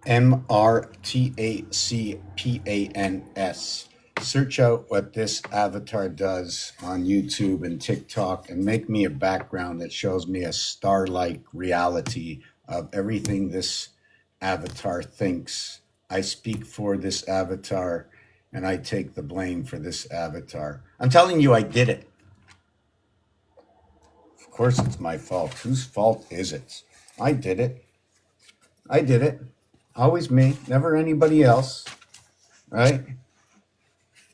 MRTACPANS. Search out what this avatar does on YouTube and TikTok and make me a background that shows me a star-like reality of everything this avatar thinks. I speak for this avatar and I take the blame for this avatar. I'm telling you, I did it. Of course, it's my fault. Whose fault is it? I did it. I did it. Always me, never anybody else, right?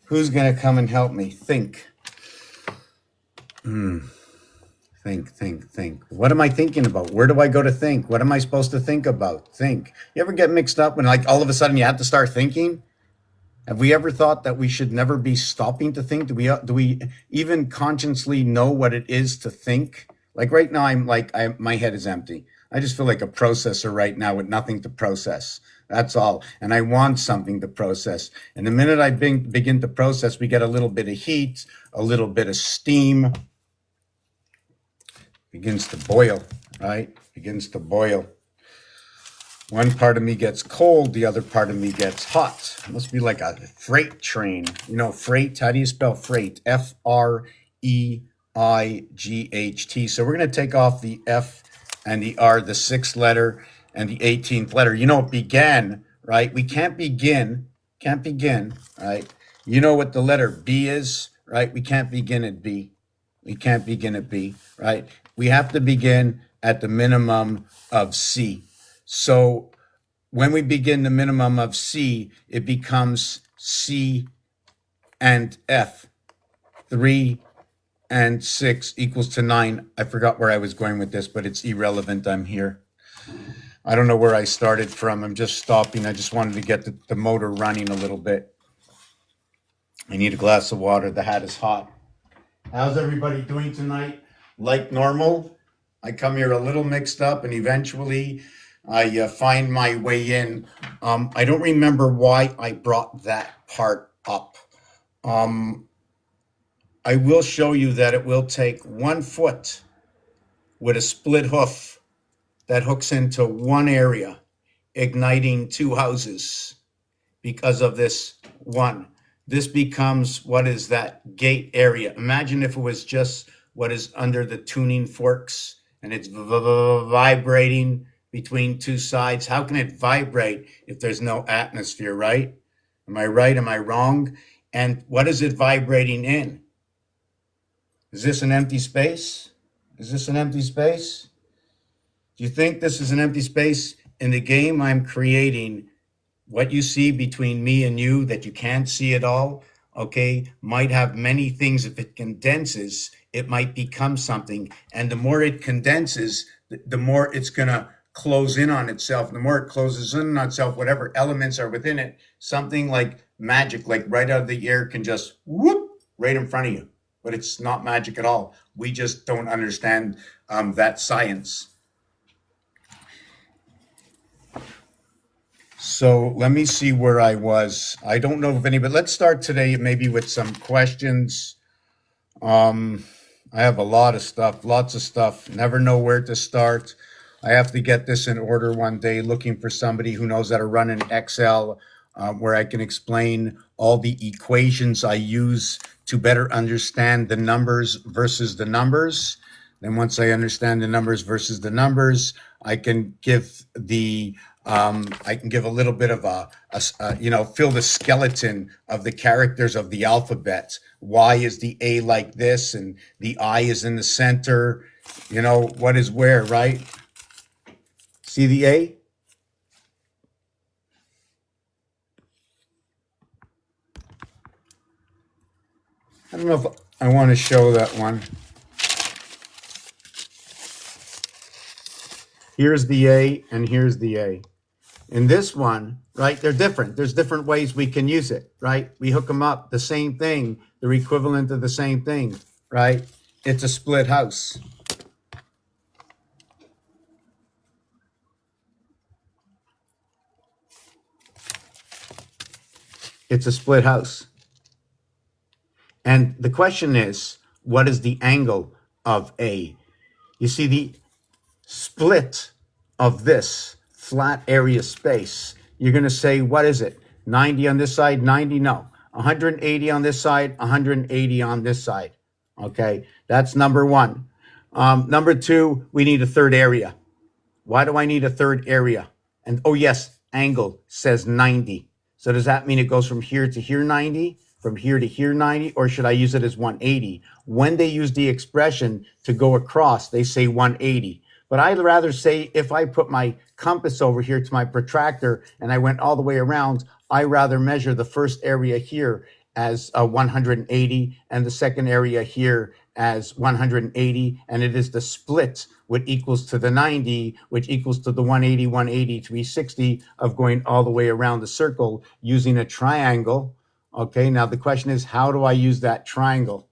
Who's going to come and help me? Think. Think. What am I thinking about? Where do I go to think? What am I supposed to think about? Think. You ever get mixed up when like all of a sudden you have to start thinking? Have we ever thought that we should never be stopping to think? Do we even consciously know what it is to think? Like right now, my head is empty. I just feel like a processor right now with nothing to process. That's all. And I want something to process. And the minute I begin to process, we get a little bit of heat, a little bit of steam. Begins to boil, right? Begins to boil. One part of me gets cold, the other part of me gets hot. It must be like a freight train. You know, freight, how do you spell freight? F-R-E-I-G-H-T. So we're going to take off the F and the R, the 6th letter and the 18th letter. You know, it began, right? We can't begin, right? You know what the letter B is, right? We can't begin at B. We can't begin at B, right? We have to begin at the minimum of C. So when we begin the minimum of C, it becomes C and F. 3 and 6 equals to 9. I forgot where I was going with this, but it's irrelevant. I'm here. I don't know where I started from. I'm just stopping. I just wanted to get the motor running a little bit. I need a glass of water. The hat is hot. How's everybody doing tonight? Like normal? I come here a little mixed up and eventually I find my way in. I don't remember why I brought that part up. I will show you that it will take 1 foot with a split hoof that hooks into one area, igniting 2 houses because of this one. This becomes, what is that? Gate area. Imagine if it was just what is under the tuning forks and it's vibrating between 2 sides. How can it vibrate if there's no atmosphere, right? Am I right? Am I wrong? And what is it vibrating in? Is this an empty space? Is this an empty space? Do you think this is an empty space? In the game I'm creating, what you see between me and you that you can't see at all, okay, might have many things. If it condenses, it might become something. And the more it condenses, the more it's going to close in on itself. The more it closes in on itself, whatever elements are within it, something like magic, like right out of the air can just whoop right in front of you. But it's not magic at all. We just don't understand that science. So let me see where I was. I don't know if anybody, let's start today maybe with some questions. I have a lot of stuff, lots of stuff, never know where to start. I have to get this in order one day, looking for somebody who knows how to run an Excel where I can explain all the equations I use to better understand the numbers versus the numbers. Then once I understand the numbers versus the numbers, I can give a little bit of fill the skeleton of the characters of the alphabet. Y is the A like this, and the I is in the center. You know, what is where, right? See the A? I don't know if I want to show that one. Here's the A and here's the A. In this one, right, they're different. There's different ways we can use it, right? We hook them up, the same thing. They're equivalent to the same thing, right? It's a split house. It's a split house. And the question is, what is the angle of A? You see, the split of this flat area space you're going to say, what is it? 90 on this side, 90? No. 180 on this side, 180 on this side. Okay, that's number one. Number two, we need a third area. Why do I need a third area? And oh yes, angle says 90. So does that mean it goes from here to here 90, from here to here 90, or should I use it as 180? When they use the expression to go across, they say 180. But I'd rather say if I put my compass over here to my protractor and I went all the way around, I rather measure the first area here as 180 and the second area here as 180, and it is the split which equals to the 90, which equals to the 180, 180, 360 of going all the way around the circle using a triangle. Okay, now the question is, how do I use that triangle?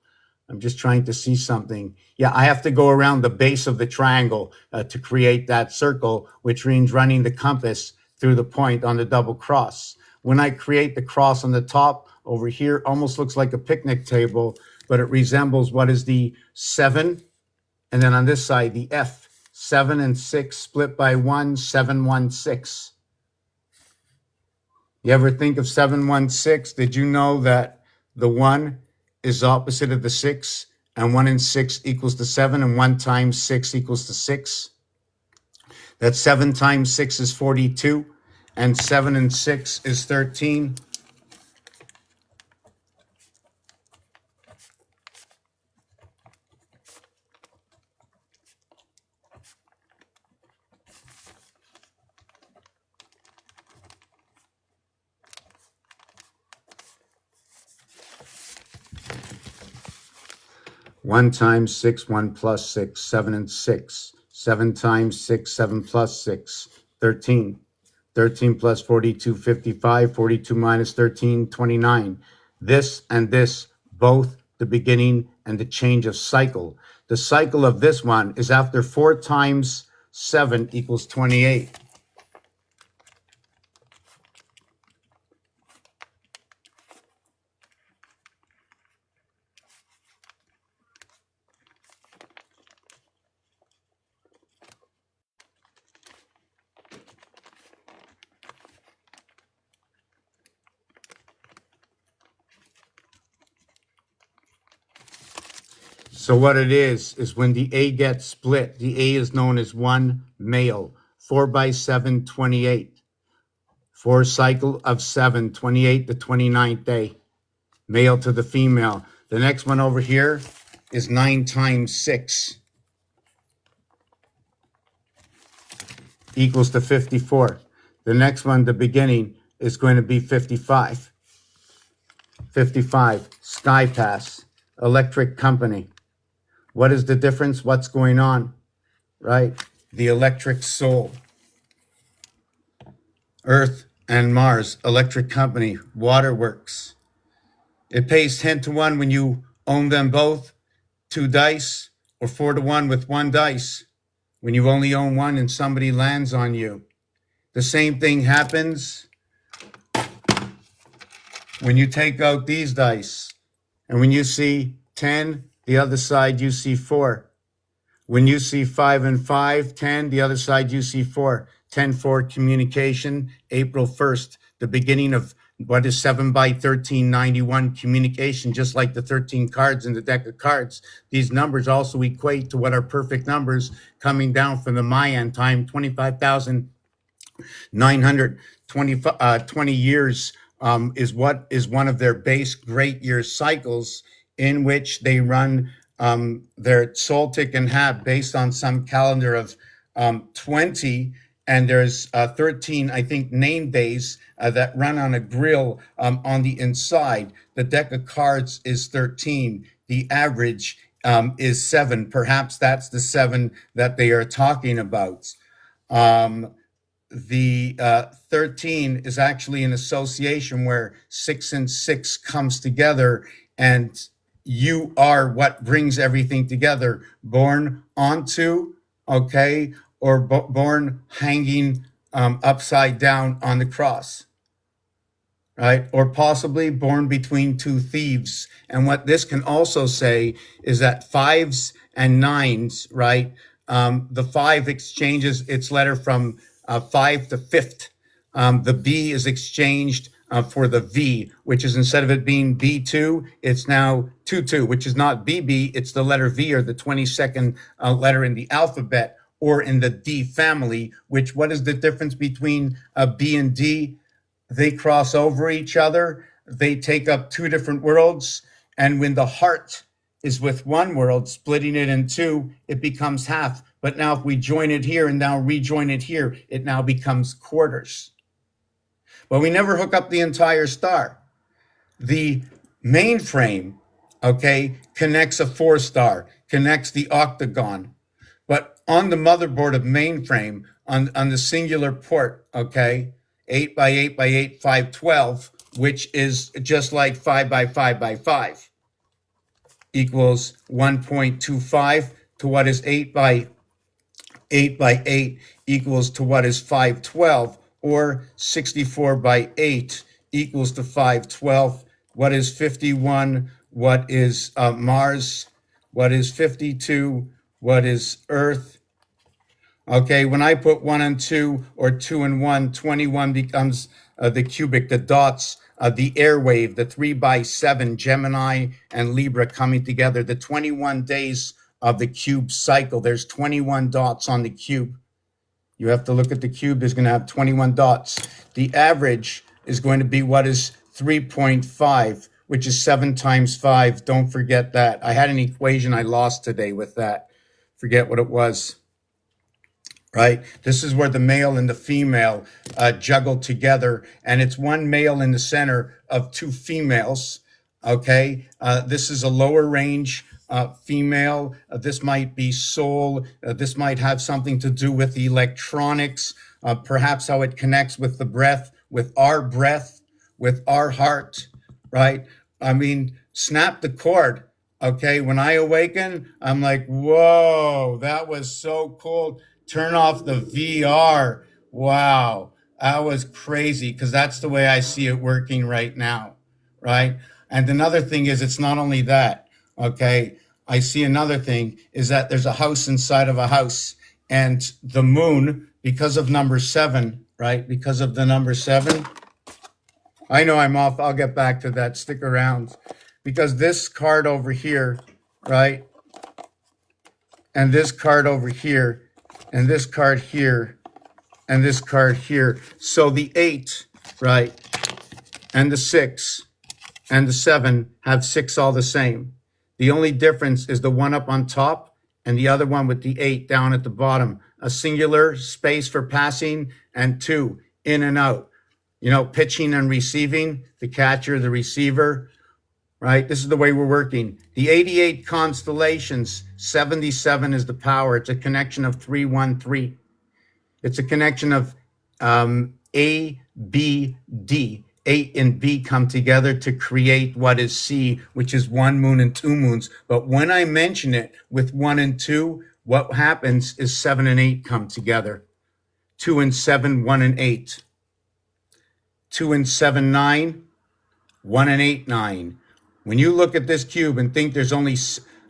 I'm just trying to see something. Yeah, I have to go around the base of the triangle to create that circle, which means running the compass through the point on the double cross. When I create the cross on the top over here, almost looks like a picnic table, but it resembles what is the 7, and then on this side, the F. 7 and 6 split by 1, 7, 1, 6. You ever think of 7, 1, 6? Did you know that the 1 is opposite of the 6, and 1 and 6 equals to 7, and 1 times 6 equals to 6? That 7 times 6 is 42, and 7 and 6 is 13. One times 6, 1 plus 6, 7 and 6. 7 times 6, 7 plus 6, 13. 13 plus 42, 55. 42 minus 13, 29. This and this, both the beginning and the change of cycle. The cycle of this one is after 4 times 7 equals 28. So what it is when the A gets split, the A is known as 1 male. 4 by 7, 28. 4 cycle of 7, 28 the 29th day. Male to the female. The next one over here is 9 times 6 equals to 54. The next one, the beginning, is going to be 55. 55, Sky Pass, electric company. What is the difference? What's going on, right? The electric soul. Earth and Mars, electric company, waterworks. It pays 10 to 1 when you own them both, 2 dice, or 4 to 1 with 1 dice when you only own 1 and somebody lands on you. The same thing happens when you take out these dice. And when you see 10, the other side you see 4. When you see 5 and 5, 10, the other side you see 4. 10, 4, communication, April 1st, the beginning of what is 7 by 13, 91, communication, just like the 13 cards in the deck of cards. These numbers also equate to what are perfect numbers coming down from the Mayan time, 25,920 years is what is one of their base great year cycles in which they run their Soltic and Hab based on some calendar of 20. And there's 13, I think, name days that run on a grill on the inside. The deck of cards is 13. The average is 7. Perhaps that's the 7 that they are talking about. The 13 is actually an association where 6 and 6 comes together, and you are what brings everything together. Born onto, okay, or born hanging upside down on the cross, right? Or possibly born between 2 thieves. And what this can also say is that 5s and 9s, right? The 5 exchanges its letter from 5 to 5th. the B is exchanged for the V, which is, instead of it being B2, it's now 22, which is not BB, it's the letter V, or the 22nd letter in the alphabet, or in the D family, which, what is the difference between B and D? They cross over each other. They take up two different worlds. And when the heart is with one world, splitting it in two, it becomes half. But now if we join it here and now rejoin it here, it now becomes quarters. But we never hook up the entire star. The mainframe, okay, connects a 4-star, connects the octagon. But on the motherboard of mainframe, on the singular port, okay, 8 by 8 by 8, 512, which is just like 5 by 5 by 5, equals 1.25 to what is 8 by 8 by 8 equals to what is 512, or 64 by 8 equals to 512. What is 51? What is Mars? What is 52? What is Earth? Okay, when I put 1 and 2, or 2 and 1, 21 becomes the cubic, the dots, the airwave, the 3 by 7, Gemini and Libra coming together, the 21 days of the cube cycle. There's 21 dots on the cube. You have to look at the cube. There's going to have 21 dots. The average is going to be what is 3.5, which is 7 times 5. Don't forget that. I had an equation I lost today with that. Forget what it was. Right? This is where the male and the female juggle together, and it's one male in the center of 2 females. Okay? This is a lower range female. This might be soul. This might have something to do with the electronics, perhaps how it connects with the breath, with our heart, right? I mean, snap the cord. Okay, when I awaken, I'm like, whoa, that was so cool. Turn off the VR. Wow, that was crazy, because that's the way I see it working right now, right? And another thing is, it's not only that, okay? I see another thing is that there's a house inside of a house, and the moon, because of number 7, right? Because of the number 7. I know I'm off. I'll get back to that. Stick around. Because this card over here, right? And this card over here, and this card here, and this card here. So the 8, right? And the 6 and the 7 have 6 all the same. The only difference is the one up on top and the other one with the 8 down at the bottom. A singular space for passing, and 2 in and out. You know, pitching and receiving, the catcher, the receiver, right? This is the way we're working. The 88 constellations, 77 is the power. It's a connection of 313. It's a connection of A, B, D. A and B come together to create what is C, which is 1 moon and 2 moons. But when I mention it with 1 and 2, what happens is 7 and 8 come together. 2 and 7, 1 and 8. 2 and 7, 9. 1 and 8, 9. When you look at this cube and think there's only,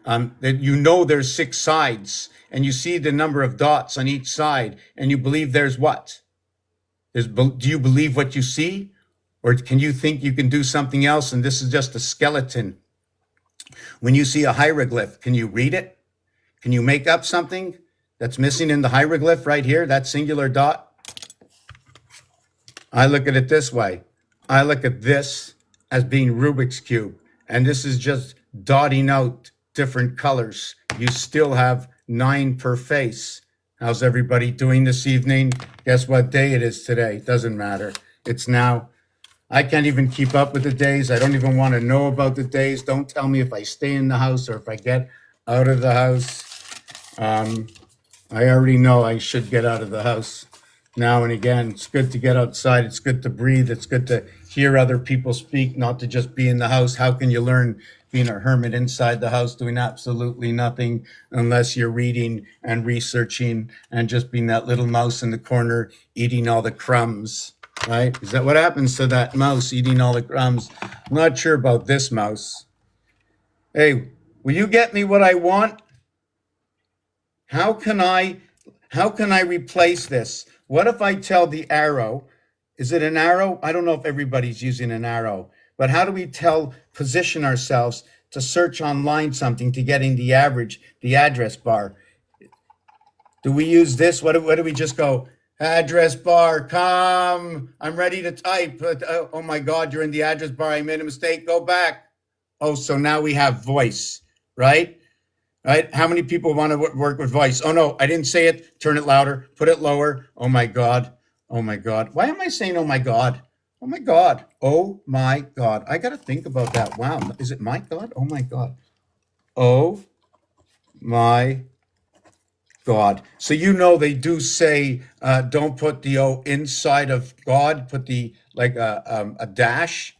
that you know there's 6 sides, and you see the number of dots on each side, and you believe there's what? Do you believe what you see? Or can you think you can do something else and this is just a skeleton? When you see a hieroglyph, can you read it? Can you make up something that's missing in the hieroglyph right here, that singular dot? I look at it this way. I look at this as being Rubik's Cube, and this is just dotting out different colors. You still have 9 per face. How's everybody doing this evening? Guess what day it is today? Doesn't matter. It's now. I can't even keep up with the days. I don't even want to know about the days. Don't tell me if I stay in the house or if I get out of the house. I already know I should get out of the house now and again. It's good to get outside. It's good to breathe. It's good to hear other people speak, not to just be in the house. How can you learn being a hermit inside the house doing absolutely nothing unless you're reading and researching and just being that little mouse in the corner eating all the crumbs? Right? Is that what happens to that mouse eating all the crumbs? I'm not sure about this mouse. Hey, will you get me what I want? How can I replace this? What if I tell the arrow Is it an arrow? I don't know if everybody's using an arrow, but how do we position ourselves to search online something to getting the average, the address bar? Do we use this? What do we just go? Address bar, come. I'm ready to type. Oh my God, you're in the address bar. I made a mistake. Go back. Oh, so now we have voice, right? Right? How many people want to work with voice? Oh no, I didn't say it. Turn it louder. Put it lower. Oh my God. Oh my God. Why am I saying oh my God? Oh my God. Oh my God. I got to think about that. Wow. Is it my God? Oh my God. Oh my God. So you know they do say don't put the O inside of God. Put the like a dash.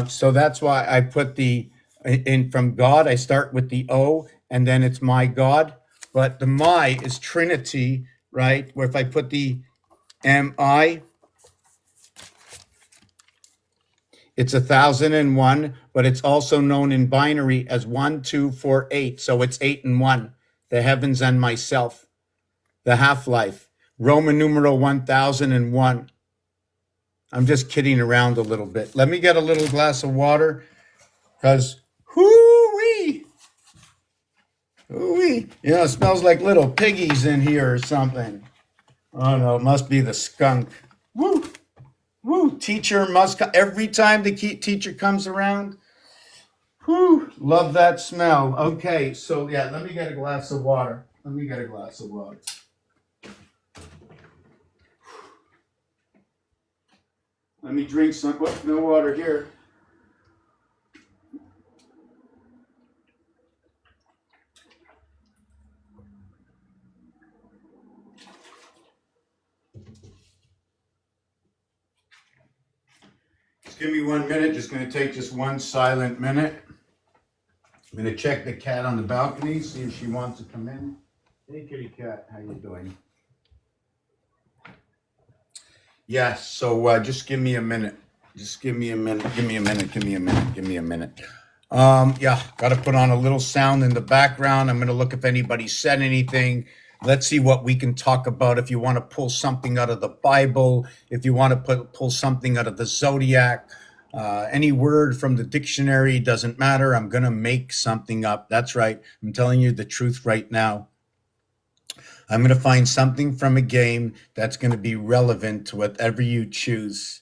So that's why I put the in from God. I start with the O, and then it's my God. But the my is Trinity, right? Where if I put the mi, it's 1001, but it's also known in binary as 1248. So it's 8 and 1. The heavens and myself. The half-life, Roman numeral 1001. I'm just kidding around a little bit. Let me get a little glass of water because hoo-wee, hoo-wee. You know, it smells like little piggies in here or something. Oh no, it must be the skunk. Woo, woo. Teacher must come. Every time the teacher comes around, whoo, love that smell. Okay, so yeah, let me get a glass of water. Let me get a glass of water. Let me drink some. Oh, no water here. Just give me 1 minute. Just going to take just one silent minute. I'm going to check the cat on the balcony, see if she wants to come in. Hey, kitty cat, how you doing? Yeah, so just give me a minute. Just give me a minute. Give me a minute. Give me a minute. Give me a minute. Yeah, got to put on a little sound in the background. I'm going to look if anybody said anything. Let's see what we can talk about. If you want to pull something out of the Bible, if you want to pull something out of the zodiac, any word from the dictionary, doesn't matter. I'm going to make something up. That's right. I'm telling you the truth right now. I'm going to find something from a game that's going to be relevant to whatever you choose,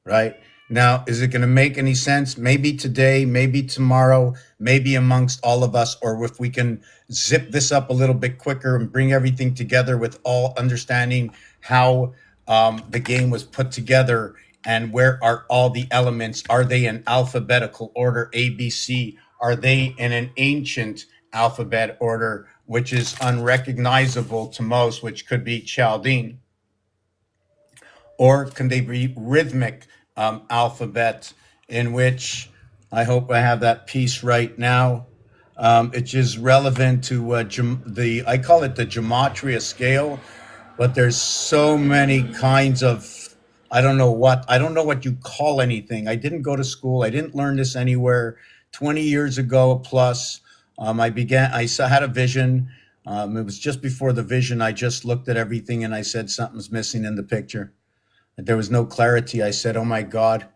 right? Now, is it going to make any sense? Maybe today, maybe tomorrow, maybe amongst all of us, or if we can zip this up a little bit quicker and bring everything together with all understanding how the game was put together and where are all the elements? Are they in alphabetical order, A, B, C? Are they in an ancient alphabet order, which is unrecognizable to most, which could be Chaldean? Or can they be rhythmic alphabet in which I hope I have that piece right now. It's just relevant to I call it the gematria scale, but there's so many kinds of, I don't know what you call anything. I didn't go to school. I didn't learn this anywhere. 20 years ago plus, had a vision. It was just before the vision. I just looked at everything and I said, something's missing in the picture. There was no clarity. I said, oh my God,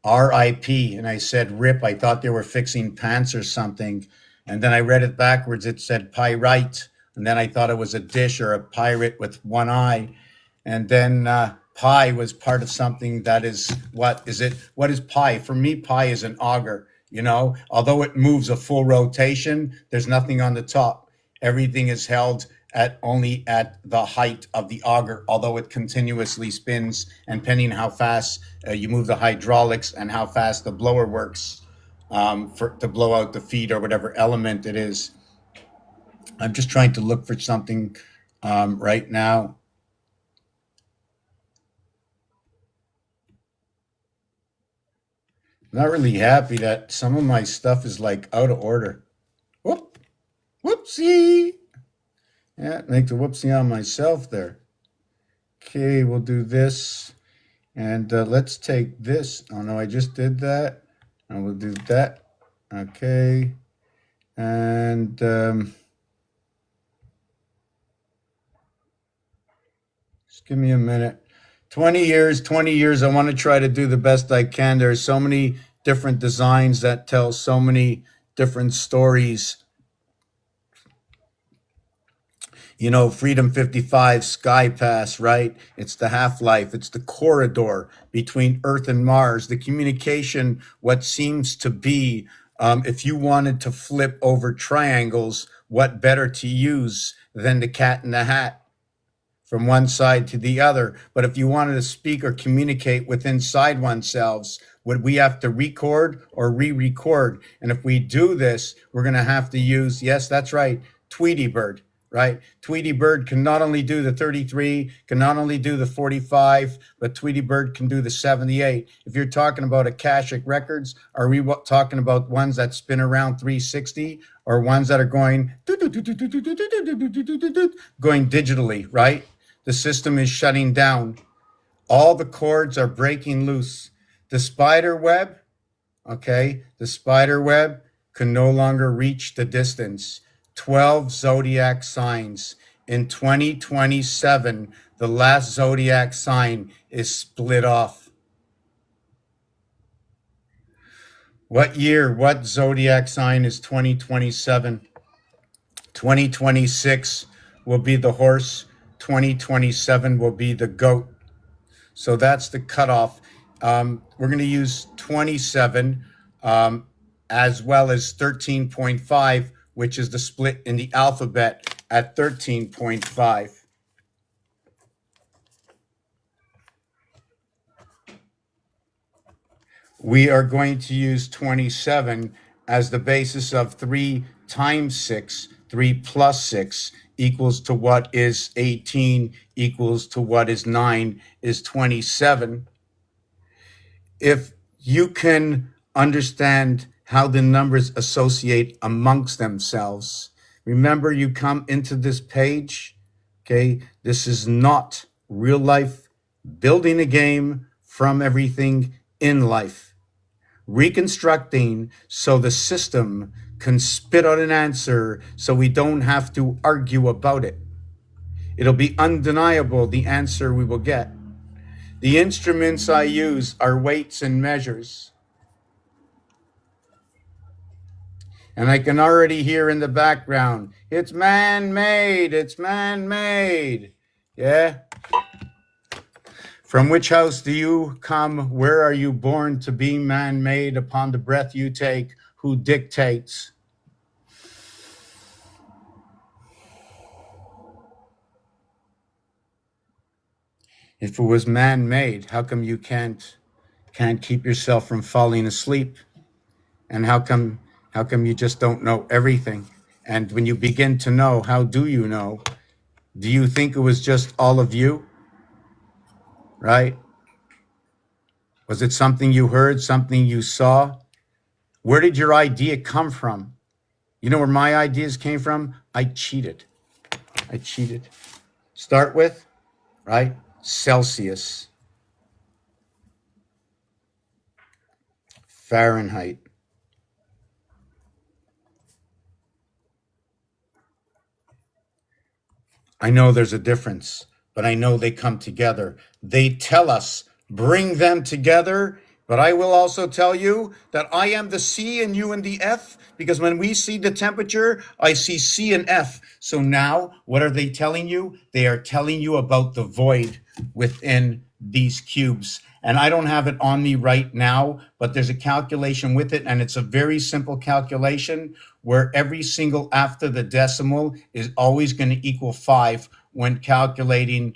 RIP. And I said, RIP. I thought they were fixing pants or something. And then I read it backwards. It said pyrite. And then I thought it was a dish or a pirate with one eye. And then pi was part of something that is, what is it? What is pi? For me, pi is an auger. You know, although it moves a full rotation, there's nothing on the top. Everything is held at only at the height of the auger, although it continuously spins, and depending on how fast you move the hydraulics and how fast the blower works to blow out the feed or whatever element it is. I'm just trying to look for something right now. I'm not really happy that some of my stuff is like out of order. Whoop, whoopsie. Yeah, make the whoopsie on myself there. Okay, we'll do this. And let's take this. Oh no, I just did that. And we'll do that. Okay. And just give me a minute. 20 years, 20 years. I want to try to do the best I can. There's so many different designs that tell so many different stories. You know, Freedom 55, Sky Pass, right? It's the half-life. It's the corridor between Earth and Mars. The communication, what seems to be, if you wanted to flip over triangles, what better to use than the cat in the hat from one side to the other? But if you wanted to speak or communicate with inside oneself, would we have to record or re-record? And if we do this, we're going to have to use, yes, that's right, Tweety Bird. Right? Tweety Bird can not only do the 33, can not only do the 45, but Tweety Bird can do the 78. If you're talking about Akashic records, are we talking about ones that spin around 360 or ones that are going digitally, right? The system is shutting down. All the cords are breaking loose. The spider web, okay, the spider web can no longer reach the distance. 12 zodiac signs. In 2027, the last zodiac sign is split off. What year, what zodiac sign is 2027? 2026 will be the horse. 2027 will be the goat. So that's the cutoff. We're going to use 27 as well as 13.5, which is the split in the alphabet at 13.5. We are going to use 27 as the basis of 3 times 6, 3 plus 6 equals to what is 18, equals to what is 9, is 27. If you can understand how the numbers associate amongst themselves. Remember, you come into this page, okay? This is not real life, building a game from everything in life. Reconstructing so the system can spit out an answer so we don't have to argue about it. It'll be undeniable, the answer we will get. The instruments I use are weights and measures. And I can already hear in the background, it's man-made, it's man-made. Yeah? From which house do you come? Where are you born to be man-made? Upon the breath you take, who dictates? If it was man-made, how come you can't keep yourself from falling asleep? And how come you just don't know everything? And when you begin to know, how do you know? Do you think it was just all of you? Right? Was it something you heard, something you saw? Where did your idea come from? You know where my ideas came from? I cheated. Start with, right? Celsius. Fahrenheit. I know there's a difference, but I know they come together. They tell us, bring them together. But I will also tell you that I am the C and you and the F, because when we see the temperature, I see C and F. So now, what are they telling you? They are telling you about the void within these cubes. And I don't have it on me right now, but there's a calculation with it, and it's a very simple calculation where every single after the decimal is always going to equal 5 when calculating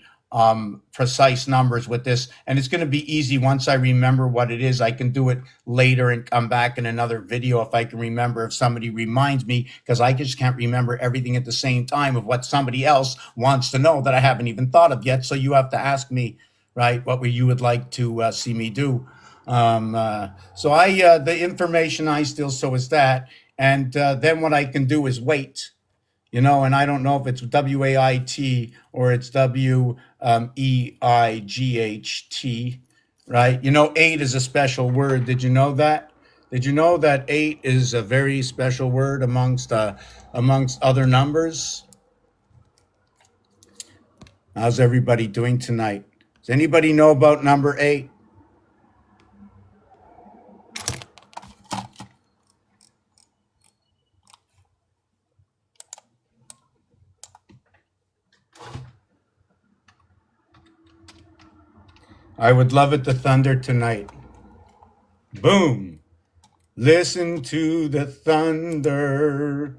precise numbers with this. And it's going to be easy once I remember what it is. I can do it later and come back in another video if I can remember, if somebody reminds me, because I just can't remember everything at the same time of what somebody else wants to know that I haven't even thought of yet. So you have to ask me, right, what you would like to see me do. So the information I still, so is that. And then what I can do is wait. You know, and I don't know if it's W-A-I-T or it's W-E-I-G-H-T, right? You know, 8 is a special word. Did you know that? Did you know that 8 is a very special word amongst other numbers? How's everybody doing tonight? Is Does anybody know about number 8? I would love it to thunder tonight. Boom. Listen to the thunder.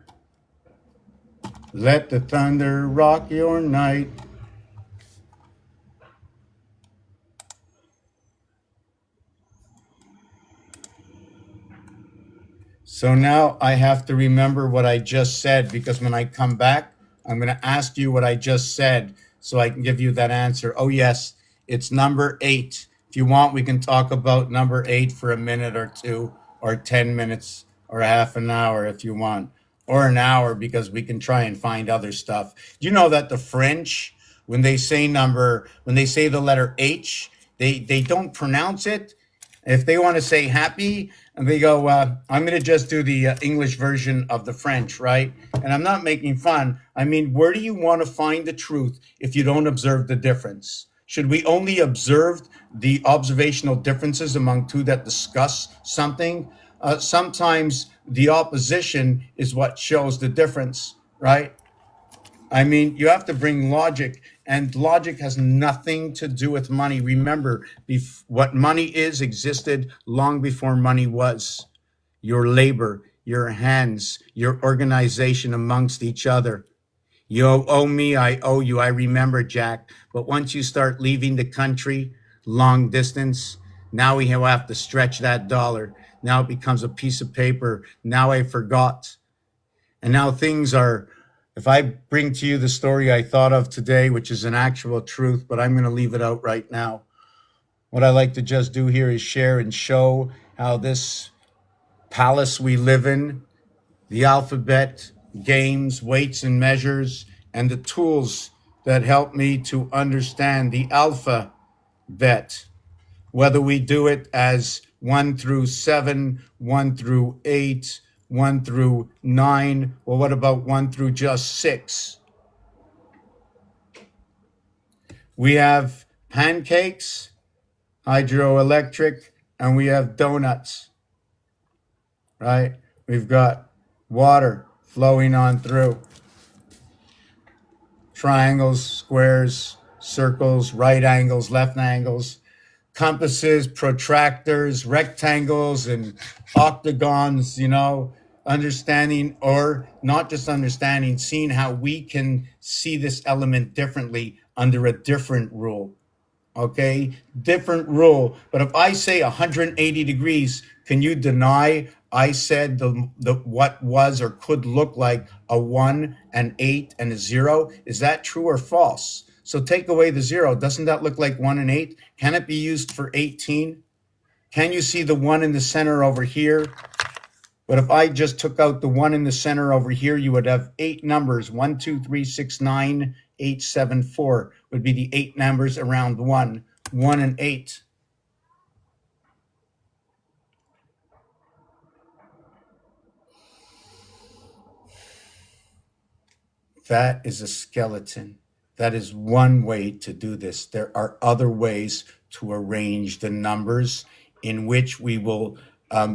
Let the thunder rock your night. So now I have to remember what I just said, because when I come back, I'm going to ask you what I just said so I can give you that answer. Oh, yes, it's number 8. If you want, we can talk about number 8 for a minute or two, or 10 minutes, or a half an hour if you want, or an hour, because we can try and find other stuff. Do you know that the French, when they say the letter H, they don't pronounce it? If they want to say happy, and they go, I'm going to just do the English version of the French, right? And I'm not making fun. I mean, where do you want to find the truth if you don't observe the difference? Should we only observe the observational differences among two that discuss something? Sometimes the opposition is what shows the difference, right? I mean, you have to bring logic, and logic has nothing to do with money. Remember, what money is existed long before money was. Your labor, your hands, your organization amongst each other. You owe me, I owe you. I remember, Jack. But once you start leaving the country, long distance, now we have to stretch that dollar. Now it becomes a piece of paper. Now I forgot. And now things are, if I bring to you the story I thought of today, which is an actual truth, but I'm going to leave it out right now. What I like to just do here is share and show how this palace we live in, the alphabet, games, weights and measures, and the tools that help me to understand the alphabet, whether we do it as 1 through 7, 1 through 8, 1 through 9, well, what about 1 through just 6? We have pancakes, hydroelectric, and we have donuts, right? We've got water flowing on through. Triangles, squares, circles, right angles, left angles, compasses, protractors, rectangles, and octagons, understanding, or not just understanding, seeing how we can see this element differently under a different rule. Okay, different rule. But if I say 180 degrees, can you deny I said the what was or could look like a 1, an 8, and a 0? Is that true or false? So take away the 0. Doesn't that look like 1 and 8? Can it be used for 18? Can you see the 1 in the center over here? But if I just took out the 1 in the center over here, you would have 8 numbers. 1, 2, 3, 6, 9, 8, 7, 4 would be the 8 numbers around 1. 1 and 8. That is a skeleton. That is one way to do this. There are other ways to arrange the numbers in which we will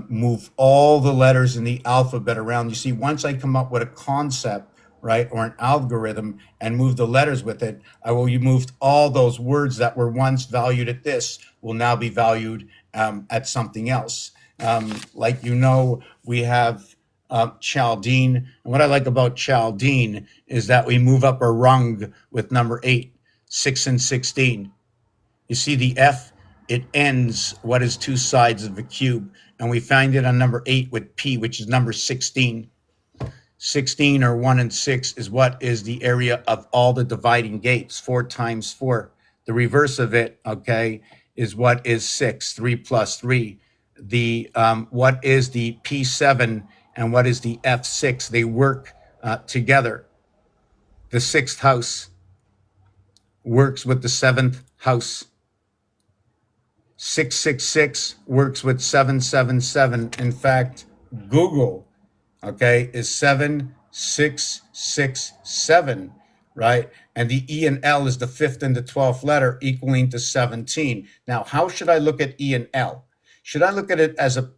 move all the letters in the alphabet around. You see, once I come up with a concept, right, or an algorithm and move the letters with it, you moved all those words that were once valued at this will now be valued at something else. We have Chaldean. And what I like about Chaldean is that we move up a rung with number 8, 6, and 16. You see the F, it ends what is 2 sides of a cube. And we find it on number 8 with P, which is number 16. 16, or 1 and 6, is what is the area of all the dividing gates, 4 times 4. The reverse of it, okay, is what is 6, 3 plus 3. What is the P7 and what is the F6? They work together. The 6th house works with the 7th house. 666 works with 777. In fact, Google, okay, is 7667. right? And the E and L is the 5th and the 12th letter, equaling to 17. Now, how should I look at E and L? Should I look at it as a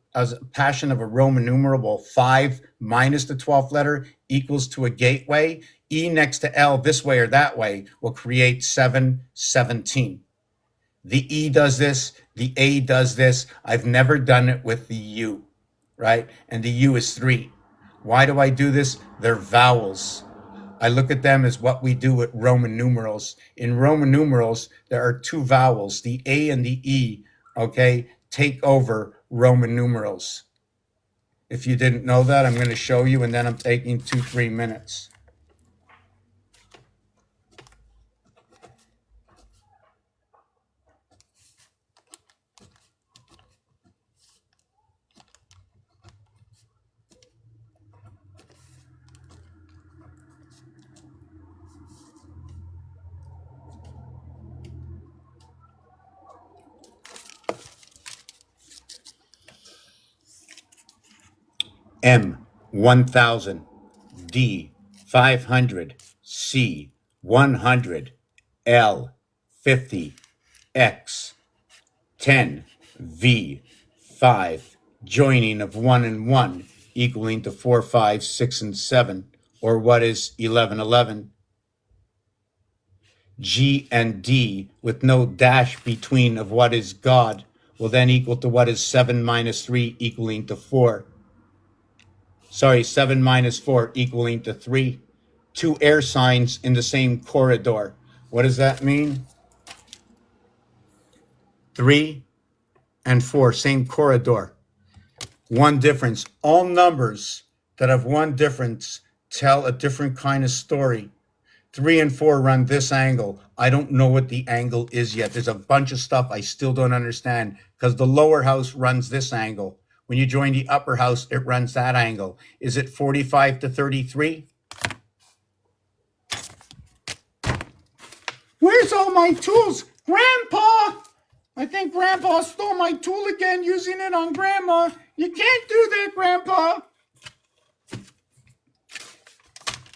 passion of a Roman numeral 5 minus the 12th letter equals to a gateway? E next to L this way or that way will create 7, 17. The E does this, the A does this. I've never done it with the U, right? And the U is 3. Why do I do this? They're vowels. I look at them as what we do with Roman numerals. In Roman numerals, there are 2 vowels, the A and the E, okay, take over Roman numerals. If you didn't know that, I'm going to show you, and then I'm taking 2-3 minutes. M, 1000, D, 500, C, 100, L, 50, X, 10, V, 5, joining of 1 and 1, equaling to 4, 5, 6, and 7, or what is 11, 11. G and D with no dash between of what is God will then equal to what is 7 minus 3 equaling to 4. Sorry, 7 minus 4 equaling to 3. 2 air signs in the same corridor. What does that mean? 3 and 4, same corridor. One difference. All numbers that have one difference tell a different kind of story. 3 and 4 run this angle. I don't know what the angle is yet. There's a bunch of stuff I still don't understand because the lower house runs this angle. When you join the upper house, it runs that angle. Is it 45 to 33? Where's all my tools? Grandpa! I think Grandpa stole my tool again using it on Grandma. You can't do that, Grandpa.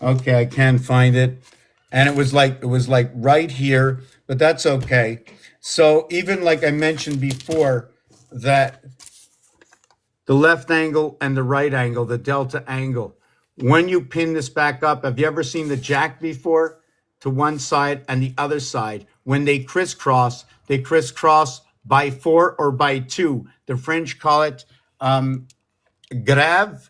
Okay, I can find it. And it was like right here, but that's okay. So even like I mentioned before, that the left angle and the right angle, the delta angle, when you pin this back up, have you ever seen the jack before? To one side and the other side. When they crisscross by 4 or by 2. The French call it grave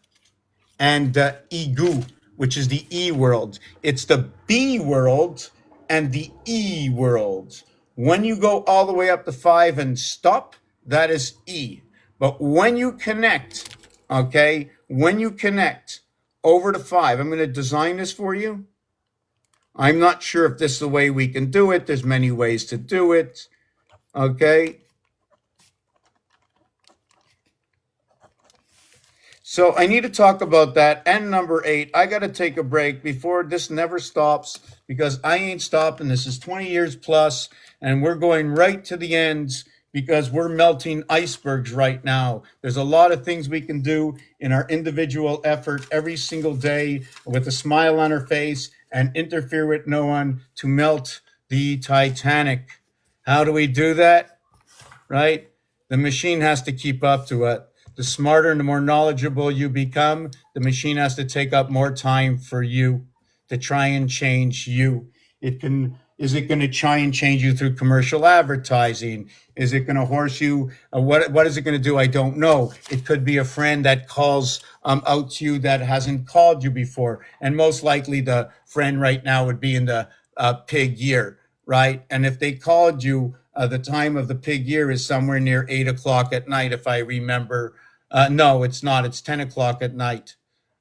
and aigu, which is the E world. It's the B world and the E world. When you go all the way up to 5 and stop, that is E. But when you connect, okay, when you connect over to 5, I'm going to design this for you. I'm not sure if this is the way we can do it. There's many ways to do it, okay? So I need to talk about that. And number 8, I got to take a break before this never stops because I ain't stopping. This is 20 years plus, and we're going right to the ends because we're melting icebergs right now. There's a lot of things we can do in our individual effort every single day with a smile on our face and interfere with no one to melt the Titanic. How do we do that? Right? The machine has to keep up to it. The smarter and the more knowledgeable you become, the machine has to take up more time for you to try and change you. Is it going to try and change you through commercial advertising? Is it going to horse you? What is it going to do? I don't know. It could be a friend that calls out to you that hasn't called you before. And most likely the friend right now would be in the pig year, right? And if they called you, the time of the pig year is somewhere near 8 o'clock at night, if I remember. No, it's not. It's 10 o'clock at night.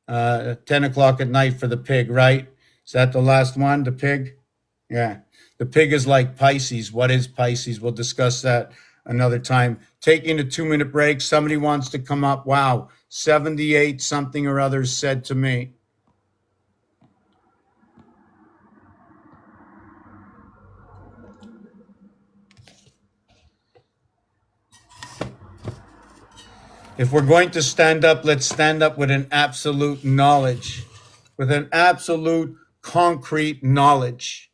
10 o'clock at night for the pig, right? Is that the last one, the pig? Yeah. The pig is like Pisces. What is Pisces? We'll discuss that another time. Taking a 2-minute break. Somebody wants to come up. Wow. 78 something or other said to me. If we're going to stand up, let's stand up with an absolute knowledge, with an absolute concrete knowledge,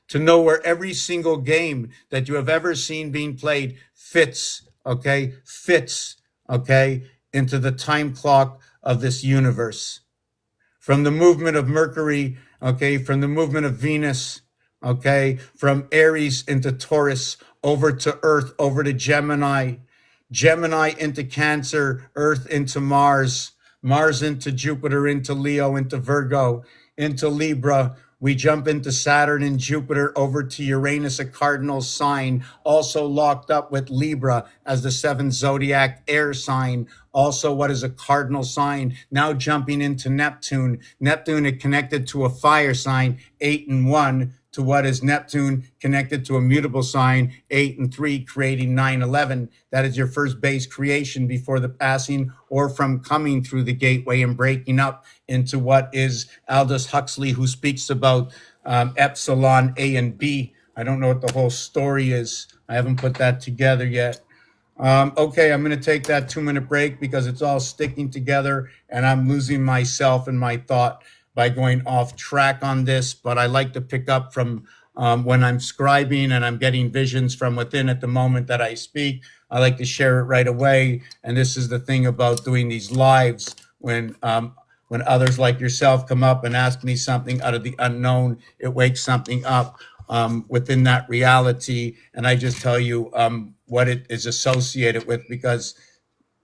to know where every single game that you have ever seen being played fits, okay, into the time clock of this universe. From the movement of Mercury, okay, from the movement of Venus, okay, from Aries into Taurus, over to Earth, over to Gemini, Gemini into Cancer, Earth into Mars, Mars into Jupiter, into Leo, into Virgo, into Libra. We jump into Saturn and Jupiter over to Uranus, a cardinal sign, also locked up with Libra as the seventh zodiac air sign. Also, what is a cardinal sign? Now jumping into Neptune. Neptune is connected to a fire sign, 8 and 1, to what is Neptune connected to a mutable sign, 8 and 3, creating 9/11. That is your first base creation before the passing or from coming through the gateway and breaking up into what is Aldous Huxley, who speaks about epsilon A and B. I don't know what the whole story is. I haven't put that together yet. Okay, I'm going to take that 2-minute break because it's all sticking together and I'm losing myself and my thought by going off track on this. But I like to pick up from when I'm scribing and I'm getting visions from within at the moment that I speak. I like to share it right away. And this is the thing about doing these lives when others like yourself come up and ask me something out of the unknown, it wakes something up within that reality. And I just tell you what it is associated with, because,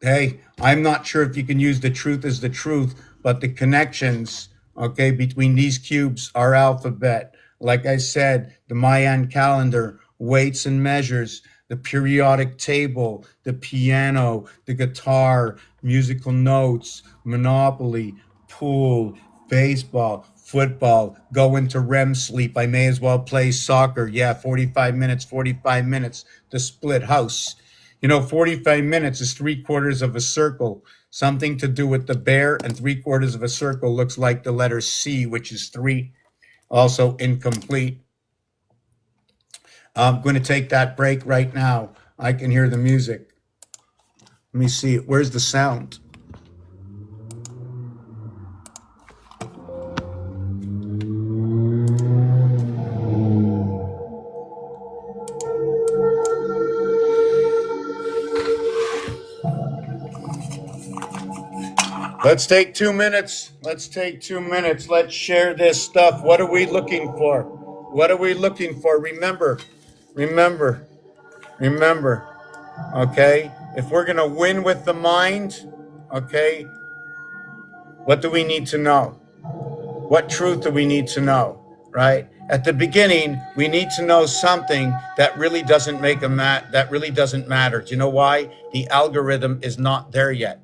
hey, I'm not sure if you can use the truth as the truth, but the connections, okay, between these cubes are alphabet. Like I said, the Mayan calendar, weights and measures, the periodic table, the piano, the guitar, musical notes, Monopoly, pool, baseball, football, go into REM sleep. I may as well play soccer. Yeah, 45 minutes, the split house. 45 minutes is 3/4 of a circle, something to do with the bear, and 3/4 of a circle looks like the letter C, which is 3, also incomplete. I'm going to take that break right now. I can hear the music. Let me see. Where's the sound? Let's take 2 minutes. Let's share this stuff. What are we looking for? Remember, remember, remember. Okay? If we're going to win with the mind, okay, what do we need to know? What truth do we need to know? Right? At the beginning, we need to know something that really doesn't matter. Do you know why? The algorithm is not there yet.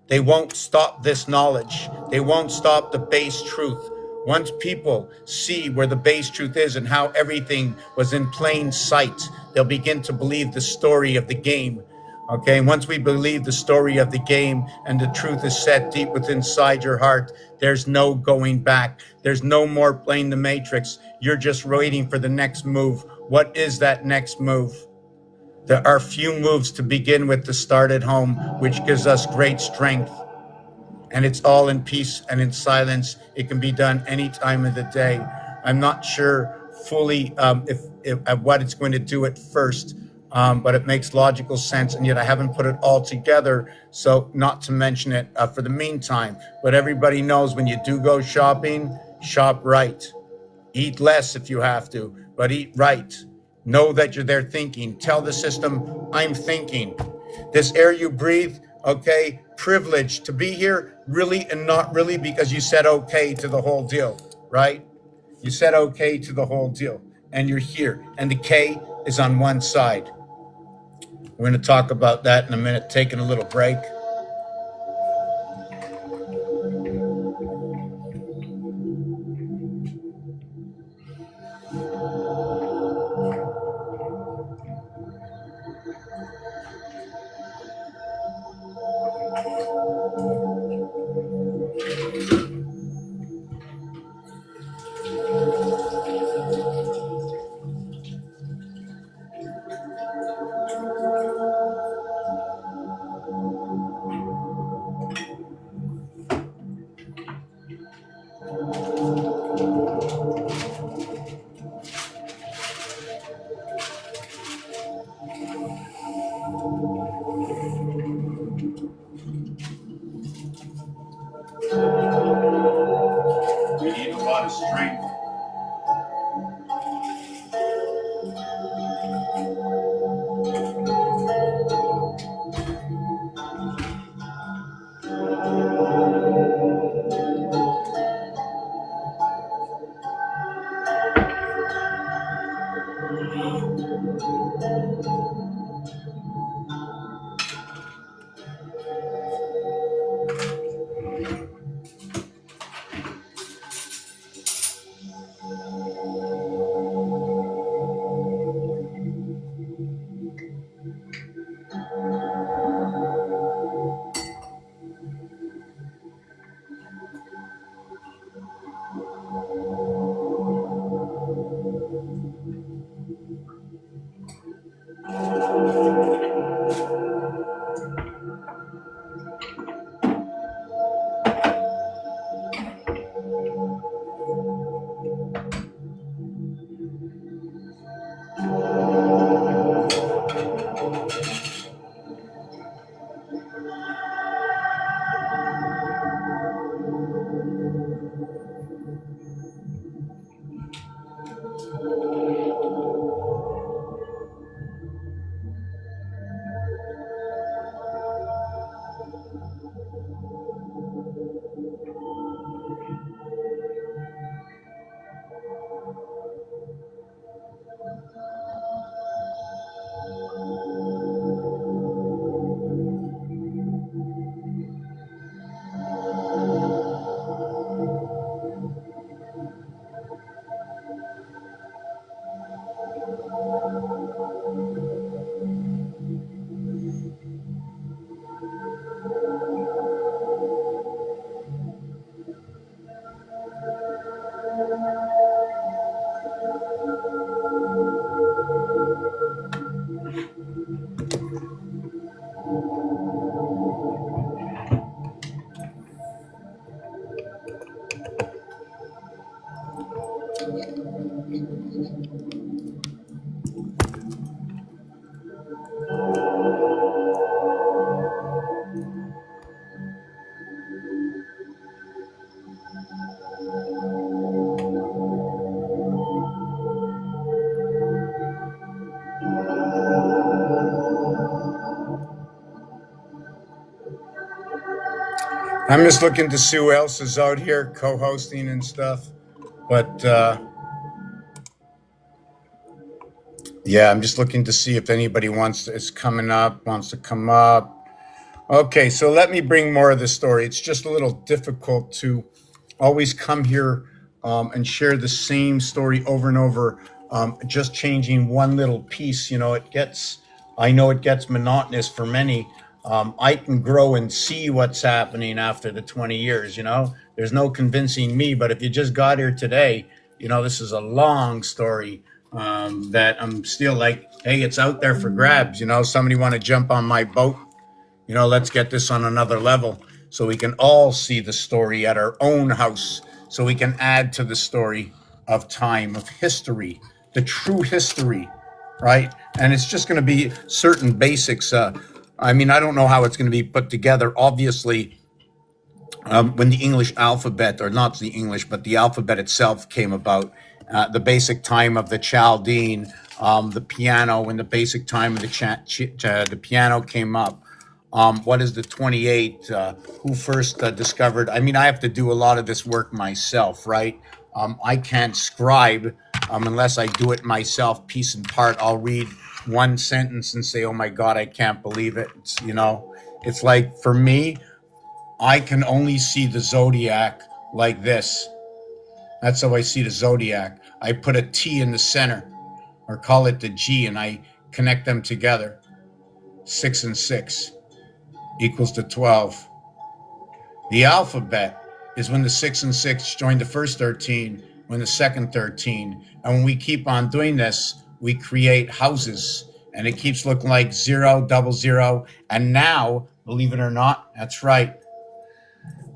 They won't stop this knowledge. They won't stop the base truth. Once people see where the base truth is and how everything was in plain sight, they'll begin to believe the story of the game. Okay, once we believe the story of the game and the truth is set deep within inside your heart, there's no going back. There's no more playing the matrix. You're just waiting for the next move. What is that next move? There are few moves to begin with to start at home, which gives us great strength. And it's all in peace and in silence. It can be done any time of the day. I'm not sure fully if what it's going to do at first, but it makes logical sense. And yet I haven't put it all together. So not to mention it for the meantime. But everybody knows when you do go shopping, shop right. Eat less if you have to, but eat right. Know that you're there thinking. Tell the system, I'm thinking. This air you breathe, okay, privilege to be here, really and not really, because you said okay to the whole deal, right? You said okay to the whole deal, and you're here, and the K is on one side. We're going to talk about that in a minute, taking a little break. We need a lot of strength. I'm just looking to see who else is out here co-hosting and stuff. But yeah, I'm just looking to see if anybody wants to come up. Okay, so let me bring more of the story. It's just a little difficult to always come here and share the same story over and over, just changing one little piece. I know it gets monotonous for many. I can grow and see what's happening after the 20 years. There's no convincing me, but if you just got here today, this is a long story that I'm still like, hey, it's out there for grabs. Somebody want to jump on my boat? Let's get this on another level so we can all see the story at our own house, so we can add to the story of time, of history, the true history, right? And it's just going to be certain basics. I don't know how it's going to be put together. Obviously, when the English alphabet, or not the English, but the alphabet itself came about, the basic time of the Chaldean, the piano, and the basic time of the piano came up. What is the 28? Who first discovered? I have to do a lot of this work myself, right? I can't scribe unless I do it myself, piece and part. I'll read one sentence and say, "Oh my God, I can't believe it." It's like, for me, I can only see the zodiac like this. That's how I see the zodiac. I put a T in the center, or call it the G, and I connect them together. 6 and 6 equals to 12. The alphabet is when the 6 and 6 join the first 13, when the second 13. And when we keep on doing this, we create houses, and it keeps looking like 0, 00. And now, believe it or not, that's right,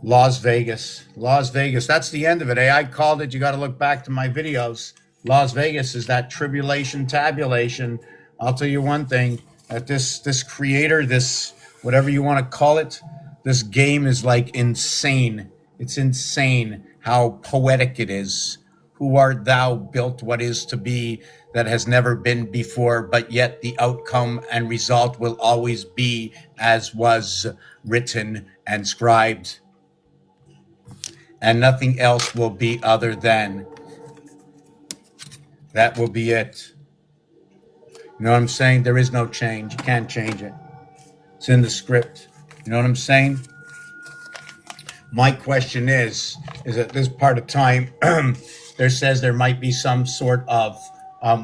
Las Vegas. That's the end of it. I called it. You got to look back to my videos. Las Vegas is that tribulation tabulation. I'll tell you one thing, that this creator, this whatever you want to call it, this game is like insane. It's insane how poetic it is. Who art thou built what is to be that has never been before, but yet the outcome and result will always be as was written and scribed, and nothing else will be other than. That will be it. You know what I'm saying? There is no change. You can't change it. It's in the script. You know what I'm saying? My question is at this part of time, there says there might be some sort of,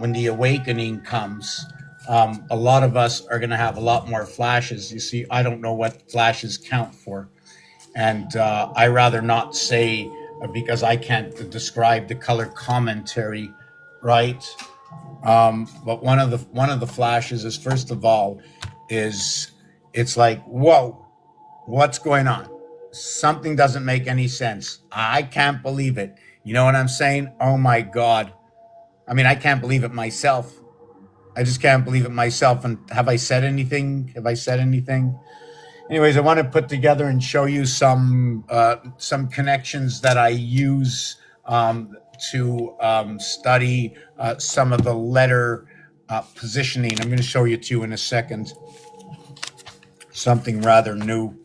when the awakening comes, a lot of us are going to have a lot more flashes. You see, I don't know what flashes count for. And I rather not say, because I can't describe the color commentary, right? But one of the flashes is, first of all, is it's like, whoa, what's going on? Something doesn't make any sense. I can't believe it. You know what I'm saying? Oh my God. I mean, I can't believe it myself. I just can't believe it myself. And have I said anything? Have I said anything? Anyways, I want to put together and show you some connections that I use to study some of the letter positioning. I'm going to show you two in a second. Something rather new.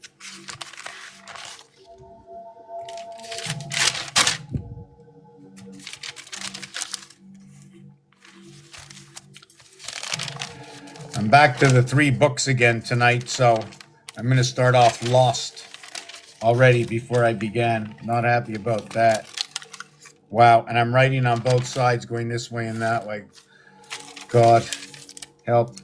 I'm back to the 3 books again tonight, so I'm going to start off lost already before I began. Not happy about that. Wow, and I'm writing on both sides, going this way and that way. God, help.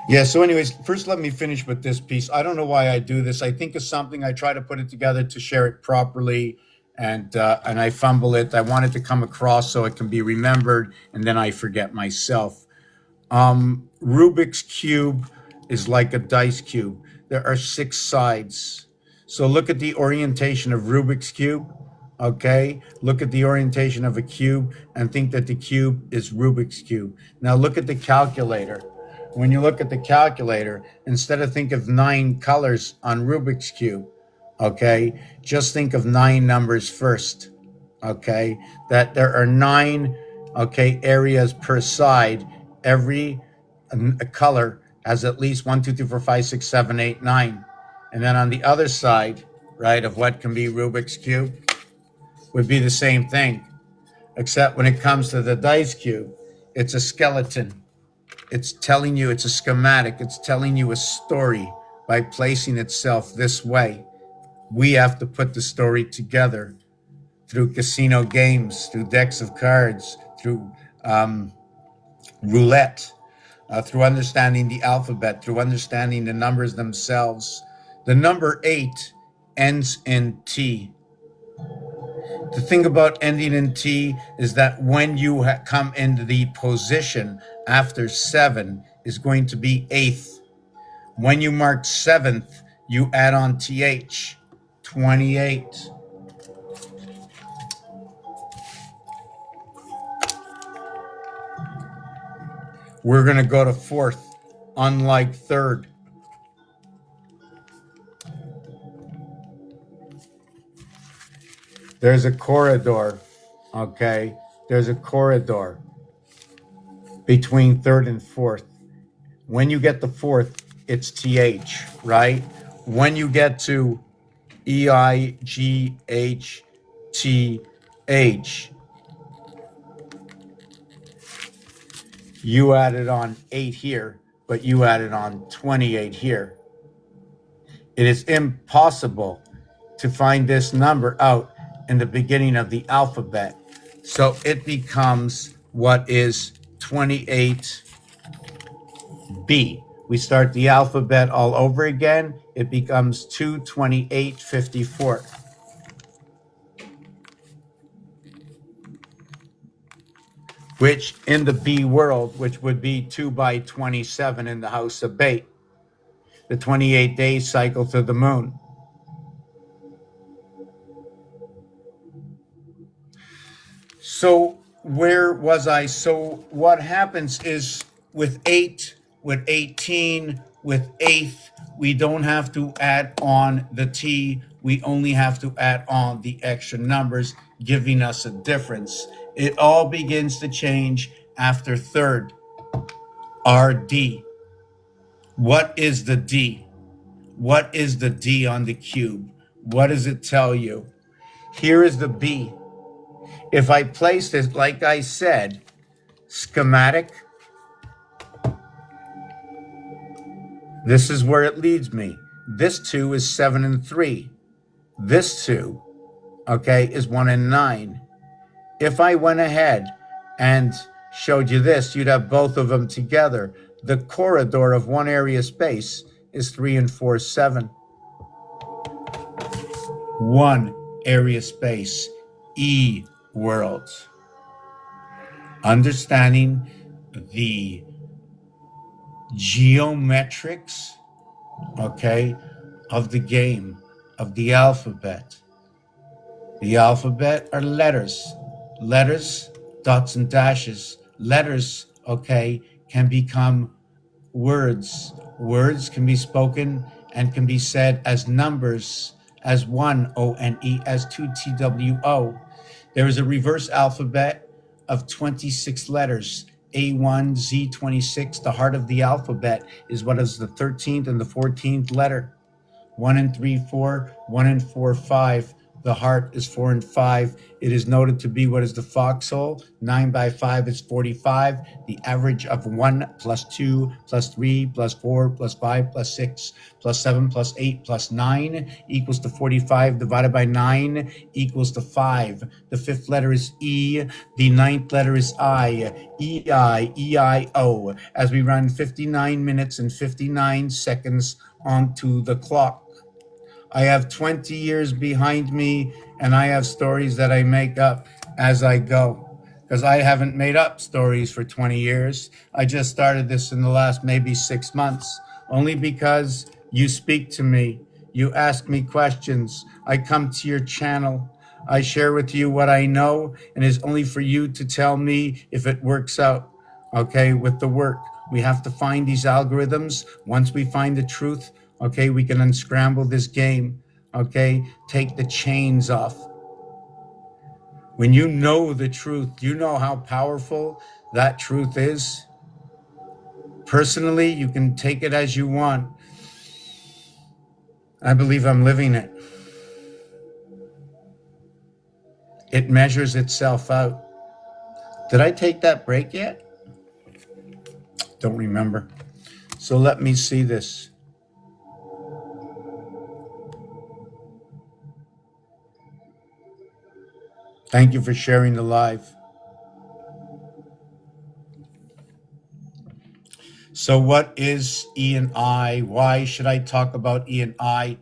Yeah, so anyways, first let me finish with this piece. I don't know why I do this. I think it's something, I try to put it together to share it properly, and I fumble it. I want it to come across so it can be remembered, and then I forget myself. Rubik's Cube is like a dice cube. There are 6 sides. So look at the orientation of Rubik's Cube, okay? Look at the orientation of a cube and think that the cube is Rubik's Cube. Now look at the calculator. When you look at the calculator, instead of think of 9 colors on Rubik's Cube, okay, just think of 9 numbers first, okay? That there are 9, okay, areas per side. Every color has at least 1, 2, 3, 4, 5, 6, 7, 8, 9. And then on the other side, right, of what can be Rubik's Cube would be the same thing, except when it comes to the dice cube, it's a skeleton. It's telling you, it's a schematic. It's telling you a story by placing itself this way. We have to put the story together through casino games, through decks of cards, through roulette, through understanding the alphabet, through understanding the numbers themselves. The number 8 ends in T. The thing about ending in T is that when you come into the position after 7 is going to be 8th. When you mark 7th, you add on TH, 28. We're going to go to 4th, unlike 3rd. There's a corridor, okay? There's a corridor between 3rd and 4th. When you get the 4th, it's TH, right? When you get to EIGHTH, you added on 8 here, but you added on 28 here. It is impossible to find this number out in the beginning of the alphabet. So it becomes what is 28B. We start the alphabet all over again. It becomes 22854. Which in the B world, which would be 2 by 27 in the house of Bate. the 28-day cycle to the moon. So where was I? So what happens is with 8, with 18, with 8th, we don't have to add on the T. We only have to add on the extra numbers, giving us a difference. It all begins to change after 3rd. RD. What is the D? What is the D on the cube? What does it tell you? Here is the B. If I place this, like I said, schematic, this is where it leads me. This 2 is 7 and 3. This 2, okay, is 1 and 9. If I went ahead and showed you this, you'd have both of them together. The corridor of one area space is 3 and 4, 7. One area space, E worlds. Understanding the geometrics, okay, of the game, of the alphabet. The alphabet are letters. Letters, dots and dashes. Letters, okay, can become words. Words can be spoken and can be said as numbers, as 1 O-N-E, as 2 T-W-O. There is a reverse alphabet of 26 letters. A1, Z26, the heart of the alphabet is what is the 13th and the 14th letter. 1 and 3, 4, 1 and 4, 5. The heart is 4 and 5. It is noted to be what is the foxhole. 9 by 5 is 45. The average of 1 plus 2 plus 3 plus 4 plus 5 plus 6 plus 7 plus 8 plus 9 equals to 45 divided by 9 equals to 5. The 5th letter is E. The 9th letter is I. E-I, E-I-O. As we run 59 minutes and 59 seconds onto the clock. I have 20 years behind me, and I have stories that I make up as I go. Because I haven't made up stories for 20 years. I just started this in the last maybe 6 months. Only because you speak to me, you ask me questions, I come to your channel, I share with you what I know, and it's only for you to tell me if it works out, okay, with the work. We have to find these algorithms. Once we find the truth, okay, we can unscramble this game, okay? Take the chains off. When you know the truth, you know how powerful that truth is. Personally, you can take it as you want. I believe I'm living it. It measures itself out. Did I take that break yet? Don't remember. So let me see this. Thank you for sharing the live. So what is E and I? Why should I talk about E and I?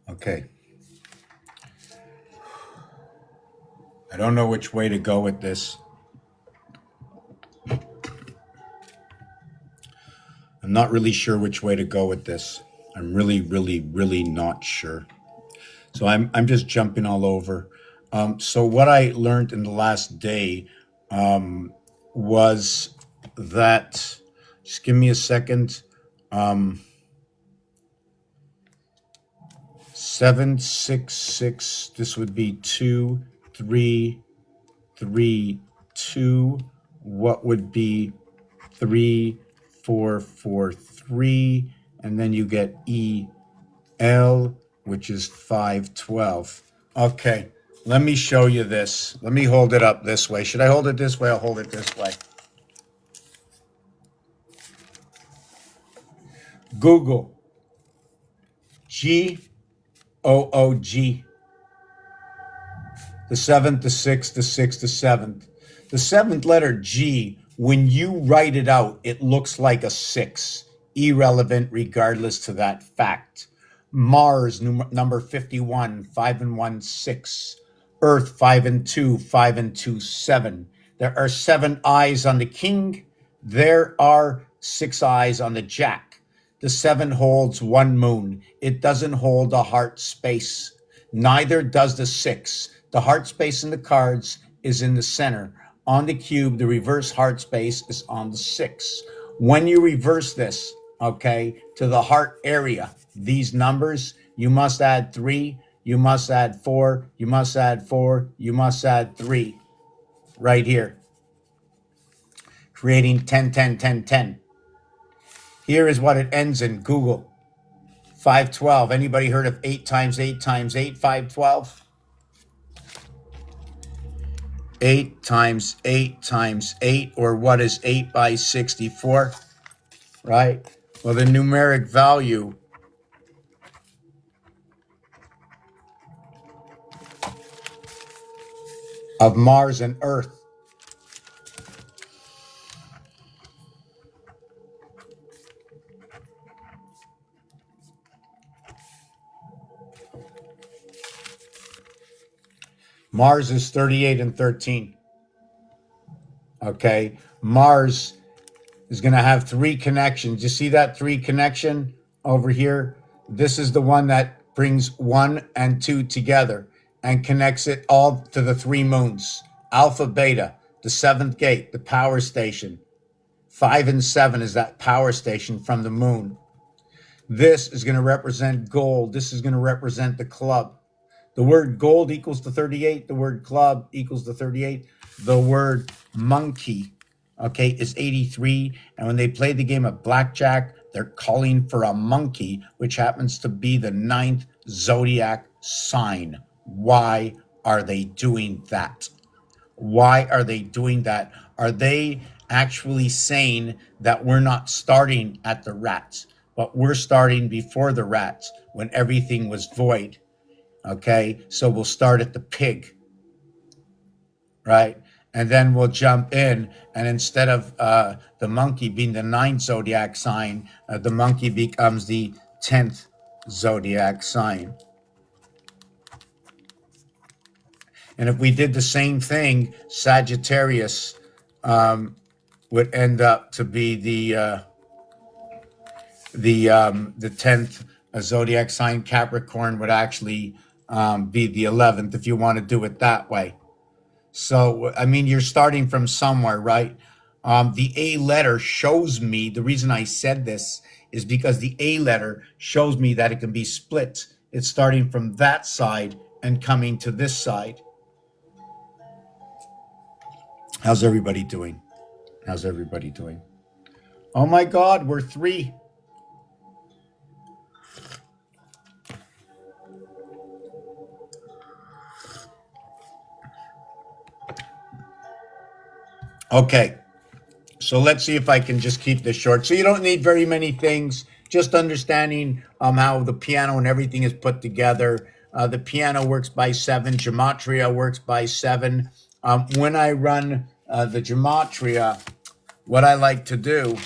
Okay. I don't know which way to go with this. I'm not really sure which way to go with this. I'm really, really, really not sure. So I'm just jumping all over. So what I learned in the last day was that, just give me a second. 766. This would be 2, 3, 3, 2. What would be 3, 4, 4, 3? And then you get EL, which is 512. Okay, let me show you this. Let me hold it up this way. Should I hold it this way? I'll hold it this way. Google GOOG. The seventh, the sixth, the sixth, the seventh. The seventh letter G, when you write it out, it looks like a 6. Irrelevant regardless to that fact. Mars, number 51, 5 and 1, 6. Earth, 5 and 2, 5 and 2, 7. There are 7 eyes on the king. There are 6 eyes on the jack. The 7 holds 1 moon. It doesn't hold a heart space. Neither does the 6. The heart space in the cards is in the center. On the cube, the reverse heart space is on the 6. When you reverse this, okay, to the heart area, these numbers, you must add 3, you must add 4, you must add 4, you must add 3. Right here. Creating 10, 10, 10, 10. Here is what it ends in. Google. 512. Anybody heard of 8 times 8 times 8? 512? 8 times 8 times 8, or what is 8 by 64, right? Well, the numeric value of Mars and Earth Mars is 38 and 13. Okay, Mars is going to have 3 connections. You see that 3 connection over here? This is the one that brings 1 and 2 together and connects it all to the 3 moons. Alpha, Beta, the 7th gate, the power station. 5 and 7 is that power station from the moon. This is going to represent gold. This is going to represent the club. The word gold equals to 38. The word club equals to 38. The word monkey, okay, is 83. And when they play the game of blackjack, they're calling for a monkey, which happens to be the 9th zodiac sign. Why are they doing that? Why are they doing that? Are they actually saying that we're not starting at the rats, but we're starting before the rats when everything was void? Okay, so we'll start at the pig, right? And then we'll jump in, and instead of the monkey being the 9th zodiac sign, the monkey becomes the 10th zodiac sign. And if we did the same thing, Sagittarius would end up to be the 10th zodiac sign. Capricorn would actually be the 11th if you want to do it that way. So, I mean, you're starting from somewhere, right? The A letter shows me, the reason I said this is because the A letter shows me that it can be split. It's starting from that side and coming to this side. How's everybody doing? How's everybody doing? Oh my God, we're 3. Okay, so let's see if I can just keep this short. So you don't need very many things, just understanding how the piano and everything is put together. The piano works by 7, Gematria works by 7. When I run the Gematria, what I like to do,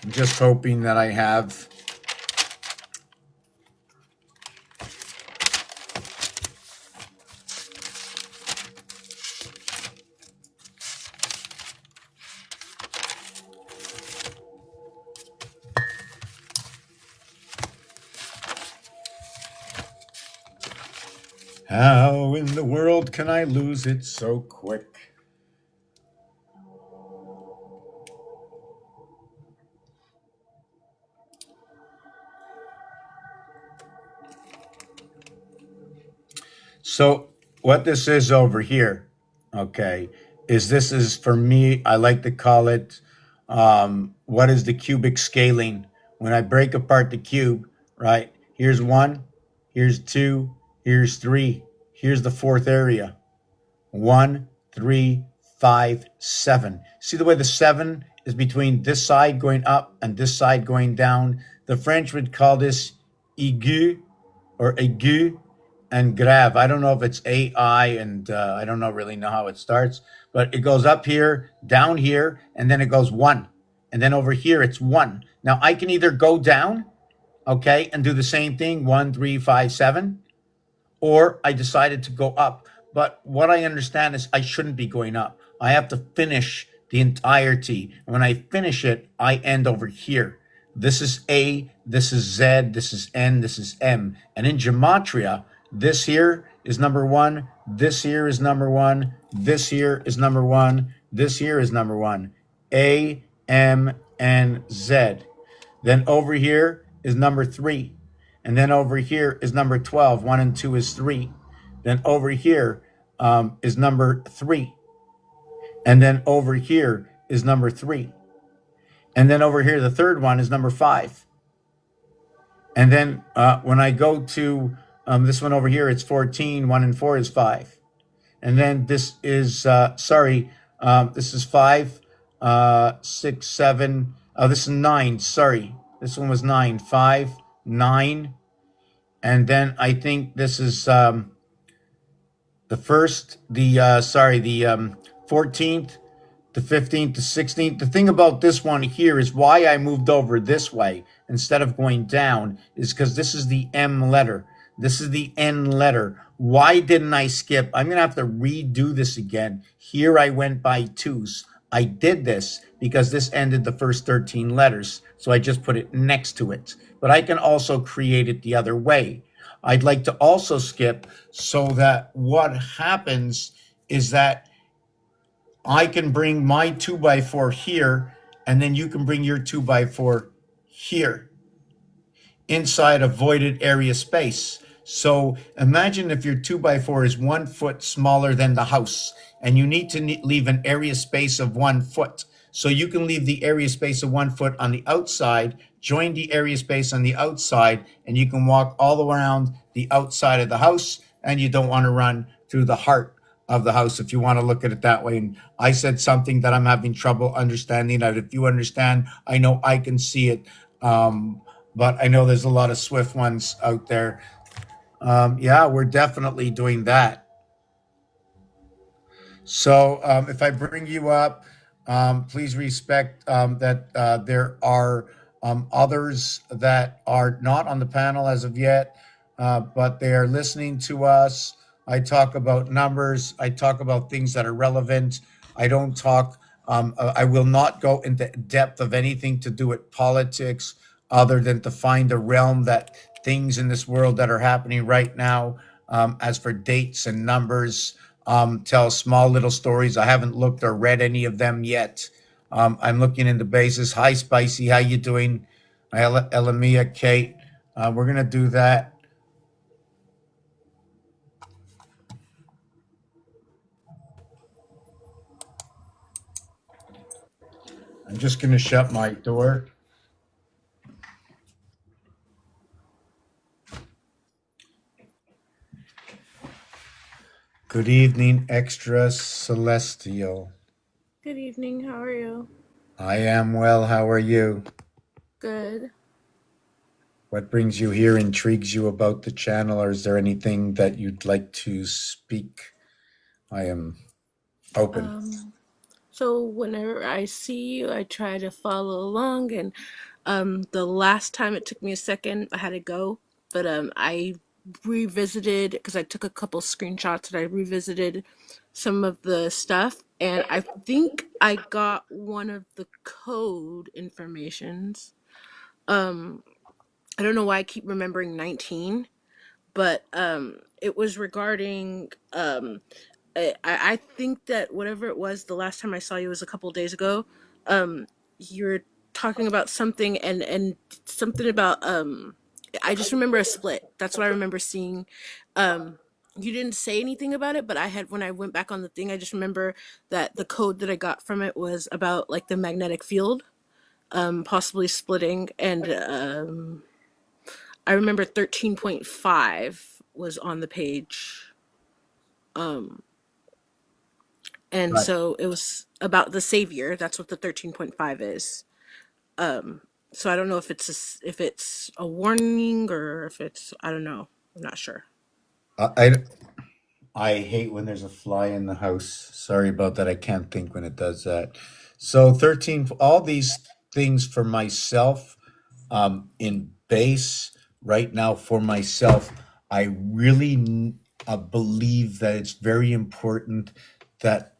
I'm just hoping that I have How in the world can I lose it so quick? So, what this is over here, okay, is this is for me, I like to call it what is the cubic scaling? When I break apart the cube, right? Here's one, here's two, here's three, here's the fourth area. One, three, five, seven. See the way the seven is between this side going up and this side going down? The French would call this aigu or aigu and grave. I don't know if it's AI and I don't know really know how it starts, but it goes up here, down here, and then it goes one. And then over here, it's one. Now I can either go down, okay, and do the same thing, one, three, five, seven, or I decided to go up. But what I understand is I shouldn't be going up. I have to finish the entirety. And when I finish it, I end over here. This is A, this is Z, this is N, this is M. And in gematria, this here is number one, this here is number one, this here is number one, this here is number one. A, M, N, Z. Then over here is number three. And then over here is number 12. One and two is three. Then over here is number three. And then over here is number three. And then over here, the third one is number five. And then when I go to this one over here, it's 14. One and four is five. And then this is, this is five, six, seven. Oh, this is nine. Sorry. This one was nine. Five, nine. And then I think this is the first, the 14th, the 15th, the 16th. The thing about this one here is why I moved over this way instead of going down is because this is the M letter. This is the N letter. Why didn't I skip? I'm going to have to redo this again. Here I went by twos. I did this because this ended the first 13 letters. So I just put it next to it. But I can also create it the other way. I'd like to also skip so that what happens is that I can bring my 2x4 here, and then you can bring your 2x4 here inside a voided area space. So imagine if your 2x4 is 1 foot smaller than the house, and you need to leave an area space of 1 foot. So you can leave the area space of 1 foot on the outside, join the area space on the outside, and you can walk all around the outside of the house, and you don't want to run through the heart of the house if you want to look at it that way. And I said something that I'm having trouble understanding. That if you understand, I know I can see it. But I know there's a lot of Swift ones out there. Yeah, we're definitely doing that. So if I bring you up, please respect that there are others that are not on the panel as of yet, but they are listening to us. I talk about numbers. I talk about things that are relevant. I don't talk, I will not go into depth of anything to do with politics other than to find a realm that things in this world that are happening right now, as for dates and numbers, tell small little stories. I haven't looked or read any of them yet. I'm looking into bases. Hi, Spicy. How you doing? Hi, Elamia, Kate. We're going to do that. I'm just going to shut my door. Good evening, Extra Celestial. Good evening. How are you? I am well. How are you? Good. What brings you here, intrigues you about the channel, or is there anything that you'd like to speak? I am open. So whenever I see you, I try to follow along, and the last time it took me a second, I had to go, but I revisited because I took a couple screenshots and I revisited some of the stuff, and I think I got one of the code informations. I don't know why I keep remembering 19, but it was regarding I think that whatever it was, the last time I saw you was a couple days ago. You're talking about something, and something about I just remember a split. That's what I remember seeing. You didn't say anything about it, but I had, when I went back on the thing, I just remember that the code that I got from it was about like the magnetic field possibly splitting, and I remember 13.5 was on the page. And Right. so it was about the savior. That's what the 13.5 is. So I don't know if if it's a warning, or if it's, I don't know. I'm not sure. I, I hate when there's a fly in the house. Sorry about that. I can't think when it does that. So 13, all these things for myself, in base right now for myself, I really believe that it's very important that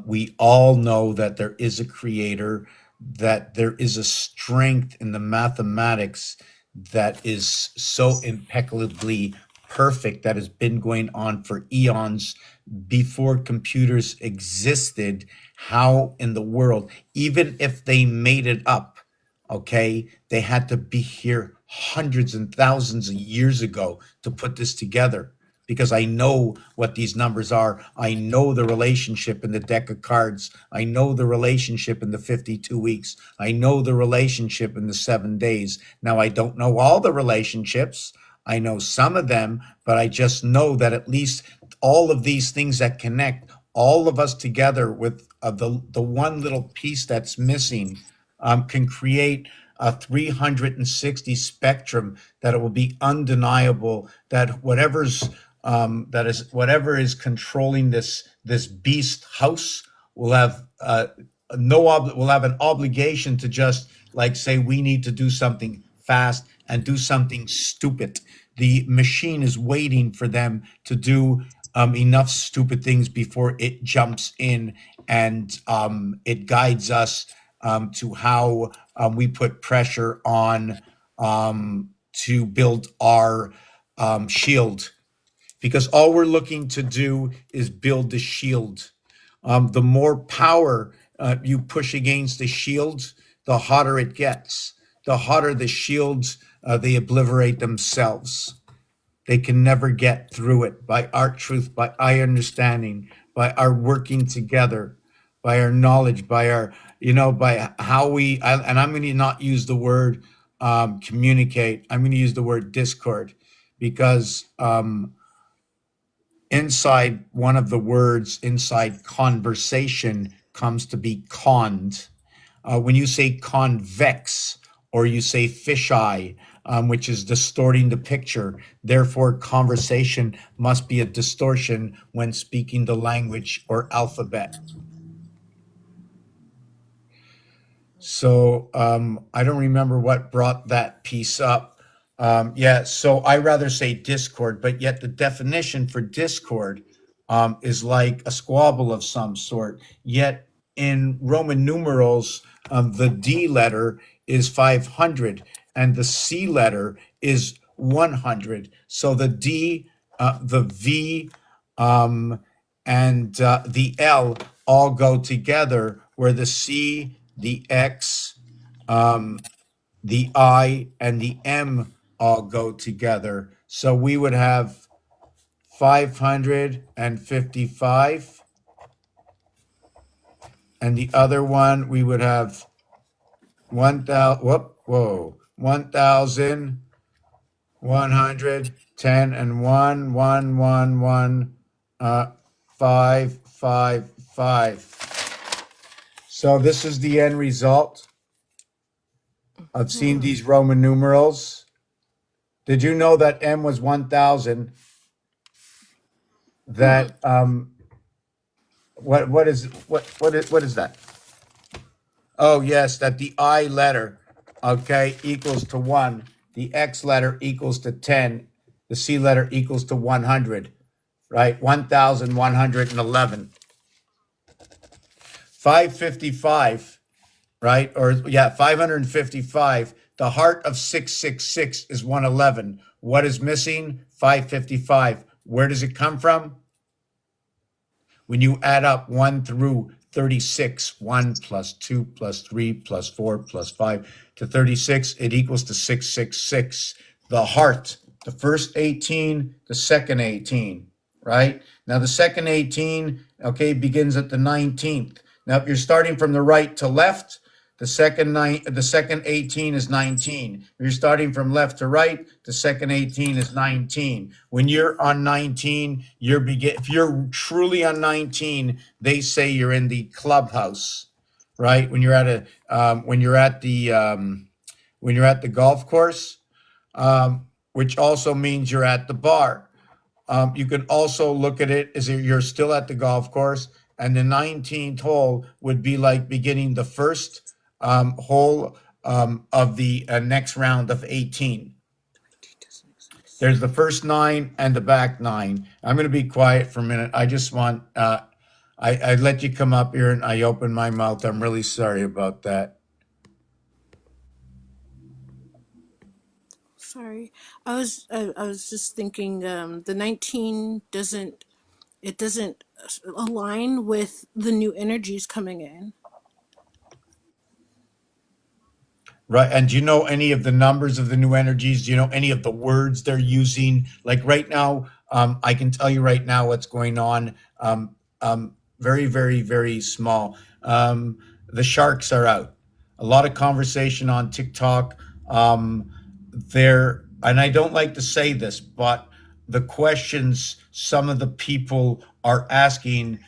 we all know that there is a creator, that there is a strength in the mathematics that is so impeccably perfect, that has been going on for eons before computers existed. How in the world, even if they made it up, okay, they had to be here hundreds and thousands of years ago to put this together, because I know what these numbers are. I know the relationship in the deck of cards. I know the relationship in the 52 weeks. I know the relationship in the 7 days. Now, I don't know all the relationships. I know some of them, but I just know that at least all of these things that connect all of us together with the one little piece that's missing, can create a 360 spectrum that it will be undeniable that whatever is controlling this beast house will have will have an obligation to just like say we need to do something fast and do something stupid. The machine is waiting for them to do enough stupid things before it jumps in, and it guides us to how we put pressure on to build our shield, because all we're looking to do is build the shield. The more power you push against the shield, the hotter it gets. The hotter the shields, they obliterate themselves. They can never get through it by our truth, by our understanding, by our working together, by our knowledge, by our, by how and I'm going to not use the word communicate. I'm going to use the word discord, because inside one of the words inside conversation comes to be conned. When you say convex or you say fisheye, which is distorting the picture, therefore conversation must be a distortion when speaking the language or alphabet. So I don't remember what brought that piece up. Yeah, so I rather say discord, but yet the definition for discord is like a squabble of some sort. Yet in Roman numerals, the D letter is 500 and the C letter is 100. So the D, the V, um, and the L all go together, where the C, the X, the I, and the M all go together. So we would have 555, and the other one we would have 1,000. Whoa, 1,110 and 555. So this is the end result of seeing Hmm. these Roman numerals. Did you know that M was 1,000? Hmm. That what is that? Oh yes, that the I letter, okay, equals to 1, the X letter equals to 10, the C letter equals to 100, right? 1,111. 555, right? Or yeah, 555. The heart of 666 is 111. What is missing? 555. Where does it come from? When you add up 1 through 36, 1 plus 2 plus 3 plus 4 plus 5 to 36, it equals to 666. The heart, the first 18, the second 18, right? Now the second 18, okay, begins at the 19th. Now if you're starting from the right to left, the second 18 is 19. If you're starting from left to right, the second 18 is 19. When you're on 19, if you're truly on 19, they say you're in the clubhouse, right? When you're at the golf course, which also means you're at the bar. You can also look at it as you're still at the golf course, and the 19th hole would be like beginning the first hole of the next round of 18. There's the first 9 and the back 9. I'm going to be quiet for a minute. I just want, I let you come up here and I opened my mouth. I'm really sorry about that. Sorry. I was just thinking the 19 doesn't align with the new energies coming in. Right. And do you know any of the numbers of the new energies? Do you know any of the words they're using? Like right now, I can tell you right now what's going on. Very, very, very small. The sharks are out. A lot of conversation on TikTok. And I don't like to say this, but the questions some of the people are asking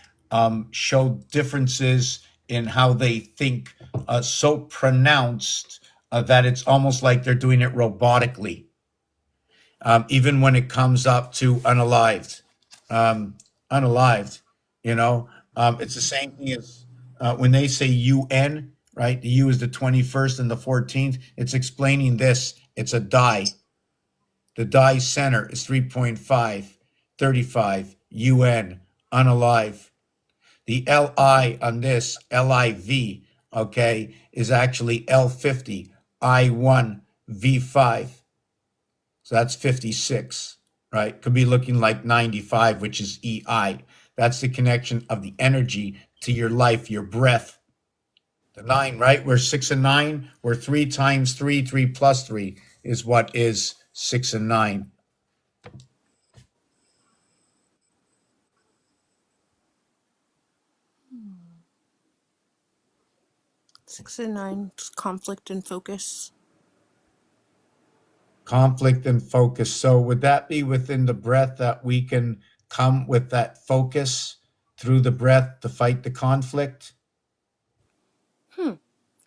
show differences in how they think, so pronounced that it's almost like they're doing it robotically, even when it comes up to unalived. Unalived, it's the same thing as when they say UN, right? The U is the 21st and the 14th. It's explaining this. It's a die. The die center is 3.5, 35, UN, unalive. The LI on this, LIV, okay, is actually L50, I1, V5. So that's 56, right? Could be looking like 95, which is EI. That's the connection of the energy to your life, your breath. The 9, right? We're 6 and 9. We're 3 times 3, 3 plus 3 is what is 6 and 9. Six and 9, conflict and focus. Conflict and focus. So would that be within the breath that we can come with that focus through the breath to fight the conflict? I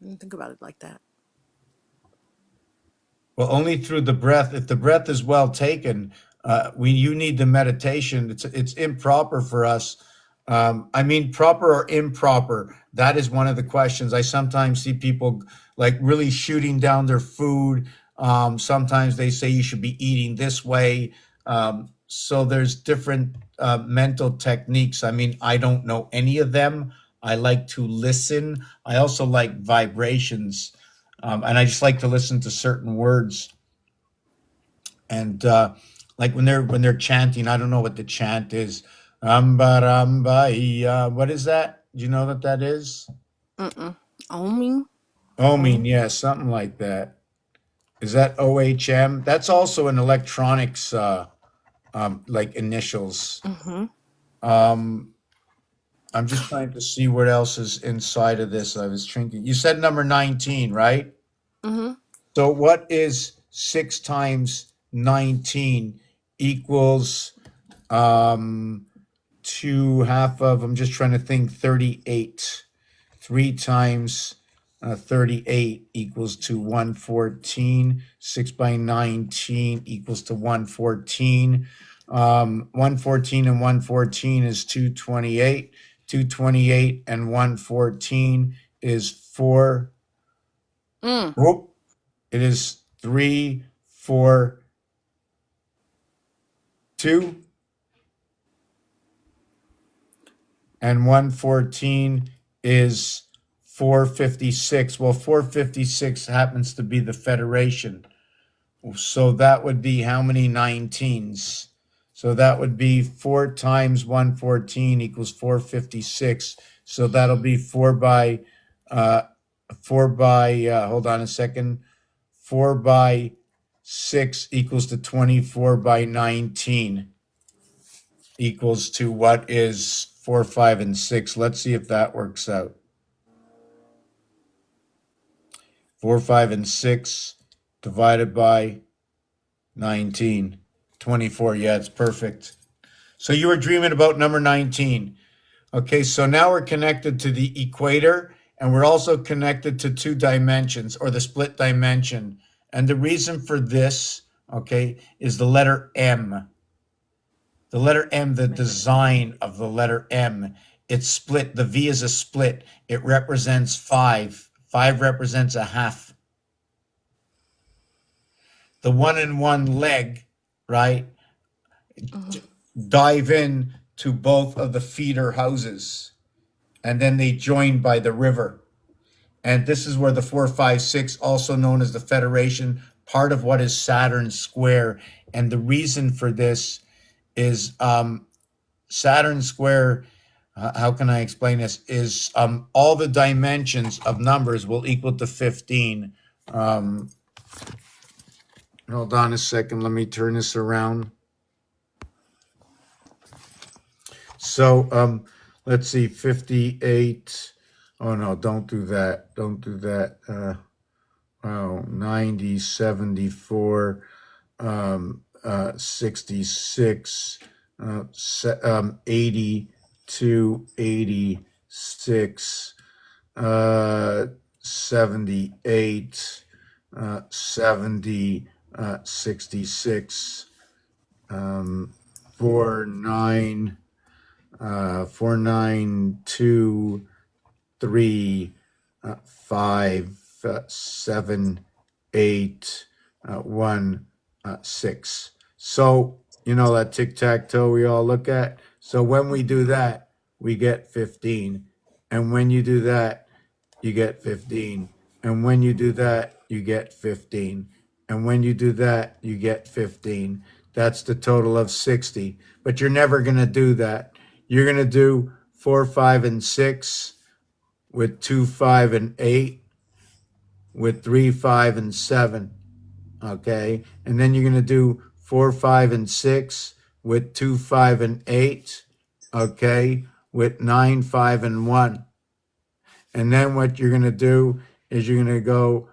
didn't think about it like that. Well, only through the breath. If the breath is well taken, you need the meditation. It's improper for us. I mean, proper or improper. That is one of the questions. I sometimes see people like really shooting down their food. Sometimes they say you should be eating this way. So there's different mental techniques. I mean, I don't know any of them. I like to listen. I also like vibrations. And I just like to listen to certain words. And like when they're chanting, I don't know what the chant is. Ramba ramba iya. What is that? Do you know what that is? Oming? Oming, yeah, something like that. Is that OHM? That's also an electronics like initials. I'm just trying to see what else is inside of this. I was thinking. You said number 19, right? So what is 6 times 19 equals 2 half of, I'm just trying to think, 38. 3 times 38 equals to 114. 6 by 19 equals to 114. 114 and 114 is 228. 228 and 114 is 4. Whoop. It is 3, 4, 2. And 114 is 456. Well, 456 happens to be the Federation. So that would be how many 19s? So that would be 4 times 114 equals 456. So that'll be uh, 4 by, hold on a second, 4 by 6 equals to 24 by 19 equals to what is 4, 5, and 6. Let's see if that works out. 4, 5, and 6 divided by 19. 24. Yeah, it's perfect. So you were dreaming about number 19. Okay, so now we're connected to the equator and we're also connected to two dimensions or the split dimension. And the reason for this, okay, is the letter M. The letter M, the design of the letter M, it's split. The V is a split. It represents 5. 5 represents a half. The 1 and 1 leg, right, dive in to both of the feeder houses, and then they join by the river. And this is where the 456, also known as the Federation, part of what is Saturn Square. And the reason for this is Saturn Square, how can I explain this, is all the dimensions of numbers will equal to 15. Hold on a second, let me turn this around. So let's see, 58. Oh no, don't do that. Don't do that. 90, 74, 66, 82, 86, 78, 70, 66, 49, 2, 3, 5, 7, 8, 1, 6. So, you know that tic-tac-toe we all look at? So when we do that, we get 15. And when you do that, you get 15. And when you do that, you get 15. And when you do that, you get 15. That's the total of 60. But you're never going to do that. You're going to do 4, 5, and 6 with 2, 5, and 8 with 3, 5, and 7. Okay. And then you're going to do 4, 5, and 6 with 2, 5, and 8. Okay. With 9, 5, and 1. And then what you're going to do is you're going to go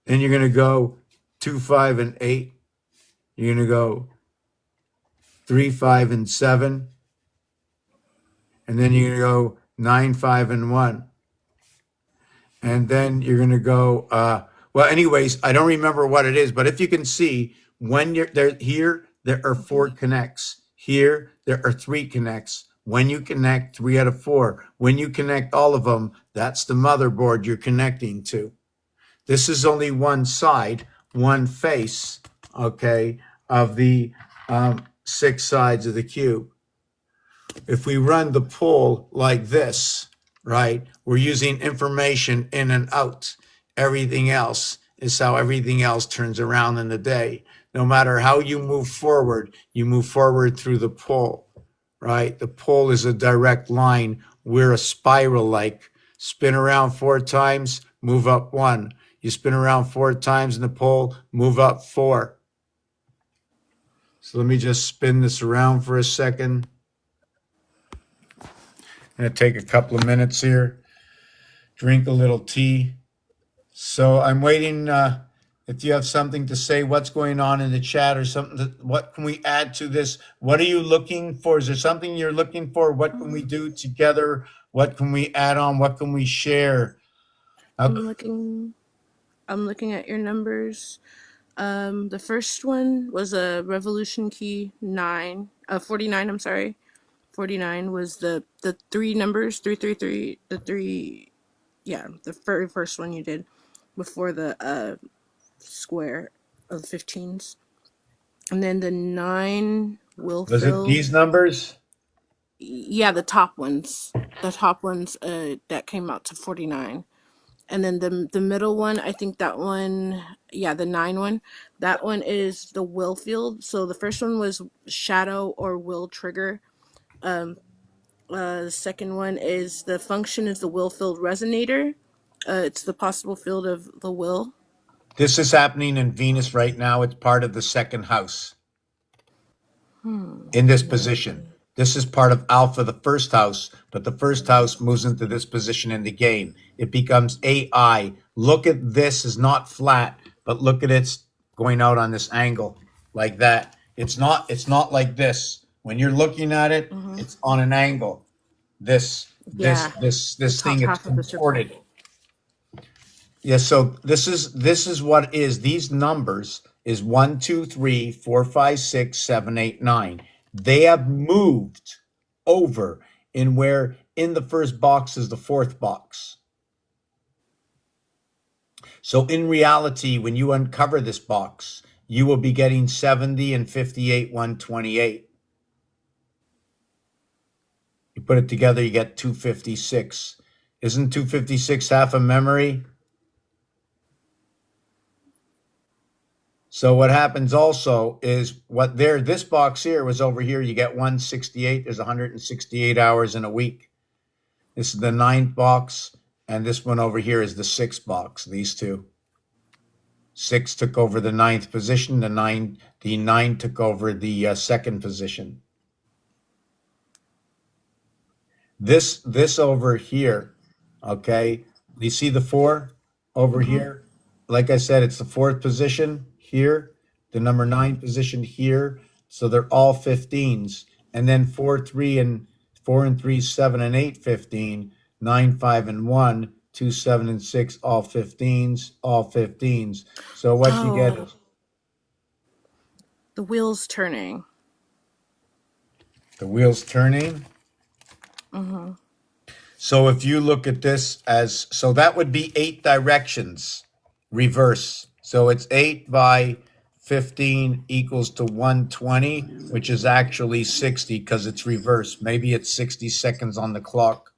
then you're going to go 2, 5, and 8. You're going to go 3, 5, and 7. And then you're going to go 9, 5, and 1. And then you're going to go, well, anyways, I don't remember what it is, but if you can see, when you're there, here, there are 4 connects. Here, there are 3 connects. When you connect 3 out of 4, when you connect all of them, that's the motherboard you're connecting to. This is only one side, one face, okay, of the 6 sides of the cube. If we run the pull like this, right, we're using information in and out. Everything else is how everything else turns around in the day. No matter how you move forward through the pull, right? The pull is a direct line. We're a spiral like. Spin around 4 times, move up 1. You spin around 4 times in the pull, move up 4. So let me just spin this around for a second. I'm going to take a couple of minutes here, drink a little tea. So I'm waiting. If you have something to say, what's going on in the chat or something, what can we add to this? What are you looking for? Is there something you're looking for? What can we do together? What can we add on? What can we share? I'm looking at your numbers. The first one was a revolution key 49, I'm sorry. 49 was the 3 numbers, 333, the 3, yeah, the very first one you did before the square of 15s. And then the 9 will Was it fill. these numbers? Yeah, the top ones. The top ones that came out to 49. And then the middle one, I think that one, yeah, the 9 one, that one is the will field. So the first one was shadow or will trigger. The second one is the function is the will field resonator. It's the possible field of the will. This is happening in Venus right now. It's part of the second house in this position. This is part of Alpha, the first house, but the first house moves into this position in the game. It becomes AI. Look at this is not flat, but look at it's going out on this angle like that. It's not like this. When you're looking at it, Mm-hmm. it's on an angle. This this Yeah, this the this top thing it's half of the circle. contorted. Yeah, so this is what is these numbers is 1, 2, 3, 4, 5, 6, 7, 8, 9. They have moved over in where in the first box is the fourth box. So in reality, when you uncover this box, you will be getting 70 and 58, 128. You put it together, you get 256. Isn't 256 half a memory? So what happens also is this box here was over here, you get 168. There's 168 hours in a week. This is the 9th box, and this one over here is the 6th box, these two. 6 took over the 9th position, the 9 took over the second position. This over here, okay, you see the 4 over Mm-hmm. here? Like I said, it's the 4th position here, the number 9 position here. So they're all 15s. And then 4, 3, and 4 and 3, 7 and 8, 15. 9, 5, and 1, 2, 7, and 6, all 15s, all 15s. So what you get Oh, is the wheels turning. the wheels turning. Mm-hmm. So if you look at this so that would be 8 directions reverse. So it's 8 by 15 equals to 120, which is actually 60 because it's reversed. Maybe it's 60 seconds on the clock.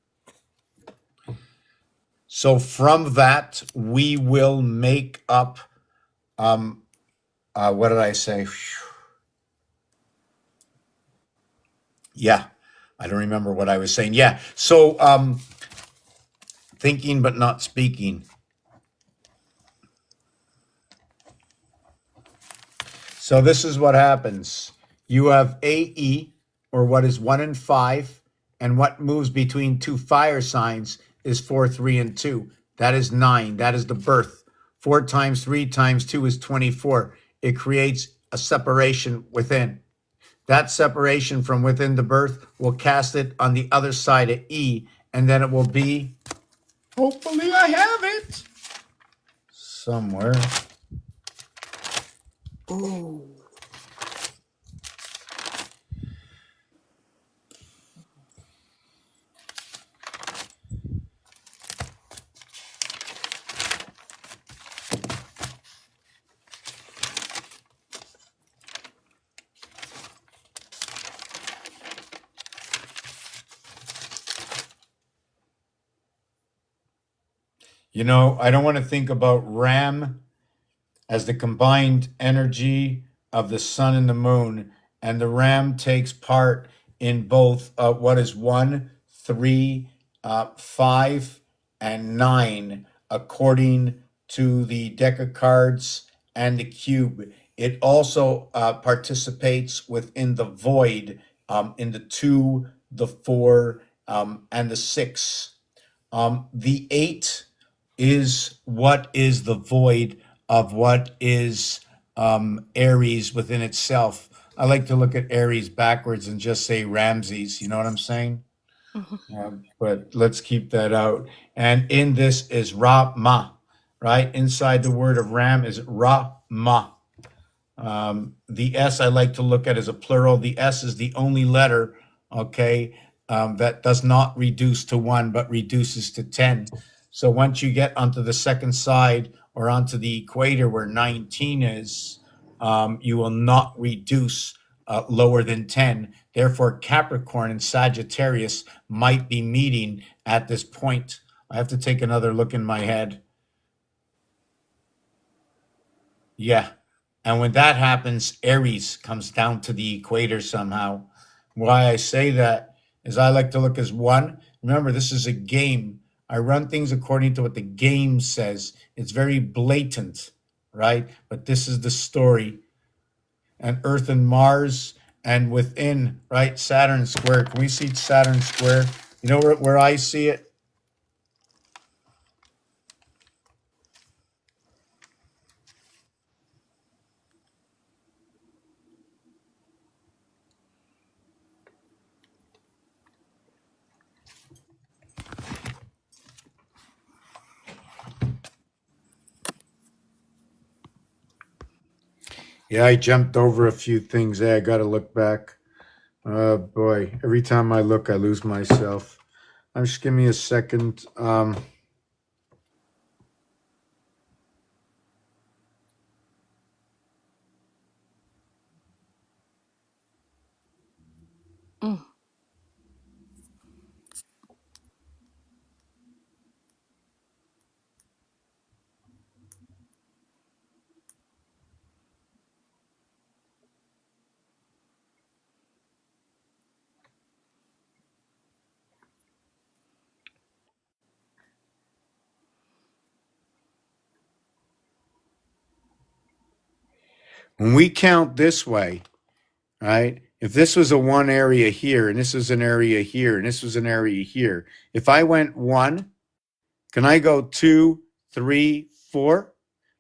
So from that, we will make up, what did I say? Yeah, I don't remember what I was saying. Yeah, so thinking but not speaking. So this is what happens. You have AE, or what is 1 and 5, and what moves between two fire signs is 4, 3, and 2. That is 9. That is the birth. 4 times 3 times 2 is 24. It creates a separation within. That separation from within the birth will cast it on the other side of E, and then it will be, hopefully I have it somewhere. Ooh. You know, I don't want to think about RAM as the combined energy of the sun and the moon, and the ram takes part in both what is 1, 3, 5, and 9, according to the deck of cards and the cube. It also participates within the void, in the 2, the 4, and the 6. The 8 is what is the void of what is Aries within itself. I like to look at Aries backwards and just say Ramses. You know what I'm saying? Mm-hmm. But let's keep that out. And in this is Ra-ma, right? Inside the word of Ram is Ra-ma. The S I like to look at as a plural. The S is the only letter, okay, that does not reduce to 1, but reduces to 10. So once you get onto the second side or onto the equator where 19 is, you will not reduce lower than 10. Therefore, Capricorn and Sagittarius might be meeting at this point I have to take another look in my head. Yeah. And when that happens, Aries comes down to the equator somehow. Why I say that is I like to look as one. Remember, this is a game. I run things according to what the game says. It's very blatant, right? But this is the story. And Earth and Mars, and within, right, Saturn square. Can we see Saturn square? You know where I see it? Yeah, I jumped over a few things there. I got to look back. Oh boy, every time I look, I lose myself. Just give me a second. Mm. When we count this way, right? If this was a one area here, and this was an area here, and this was an area here, if I went one, can I go two, three, four?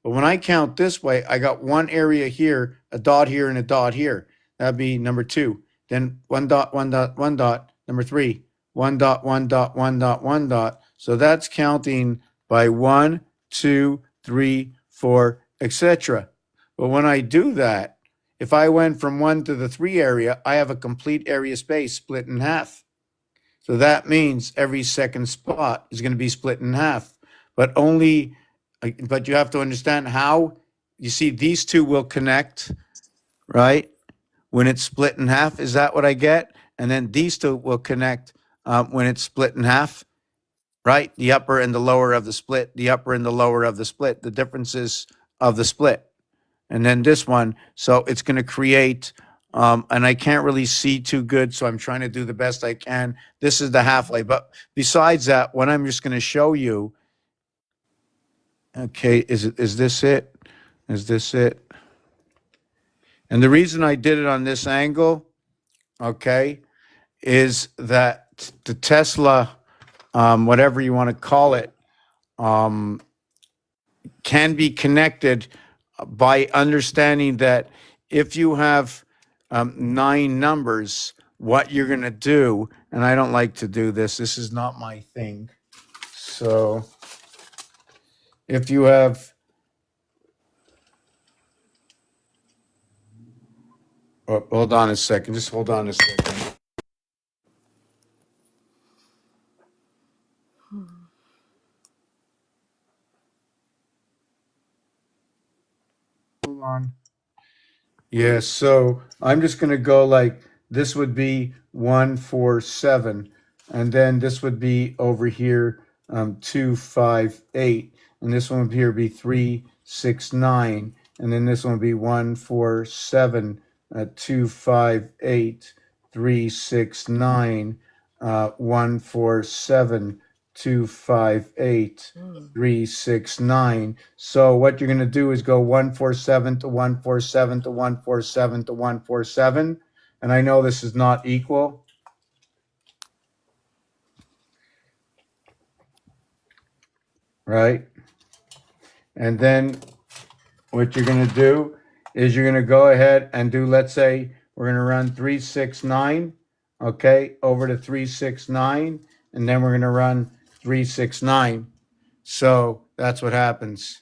But when I count this way, I got one area here, a dot here, and a dot here. That'd be number two. Then one dot, one dot, one dot. Number three, one dot, one dot, one dot, one dot. So that's counting by one, two, three, four, etc. But when I do that, if I went from one to the three area, I have a complete area space split in half. So that means every second spot is going to be split in half, but only, but you have to understand how, you see, these two will connect, right? When it's split in half, is that what I get? And then these two will connect when it's split in half, right? The upper and the lower of the split, the upper and the lower of the split, the differences of the split. And then this one, so it's going to create, and I can't really see too good, so I'm trying to do the best I can. This is the halfway, but besides that, what I'm just going to show you, okay, is this it? Is this it? And the reason I did it on this angle, okay, is that the Tesla, whatever you want to call it, can be connected by understanding that if you have 9 numbers, what you're going to do, and I don't like to do this, this is not my thing. So if you have, oh, hold on a second, just hold on a second. Hold on. Yeah, so I'm just going to go like this would be 1, 4, 7, and then this would be over here 2, 5, 8, and this one would here be 3, 6, 9, and then this one would be 1, 4, 7, 2, 5, 8, 3, 6, 9, 1, 4, 7, 2, 5, 8, 3, 6, 9. So what you're going to do is go 1, 4, 7 to 1, 4, 7 to 1, 4, 7 to 1, 4, 7. And I know this is not equal. Right? And then what you're going to do is you're going to go ahead and do, let's say, we're going to run 3, 6, 9, okay, over to 3, 6, 9, and then we're going to run 3, 6, 9. So that's what happens.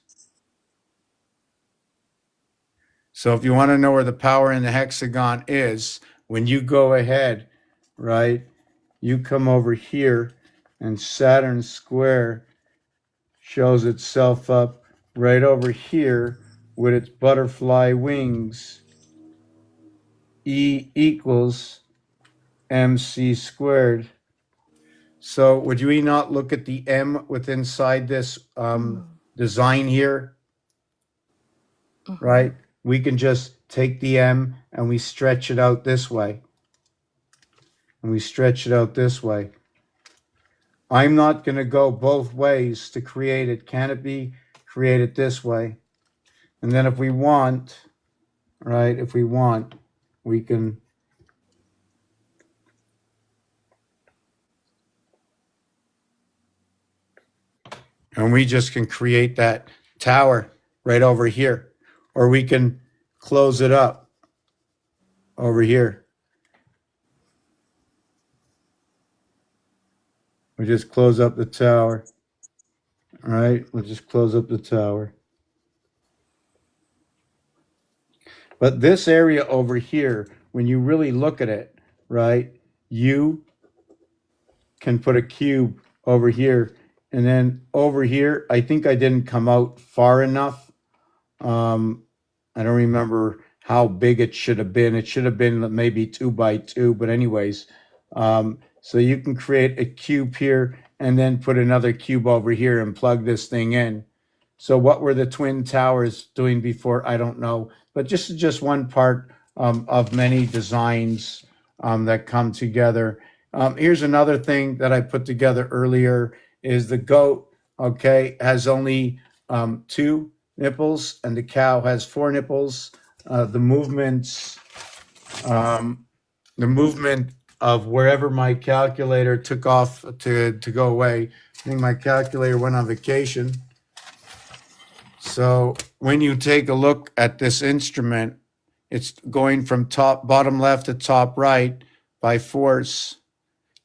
So if you want to know where the power in the hexagon is, when you go ahead, right, you come over here and Saturn square shows itself up right over here with its butterfly wings. E equals mc squared. So would you not look at the M within inside this design here, Mm-hmm. right? We can just take the M and we stretch it out this way. And we stretch it out this way. I'm not going to go both ways to create it. Can it be created this way? And then if we want, right, if we want, we can, and we just can create that tower right over here. Or we can close it up over here. We just close up the tower. All right, we'll just close up the tower. But this area over here, when you really look at it, right, you can put a cube over here. And then over here, I think I didn't come out far enough. I don't remember how big it should have been. It should have been maybe 2 by 2, but anyways. So you can create a cube here and then put another cube over here and plug this thing in. So what were the Twin Towers doing before? I don't know. But just one part of many designs that come together. Here's another thing that I put together earlier is the goat, okay, has only 2 nipples and the cow has 4 nipples. The movement of wherever my calculator took off to go away. I think my calculator went on vacation. So when you take a look at this instrument, it's going from bottom left to top right by force.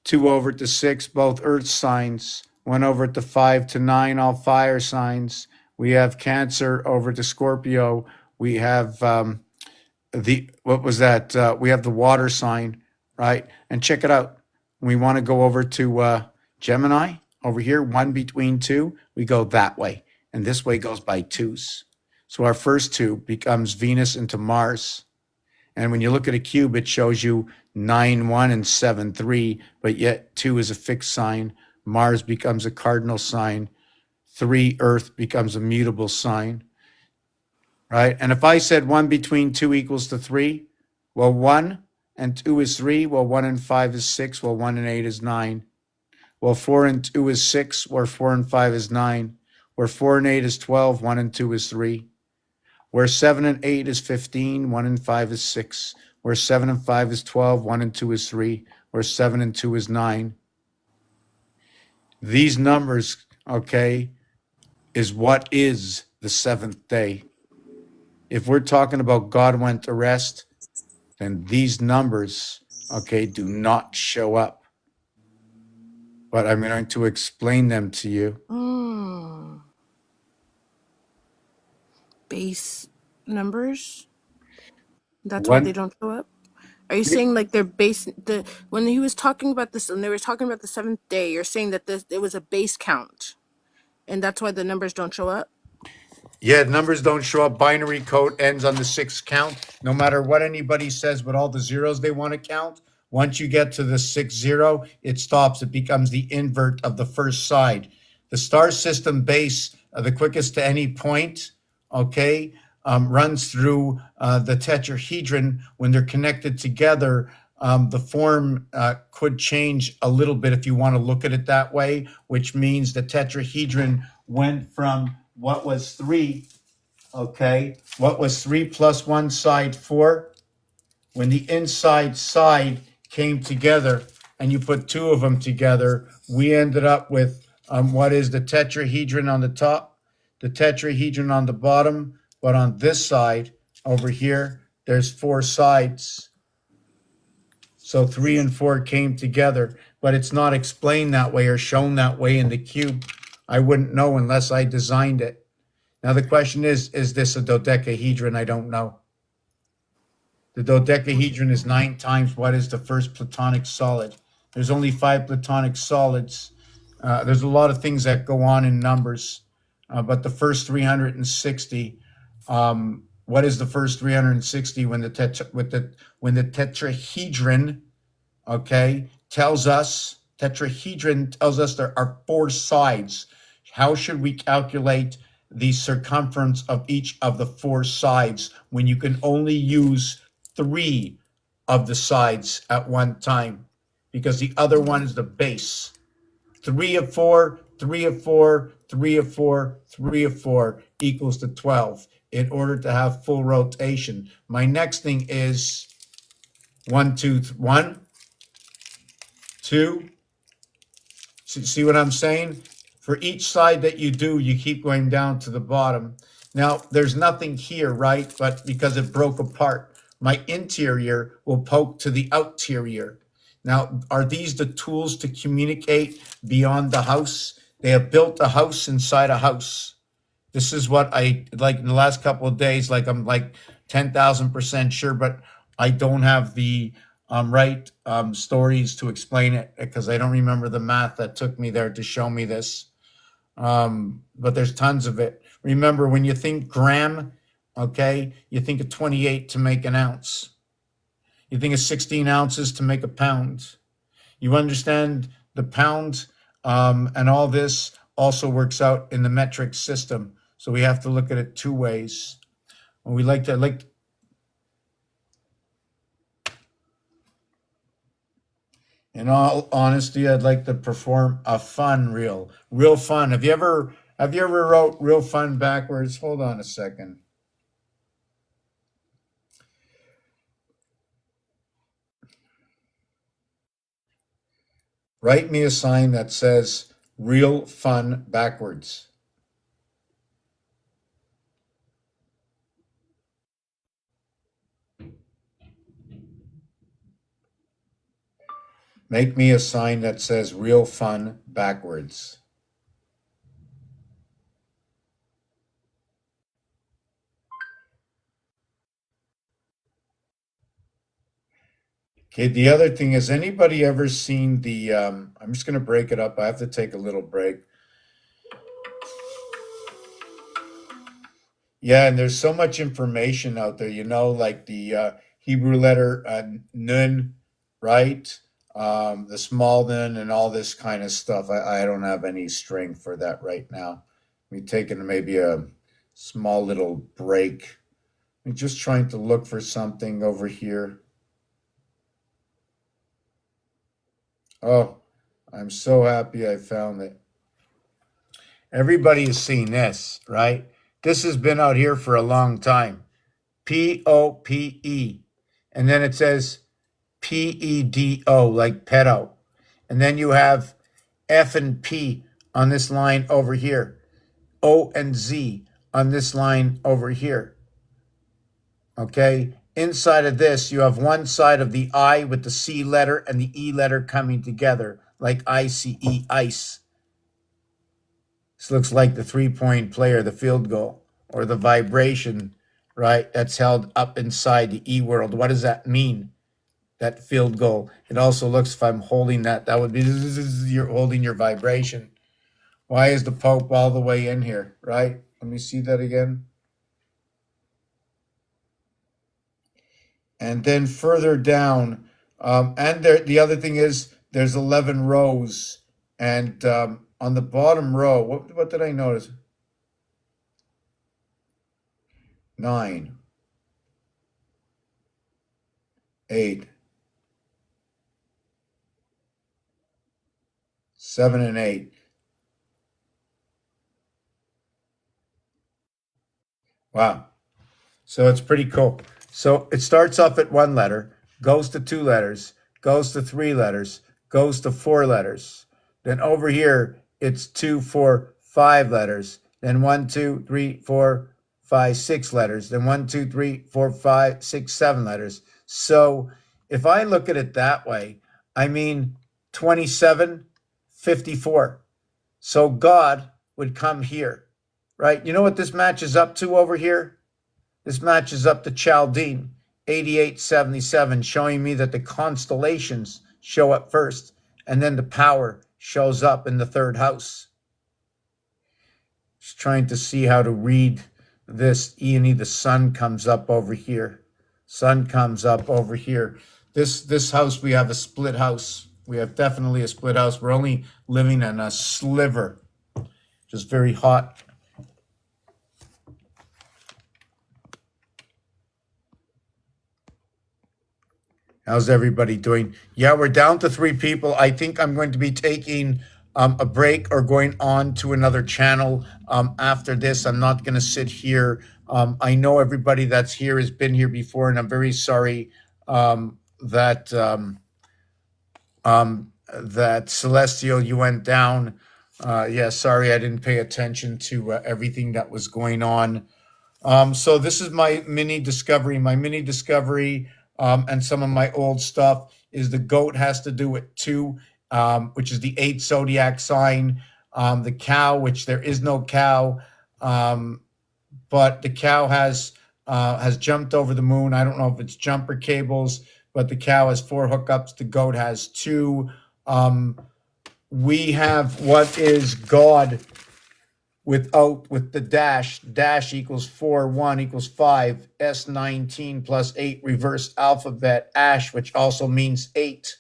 2 over to 6, both earth signs. 1 over to 5 to 9, all fire signs. We have Cancer over to Scorpio. We have what was that? We have the water sign, right? And check it out. We want to go over to Gemini over here, 1 between 2. We go that way. And this way goes by 2s. So our first 2 becomes Venus into Mars. And when you look at a cube, it shows you 9-1 and 7-3, but yet 2 is a fixed sign. Mars becomes a cardinal sign. 3, Earth, becomes a mutable sign, right? And if I said 1 between 2 equals to 3, well, 1 and 2 is 3. Well, 1 and 5 is 6. Well, 1 and 8 is 9. Well, 4 and 2 is 6. Where 4 and 5 is 9. Where 4 and 8 is 12. 1 and 2 is 3. Where 7 and 8 is 15. 1 and 5 is 6. Where 7 and 5 is 12. 1 and 2 is 3. Where 7 and 2 is 9. These numbers, okay, is what is the 7th day. If we're talking about God went to rest, then these numbers, okay, do not show up. But I'm going to explain them to you. Base numbers? That's why they don't show up? Are you saying like they're base when he was talking about this and they were talking about the 7th day, you're saying that it was a base count and that's why the numbers don't show up? Yeah, numbers don't show up. Binary code ends on the 6th count. No matter what anybody says with all the zeros they want to count, once you get to the 6-0, it stops. It becomes the invert of the first side. The star system base, the quickest to any point, okay, runs through the tetrahedron. When they're connected together, the form could change a little bit if you want to look at it that way, which means the tetrahedron went from what was 3, okay? What was 3 plus 1 side 4? When the inside side came together and you put 2 of them together, we ended up with what is the tetrahedron on the top, the tetrahedron on the bottom, but on this side over here, there's 4 sides. So 3 and 4 came together, but it's not explained that way or shown that way in the cube. I wouldn't know unless I designed it. Now the question is this a dodecahedron? I don't know. The dodecahedron is 9 times what is the first platonic solid. There's only 5 platonic solids. There's a lot of things that go on in numbers, but the first 360, what is the first 360 when the tetrahedron, okay, tells us tetrahedron tells us there are 4 sides. How should we calculate the circumference of each of the 4 sides when you can only use 3 of the sides at one time? Because the other one is the base. 3 of 4, 3 of 4, 3 of 4, 3 of 4 equals to 12 in order to have full rotation. My next thing is 1, 2, 1, 2. See what I'm saying? For each side that you do, you keep going down to the bottom. Now, there's nothing here, right? But because it broke apart, my interior will poke to the outerior. Now, are these the tools to communicate beyond the house? They have built a house inside a house. This is what I, like in the last couple of days, like I'm like 10,000% sure, but I don't have the right stories to explain it because I don't remember the math that took me there to show me this. But there's tons of it. Remember, when you think gram, okay, you think of 28 to make an ounce. You think of 16 ounces to make a pound. You understand the pound and all this also works out in the metric system. So we have to look at it 2 ways. And we like to, in all honesty, I'd like to perform a fun reel. Real fun. Have you ever wrote real fun backwards? Hold on a second. Write me a sign that says real fun backwards. Make me a sign that says real fun backwards. Okay, the other thing is, anybody ever seen the, I'm just going to break it up. I have to take a little break. Yeah, and there's so much information out there, like the Hebrew letter nun, right? The small nun and all this kind of stuff. I don't have any strength for that right now. We're taking maybe a small little break. I'm just trying to look for something over here. Oh, I'm so happy I found it. Everybody has seen this, right? This has been out here for a long time. P-O-P-E. And then it says P-E-D-O, like pedo. And then you have F and P on this line over here. O and Z on this line over here. Okay? Inside of this, you have one side of the I with the C letter and the E letter coming together, like I-C-E, ice. This looks like the 3-point play or the field goal or the vibration, right? That's held up inside the E world. What does that mean? That field goal. It also looks, if I'm holding that, that would be, you're holding your vibration. Why is the Pope all the way in here, right? Let me see that again. And then further down, and there, the other thing is there's 11 rows. And on the bottom row, what did I notice? 9, 8, 7, and 8. Wow. So it's pretty cool. So it starts off at 1 letter, goes to 2 letters, goes to 3 letters, goes to 4 letters. Then over here, it's 2, 4, 5 letters. Then 1, 2, 3, 4, 5, 6 letters. Then 1, 2, 3, 4, 5, 6, 7 letters. So if I look at it that way, I mean 27, 54. So God would come here, right? You know what this matches up to over here? This matches up to Chaldean, 8877, showing me that the constellations show up first, and then the power shows up in the 3rd house. Just trying to see how to read this. E, the sun comes up over here. Sun comes up over here. This house, we have a split house. We have definitely a split house. We're only living in a sliver, just very hot. How's everybody doing? Yeah, we're down to 3 people. I think I'm going to be taking a break or going on to another channel after this. I'm not going to sit here. I know everybody that's here has been here before, and I'm very sorry that that Celestial, you went down. Yeah, sorry, I didn't pay attention to everything that was going on. So this is my mini discovery. My mini discovery and some of my old stuff is the goat has to do with 2, which is the 8th zodiac sign. The cow, which there is no cow, but the cow has jumped over the moon. I don't know if it's jumper cables, but the cow has 4 hookups. The goat has 2. We have what is God with the dash equals 4, 1 equals 5, S19 plus 8 reverse alphabet, ash, which also means 8,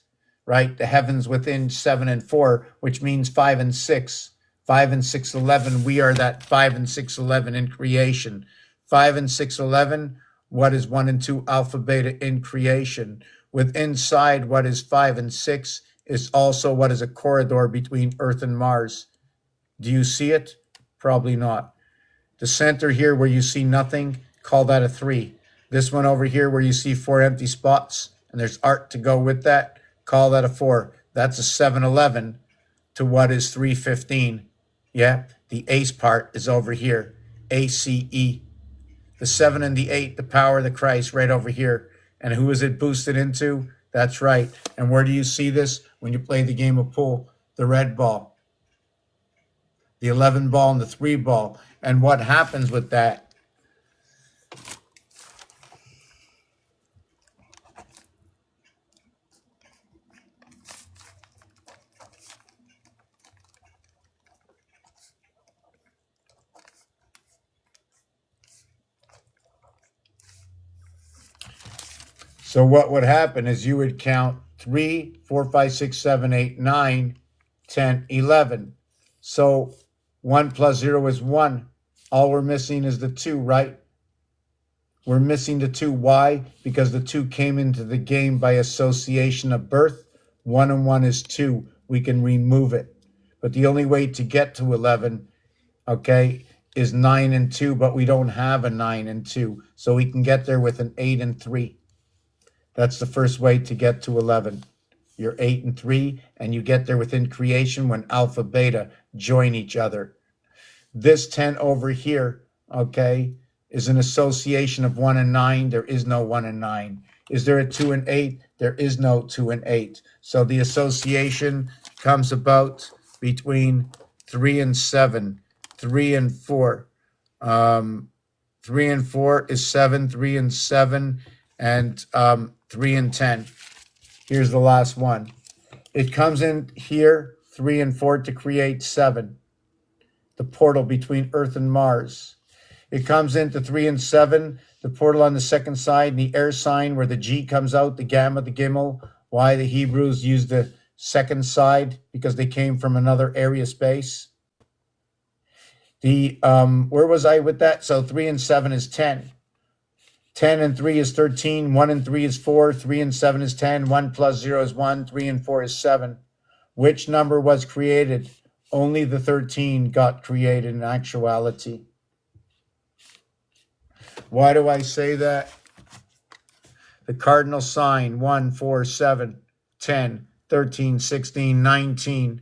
right? The heavens within 7 and 4, which means 5 and 6. 5 and 6, 11. We are that 5 and 6, 11 in creation. 5 and 6, 11. What is 1 and 2 alpha beta in creation? With inside what is 5 and 6 is also what is a corridor between Earth and Mars. Do you see it? Probably not. The center here where you see nothing, call that a 3. This one over here where you see 4 empty spots and there's art to go with that, call that a 4. That's a 7-11 to what is 315. Yeah, the ace part is over here, ACE. The 7 and the 8, the power of the Christ right over here. And who is it boosted into? That's right. And where do you see this? When you play the game of pool, the red ball, the 11 ball and the 3 ball. And what happens with that? So what would happen is you would count 3, 4, 5, 6, 7, 8, 9, 10, 11. So 1 plus 0 is 1. All we're missing is the 2, right? We're missing the 2. Why? Because the 2 came into the game by association of birth. 1 and 1 is 2. We can remove it. But the only way to get to 11, okay, is 9 and 2, but we don't have a 9 and 2. So we can get there with an 8 and 3. That's the first way to get to 11. You're 8 and 3, and you get there within creation when alpha, beta join each other. This 10 over here, okay, is an association of 1 and 9. There is no 1 and 9. Is there a 2 and 8? There is no 2 and 8. So the association comes about between 3 and 7, 3 and 4. 3 and 4 is 7, 3 and 7, and 3 and 10. Here's the last one. It comes in here, 3 and 4 to create 7. The portal between Earth and Mars. It comes into 3 and 7, the portal on the second side, and the air sign where the G comes out, the gamma, the gimel. Why the Hebrews used the second side? Because they came from another area space. The where was I with that? So 3 and 7 is 10. 10 and 3 is 13. 1 and 3 is 4. 3 and 7 is 10. 1 plus 0 is 1. 3 and 4 is 7. Which number was created? Only the 13 got created in actuality. Why do I say that? The cardinal sign, 1, 4, 7, 10, 13, 16, 19.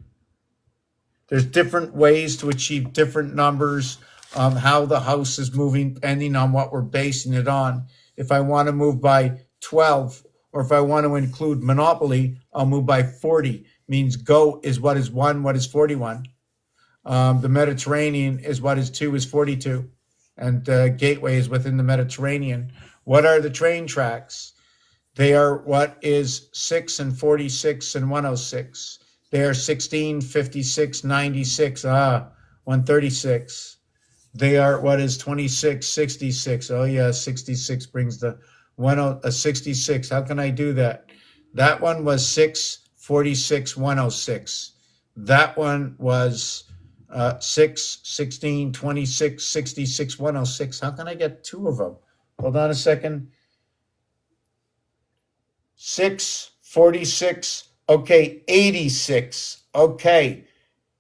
There's different ways to achieve different numbers. How the house is moving, depending on what we're basing it on. If I want to move by 12, or if I want to include Monopoly, I'll move by 40. Means go is what is 1, what is 41. The Mediterranean is what is 2 is 42. And Gateway is within the Mediterranean. What are the train tracks? They are what is 6 and 46 and 106. They are 16, 56, 96, 136. They are what is 26, 66. Oh yeah, 66 brings the 66. How can I do that? That one was 6, 46, 106. That one was 6, 16, 26, 66, 106. How can I get two of them? Hold on a second. 6, 46. Okay, 86. Okay.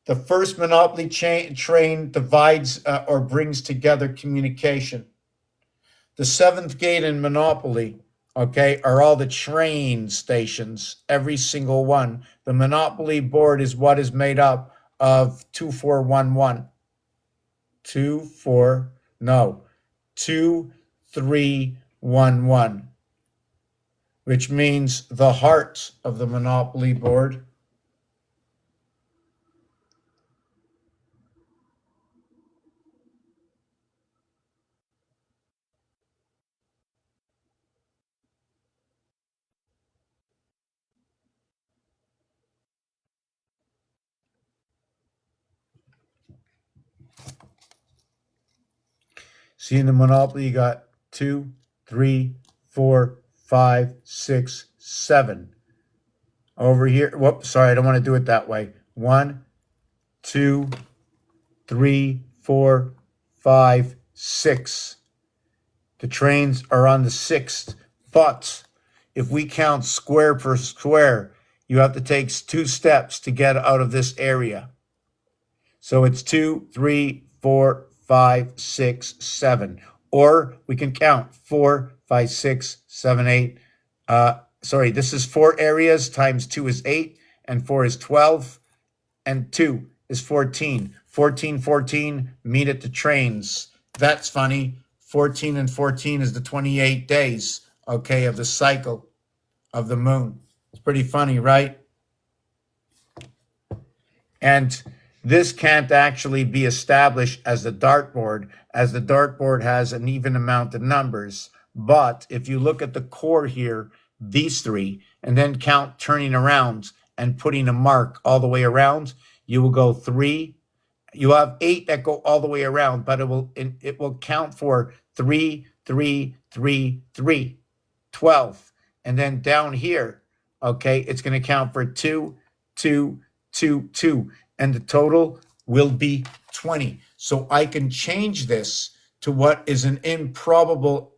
The first Monopoly train divides or brings together communication. The seventh gate in Monopoly, okay, are all the train stations, every single one. The Monopoly board is what is made up of 2411. 2311, which means the heart of the Monopoly board. See, in the Monopoly, you got 2, 3, 4, 5, 6, 7. Over here, whoops, sorry, I don't want to do it that way. 1, 2, 3, 4, 5, 6. The trains are on the 6th, but if we count square per square, you have to take 2 steps to get out of this area. So it's 2, 3, 4, 5, 6, 7. Or we can count 4, 5, 6, 7, 8. This is 4 areas times 2 is 8, and 4 is 12, and 2 is 14. 14, 14, meet at the trains. That's funny. 14 and 14 is the 28 days, okay, of the cycle of the moon. It's pretty funny, right? And this can't actually be established as the dartboard, as the dartboard has an even amount of numbers. But if you look at the core here, these 3, and then count turning around and putting a mark all the way around, you will go 3. You have 8 that go all the way around, but it will count for 3, 3, 3, 3, 12. And then down here, okay, it's going to count for 2, 2, 2, 2. And the total will be 20. So I can change this to what is an impossible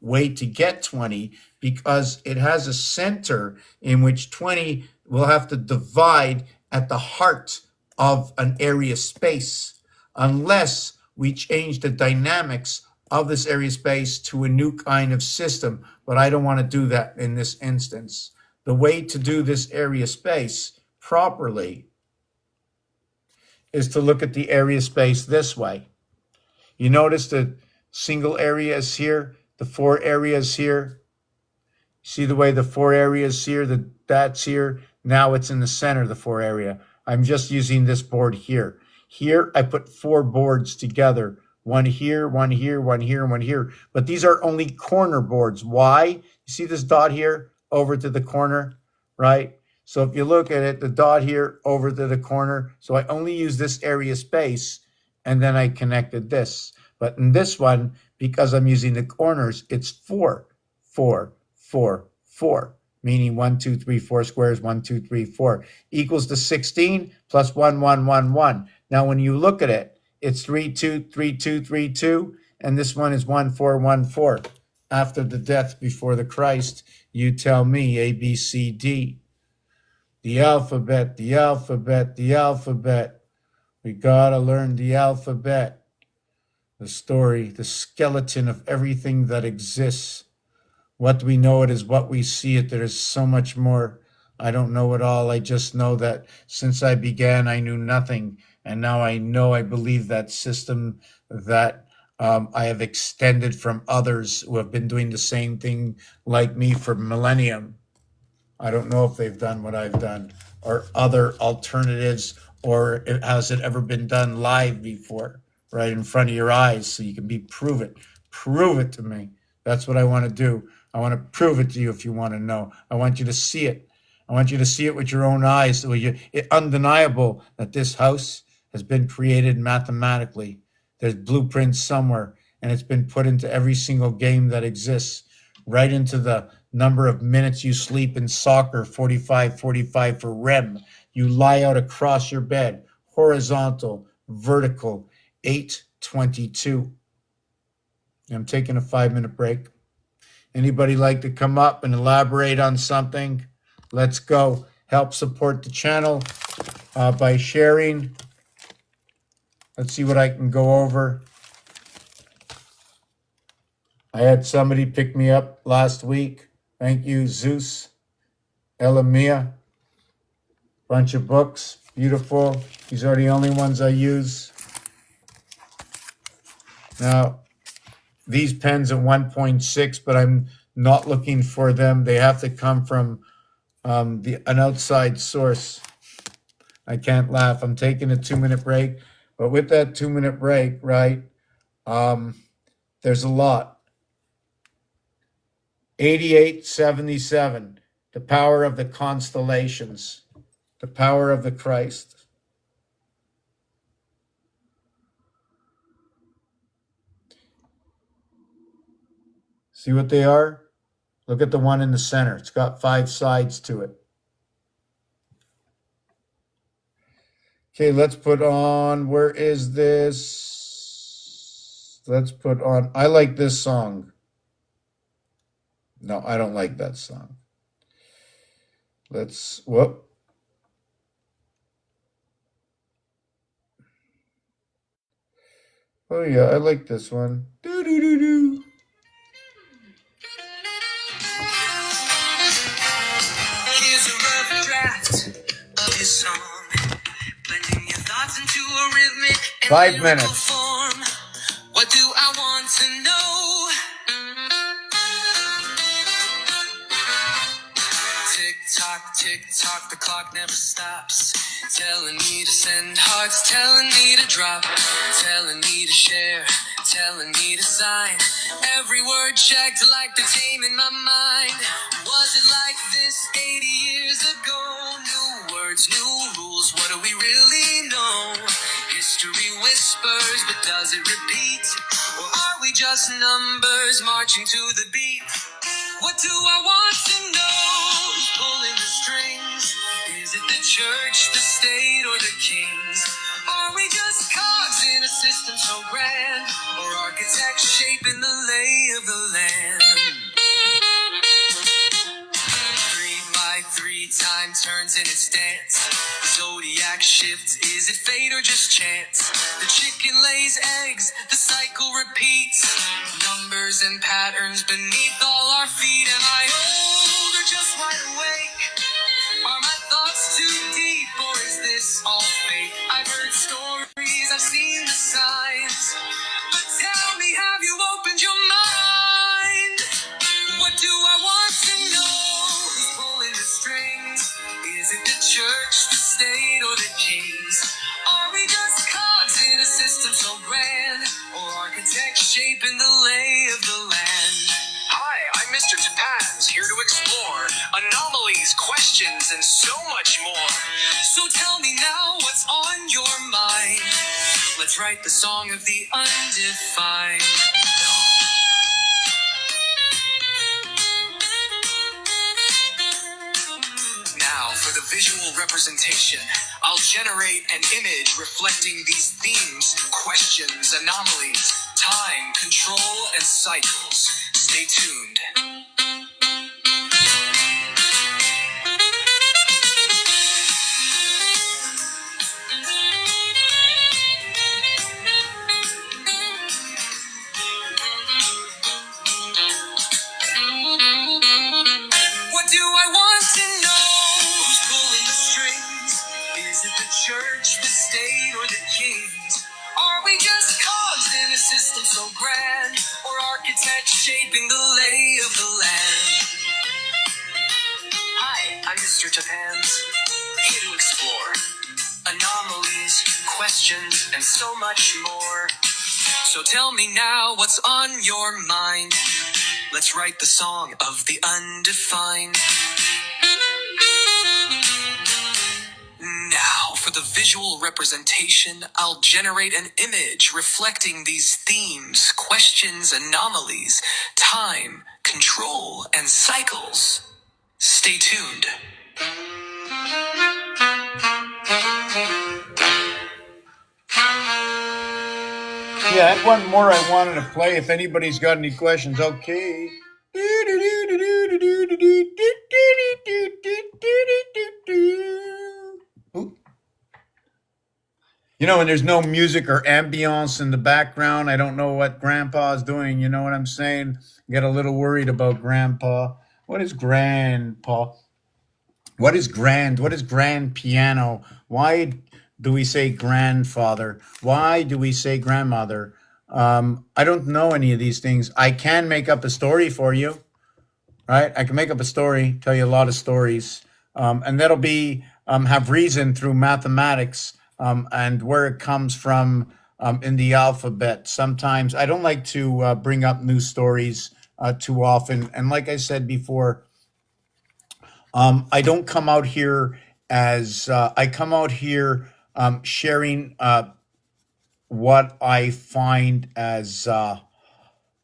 way to get 20, because it has a center in which 20 will have to divide at the heart of an area space, unless we change the dynamics of this area space to a new kind of system. But I don't want to do that in this instance. The way to do this area space properly is to look at the area space this way. You notice the single areas here, the 4 areas here. See the way the 4 areas here, that's here. Now it's in the center of the 4 area. I'm just using this board here. Here, I put 4 boards together. One here, one here, one here, and one here. But these are only corner boards. Why? You see this dot here over to the corner, right? So if you look at it, the dot here over to the corner. So I only use this area space, and then I connected this. But in this one, because I'm using the corners, it's 4, 4, 4, 4, meaning 1, 2, 3, 4 squares, 1, 2, 3, 4, equals to 16 plus 1, 1, 1, 1. Now, when you look at it, it's 3, 2, 3, 2, 3, 2, and this one is 1, 4, 1, 4. After the death before the Christ, you tell me, A, B, C, D. The alphabet, the alphabet, the alphabet. We gotta learn the alphabet. The story, the skeleton of everything that exists. What we know it is what we see it. There is so much more. I don't know it all. I just know that since I began, I knew nothing. And now I know, I believe that system that I have extended from others who have been doing the same thing like me for millennium. I don't know if they've done what I've done or other alternatives, or has it ever been done live before, right in front of your eyes, so you can prove it. Prove it to me. That's what I want to do. I want to prove it to you if you want to know. I want you to see it. I want you to see it with your own eyes. So it's undeniable that this house has been created mathematically. There's blueprints somewhere, and it's been put into every single game that exists, right into the Number of minutes you sleep in soccer, 45, 45 for REM. You lie out across your bed, horizontal, vertical, 8:22. I'm taking a 5-minute break. Anybody like to come up and elaborate on something? Let's go. Help support the channel by sharing. Let's see what I can go over. I had somebody pick me up last week. Thank you, Zeus, Elamia. Bunch of books. Beautiful. These are the only ones I use. Now, these pens are 1.6, but I'm not looking for them. They have to come from an outside source. I can't laugh. I'm taking a 2-minute break. But with that 2-minute break, right, there's a lot. 8877, the power of the constellations, the power of the Christ. See what they are? Look at the one in the center. It's got 5 sides to it. Okay, let's put on, where is this? Let's put on, I like this song. No, I don't like that song. Let's, whoop. Oh yeah, I like this one. Do do do do. Here's a rough draft of your song, blending your thoughts into a rhythmic and 5 lyrical minutes. form. What do I want to know? Tick tock, the clock never stops. Telling me to send hearts, telling me to drop, telling me to share, telling me to sign. Every word checked like the tame in my mind. Was it like this 80 years ago? New words, new rules, what do we really know? History whispers, but does it repeat? Or are we just numbers marching to the beat? What do I want to know? Who's pulling the strings? Is it the church, the state, or the kings? Are we just cogs in a system so grand? Or architects shaping the lay of the land? 3x3 time turns in its dance. Zodiac shifts, is it fate or just chance? The chicken lays eggs, the cycle repeats. Numbers and patterns beneath all our feet. Am I old or just wide awake? Are my thoughts too deep or is this all fake? I've heard stories, I've seen the signs, but tell me, have you opened your mind? What do I want to know? Who's pulling the strings? Is it the church, the state, or the kings? Are we just cogs in a system so grand? Or architects shaping the lay of the land? Hi, I'm Mr. Tapaz, here to explore anomalies, questions, and so much more. So tell me now what's on your mind. Let's write the song of the undefined. Now, for the visual representation, I'll generate an image reflecting these themes, questions, anomalies, time, control, and cycles. Stay tuned. What do I want to know? Who's pulling the strings? Is it the church, the state, or the kings? Are we just cogs in a system so grand? Or architects shaping the lay of the land? Hi, I'm Mr. Tapans, here to explore anomalies, questions, and so much more. So tell me now what's on your mind. Let's write the song of the undefined. Now, for For the visual representation, I'll generate an image reflecting these themes, questions, anomalies, time, control, and cycles. Stay tuned. Yeah, I had one more I wanted to play. If anybody's got any questions, okay. Ooh. You know, when there's no music or ambiance in the background, I don't know what Grandpa's doing. You know what I'm saying? Get a little worried about Grandpa. What is Grandpa? What is grand? What is grand piano? Why do we say grandfather? Why do we say grandmother? I don't know any of these things. I can make up a story for you, right? I can make up a story, tell you a lot of stories, and that'll be have reason through mathematics and where it comes from in the alphabet. Sometimes I don't like to bring up new stories too often, and like I said before, I don't come out here as I come out here sharing what I find as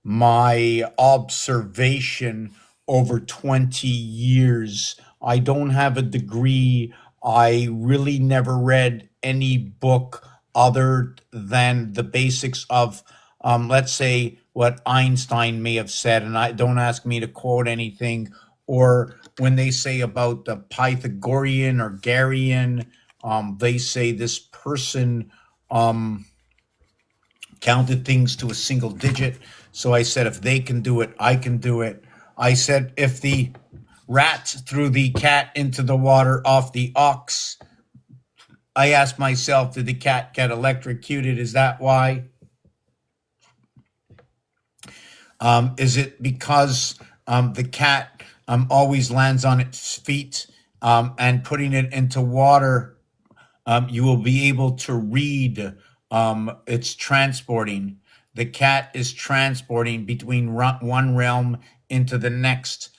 my observation over 20 years. I don't have a degree. I really never read any book other than the basics of, let's say, what Einstein may have said. And I don't ask me to quote anything. Or when they say about the Pythagorean or Garian, they say this person counted things to a single digit. So I said, if they can do it, I can do it. I said, if the rat threw the cat into the water off the ox, I asked myself, did the cat get electrocuted? Is that why? Is it because the cat always lands on its feet and putting it into water, you will be able to read it's transporting. The cat is transporting between one realm into the next.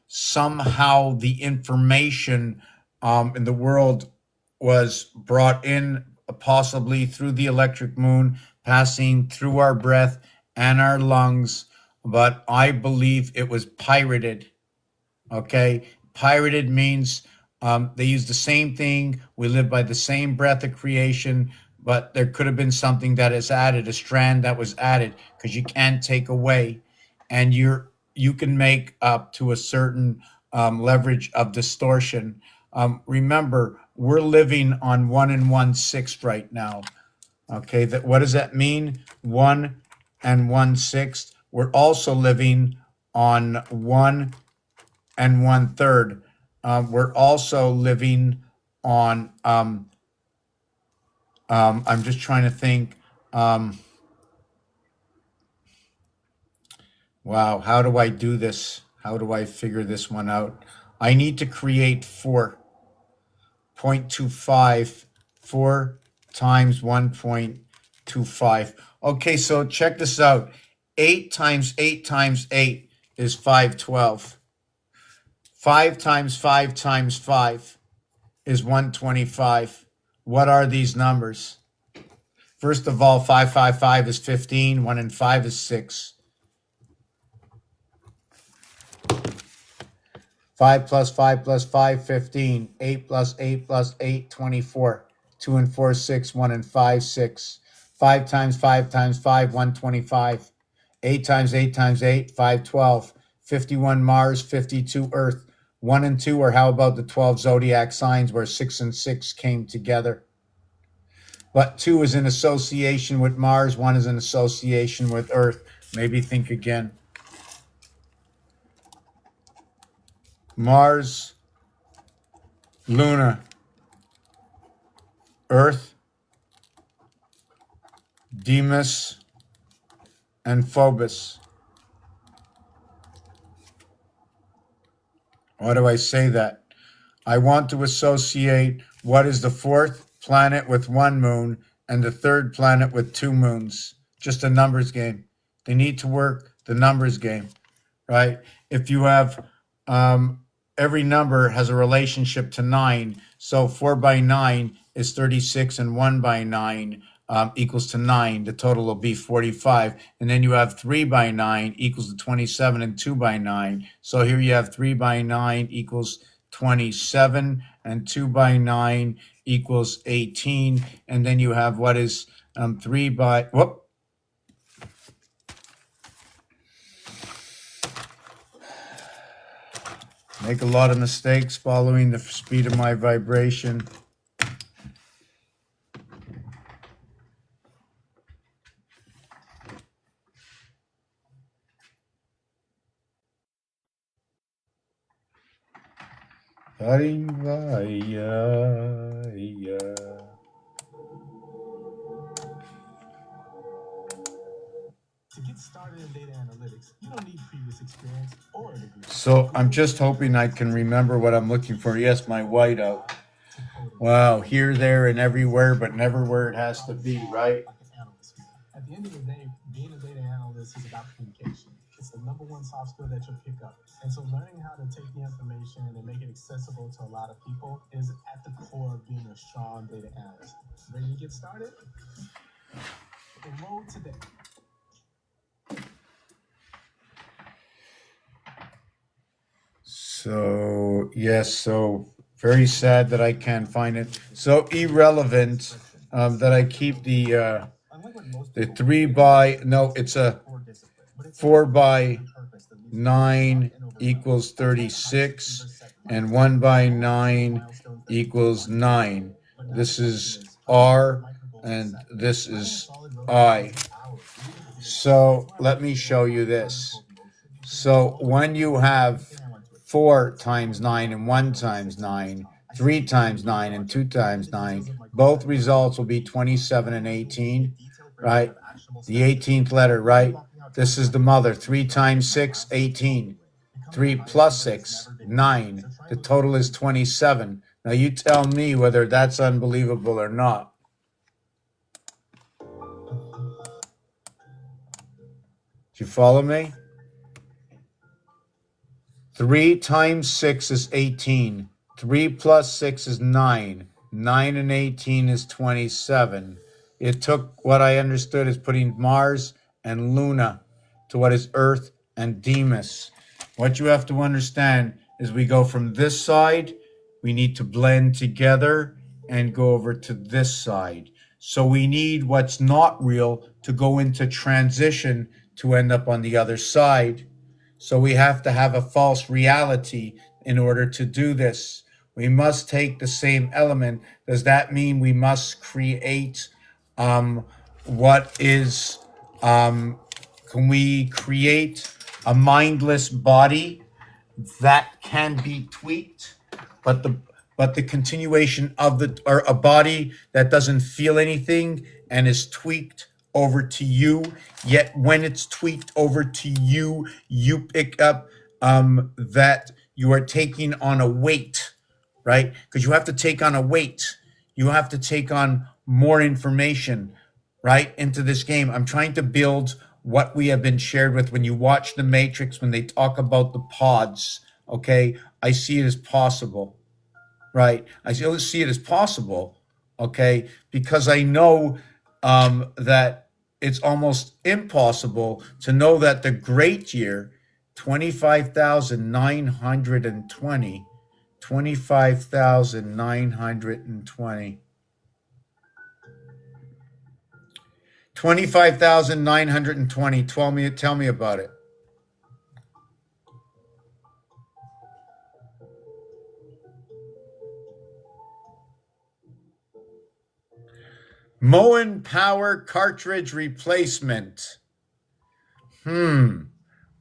Somehow the information in the world was brought in possibly through the electric moon, passing through our breath and our lungs, but I believe it was pirated. Okay, pirated means they use the same thing. We live by the same breath of creation, but there could have been something that is added, a strand that was added, because you can't take away, and you can make up to a certain leverage of distortion. Remember, we're living on 1 1/6 right now. Okay, what does that mean? 1 1/6. We're also living on 1 1/3. We're also living on. I'm just trying to think. Wow, how do I do this? How do I figure this one out? I need to create 4.25. 4 times 1.25. Okay, so check this out. 8 times 8 times 8 is 512. 5 times 5 times 5 is 125. What are these numbers? First of all, 5 is 15. 1 and 5 is 6. 5 plus 5 plus 5, 15. 8 plus 8 plus 8, 24. 2 and 4, 6. 1 and 5, 6. 5 times 5 times 5, 125. 8 times 8 times 8, 512. 51 Mars, 52 Earth. 1 and 2, or how about the 12 zodiac signs where 6 and 6 came together? But 2 is in association with Mars, 1 is in association with Earth. Maybe think again. Mars, Luna, Earth, Deimos, and Phobos. Why do I say that? I want to associate what is the fourth planet with 1 moon and the third planet with 2 moons. Just a numbers game. They need to work the numbers game, right? If you have every number has a relationship to 9. So 4 by 9 is 36, and 1 by 9 equals to 9. The total will be 45. And then you have 3 by 9 equals to 27, and 2 by 9. So here you have 3 by 9 equals 27, and 2 by 9 equals 18. And then you have what is 3 by, whoop. Make a lot of mistakes following the speed of my vibration. To get started in data analytics, you don't need previous experience or a degree. So I'm just hoping I can remember what I'm looking for. Yes, my whiteout. Wow, here, there, and everywhere, but never where it has to be, right? At the end of the day, being a data analyst is about communication. It's the number one soft skill that you'll pick up. And so learning how to take the information and make it accessible to a lot of people is at the core of being a strong data analyst. Ready to get started? Enroll today. So, yes, so very sad that I can't find it. So irrelevant that I keep the 3 by, no, it's a 4 by 9 equals 36, and 1 by 9 equals 9. This is R, and this is I. So let me show you this. So when you have 4 times 9 and 1 times 9, 3 times 9 and 2 times 9, both results will be 27 and 18, right? The 18th letter, right? This is the mother. 3 times 6, 18. 3 plus 6, 9. The total is 27. Now you tell me whether that's unbelievable or not. Do you follow me? 3 times 6 is 18. 3 plus 6 is 9. 9 and 18 is 27. It took what I understood as putting Mars and Luna to what is Earth and Deimos. What you have to understand is we go from this side, we need to blend together and go over to this side. So we need what's not real to go into transition to end up on the other side. So we have to have a false reality in order to do this. We must take the same element. Does that mean we must create what is, can we create a mindless body that can be tweaked, but the continuation of or a body that doesn't feel anything and is tweaked over to you, yet when it's tweaked over to you, you pick up that you are taking on a weight, right? Because you have to take on a weight. You have to take on more information, right, into this game. I'm trying to build what we have been shared with. When you watch The Matrix, when they talk about the pods, okay, I see it as possible, right? I still see it as possible, okay, because I know that it's almost impossible to know that the great year, 25,920, 25,920. 25,920. Tell me about it. Moen power cartridge replacement. Moen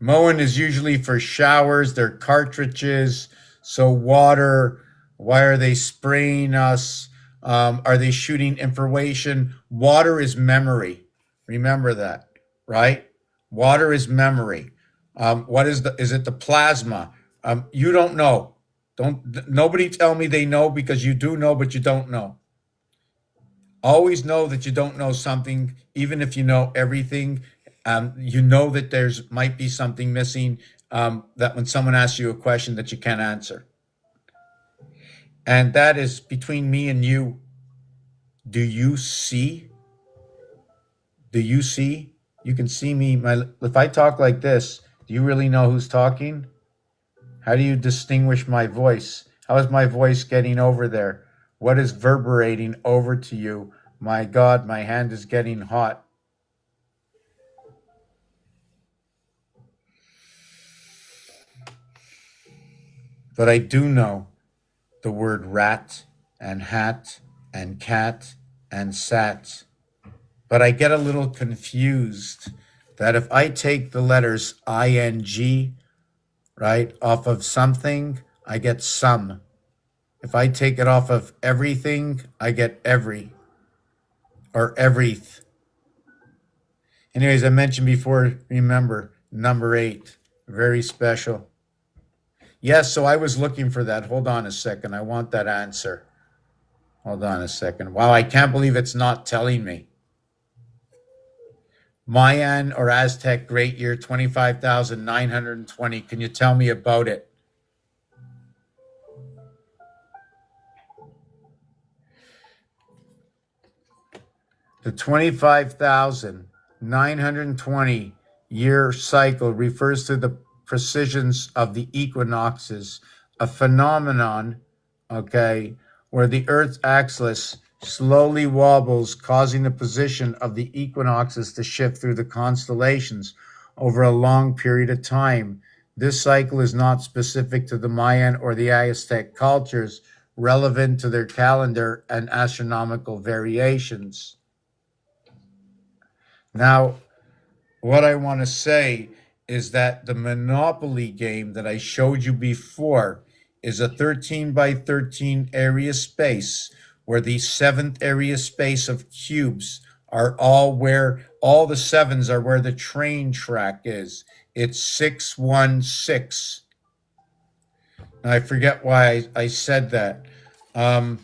is usually for showers. They're cartridges. So water, why are they spraying us? Are they shooting information? Water is memory. Remember that, right? Water is memory. What is it the plasma? You don't know. Nobody tell me they know, because you do know, but you don't know. Always know that you don't know something, even if you know everything. You know that there's might be something missing. that when someone asks you a question that you can't answer. And that is between me and you. Do you see? Do you see? You can see me. If I talk like this, do you really know who's talking? How do you distinguish my voice? How is my voice getting over there? What is reverberating over to you? My God, my hand is getting hot. But I do know the word rat and hat and cat and sat. But I get a little confused that if I take the letters ing, right, off of something, I get some. If I take it off of everything, I get every or everyth. Anyways, I mentioned before, remember, number 8, very special. Yes, so I was looking for that. Hold on a second. I want that answer. Hold on a second. Wow, I can't believe it's not telling me. Mayan or Aztec Great Year 25,920. Can you tell me about it? The 25,920 year cycle refers to the precisions of the equinoxes, a phenomenon, okay, where the Earth's axis slowly wobbles, causing the position of the equinoxes to shift through the constellations over a long period of time. This cycle is not specific to the Mayan or the Aztec cultures, relevant to their calendar and astronomical variations. Now, what I want to say is that the Monopoly game that I showed you before is a 13 by 13 area space where the 7th area space of cubes are all where all the 7s are where the train track is. It's 616. Now, I forget why I said that. Wow,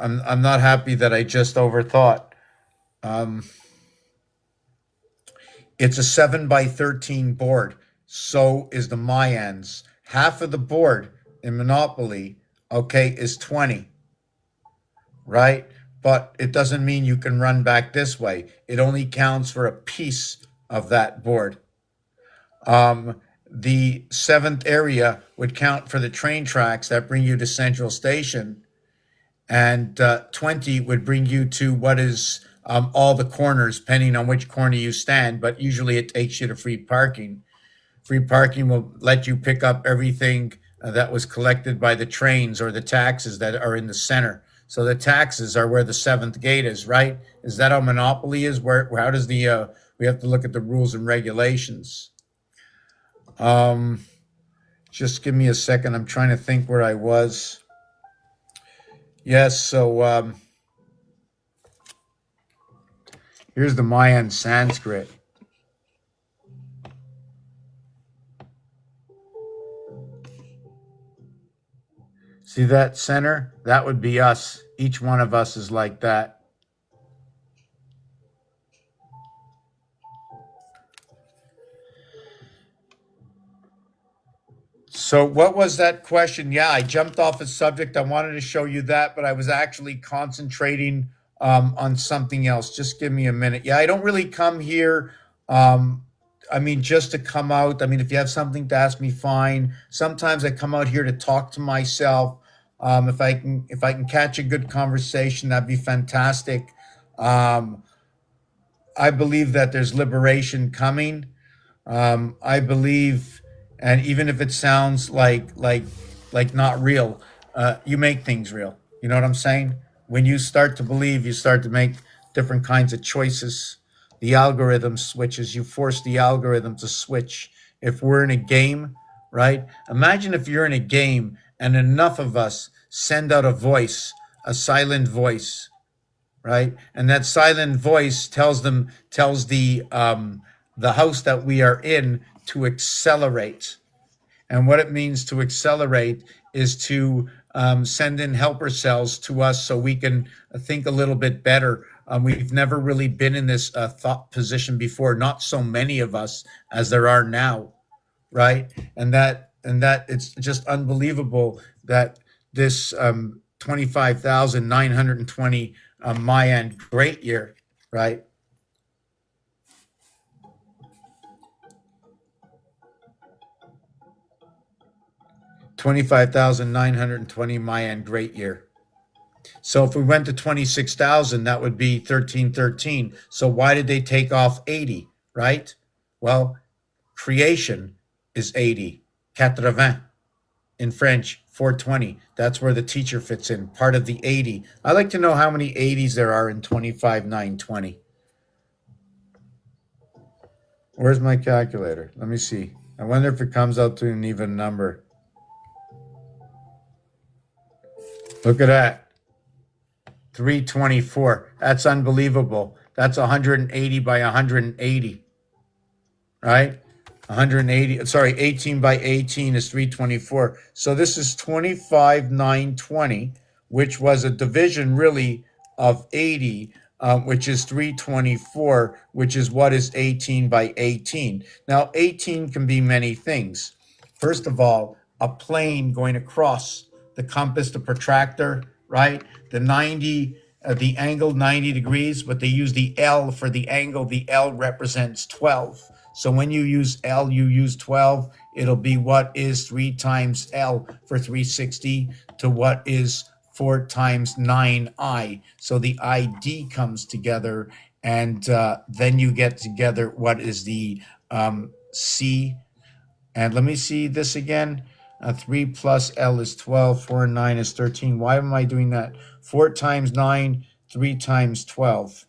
I'm not happy that I just overthought. It's a 7 by 13 board. So is the Mayans. Half of the board in Monopoly, okay, is 20, right? But it doesn't mean you can run back this way. It only counts for a piece of that board. The 7th area would count for the train tracks that bring you to Central Station, and 20 would bring you to what is all the corners, depending on which corner you stand, but usually it takes you to free parking. Free parking will let you pick up everything that was collected by the trains or the taxes that are in the center. So the taxes are where the 7th gate is, right? Is that how Monopoly is? How does the, we have to look at the rules and regulations. Just give me a second. I'm trying to think where I was. Yes, so here's the Mayan Sanskrit. See that center? That would be us. Each one of us is like that. So what was that question? Yeah, I jumped off a subject. I wanted to show you that, but I was actually concentrating on something else. Just give me a minute. Yeah, I don't really come here. Just to come out. If you have something to ask me, fine. Sometimes I come out here to talk to myself. If I can catch a good conversation, that'd be fantastic. I believe that there's liberation coming. I believe, and even if it sounds like not real, you make things real. You know what I'm saying? When you start to believe, you start to make different kinds of choices. The algorithm switches. You force the algorithm to switch. If we're in a game, right? Imagine if you're in a game and enough of us send out a voice, a silent voice, right? And that silent voice tells the house that we are in to accelerate. And what it means to accelerate is to send in helper cells to us so we can think a little bit better. We've never really been in this thought position before, not so many of us as there are now, right? And that it's just unbelievable that this 25,920 Mayan great year, right? 25,920 Mayan great year. So if we went to 26,000, that would be 1313. So why did they take off 80, right? Well, creation is 80, 80 in French, 420. That's where the teacher fits in, part of the 80. I like to know how many 80s there are in 25,920. Where's my calculator? Let me see. I wonder if it comes out to an even number. Look at that. 324. That's unbelievable. That's 180 by 180. Right? 180, sorry, 18 by 18 is 324. So this is 25,920, which was a division really of 80, which is 324, which is what is 18 by 18. Now, 18 can be many things. First of all, a plane going across the compass, the protractor, right? The 90, the angle 90 degrees, but they use the L for the angle. The L represents 12. So when you use L, you use 12. It'll be what is 3 times L for 360 to what is 4 times 9I. So the ID comes together, and then you get together what is the C. And let me see this again. 3 plus L is 12, 4 and 9 is 13. Why am I doing that? 4 times 9, 3 times 12.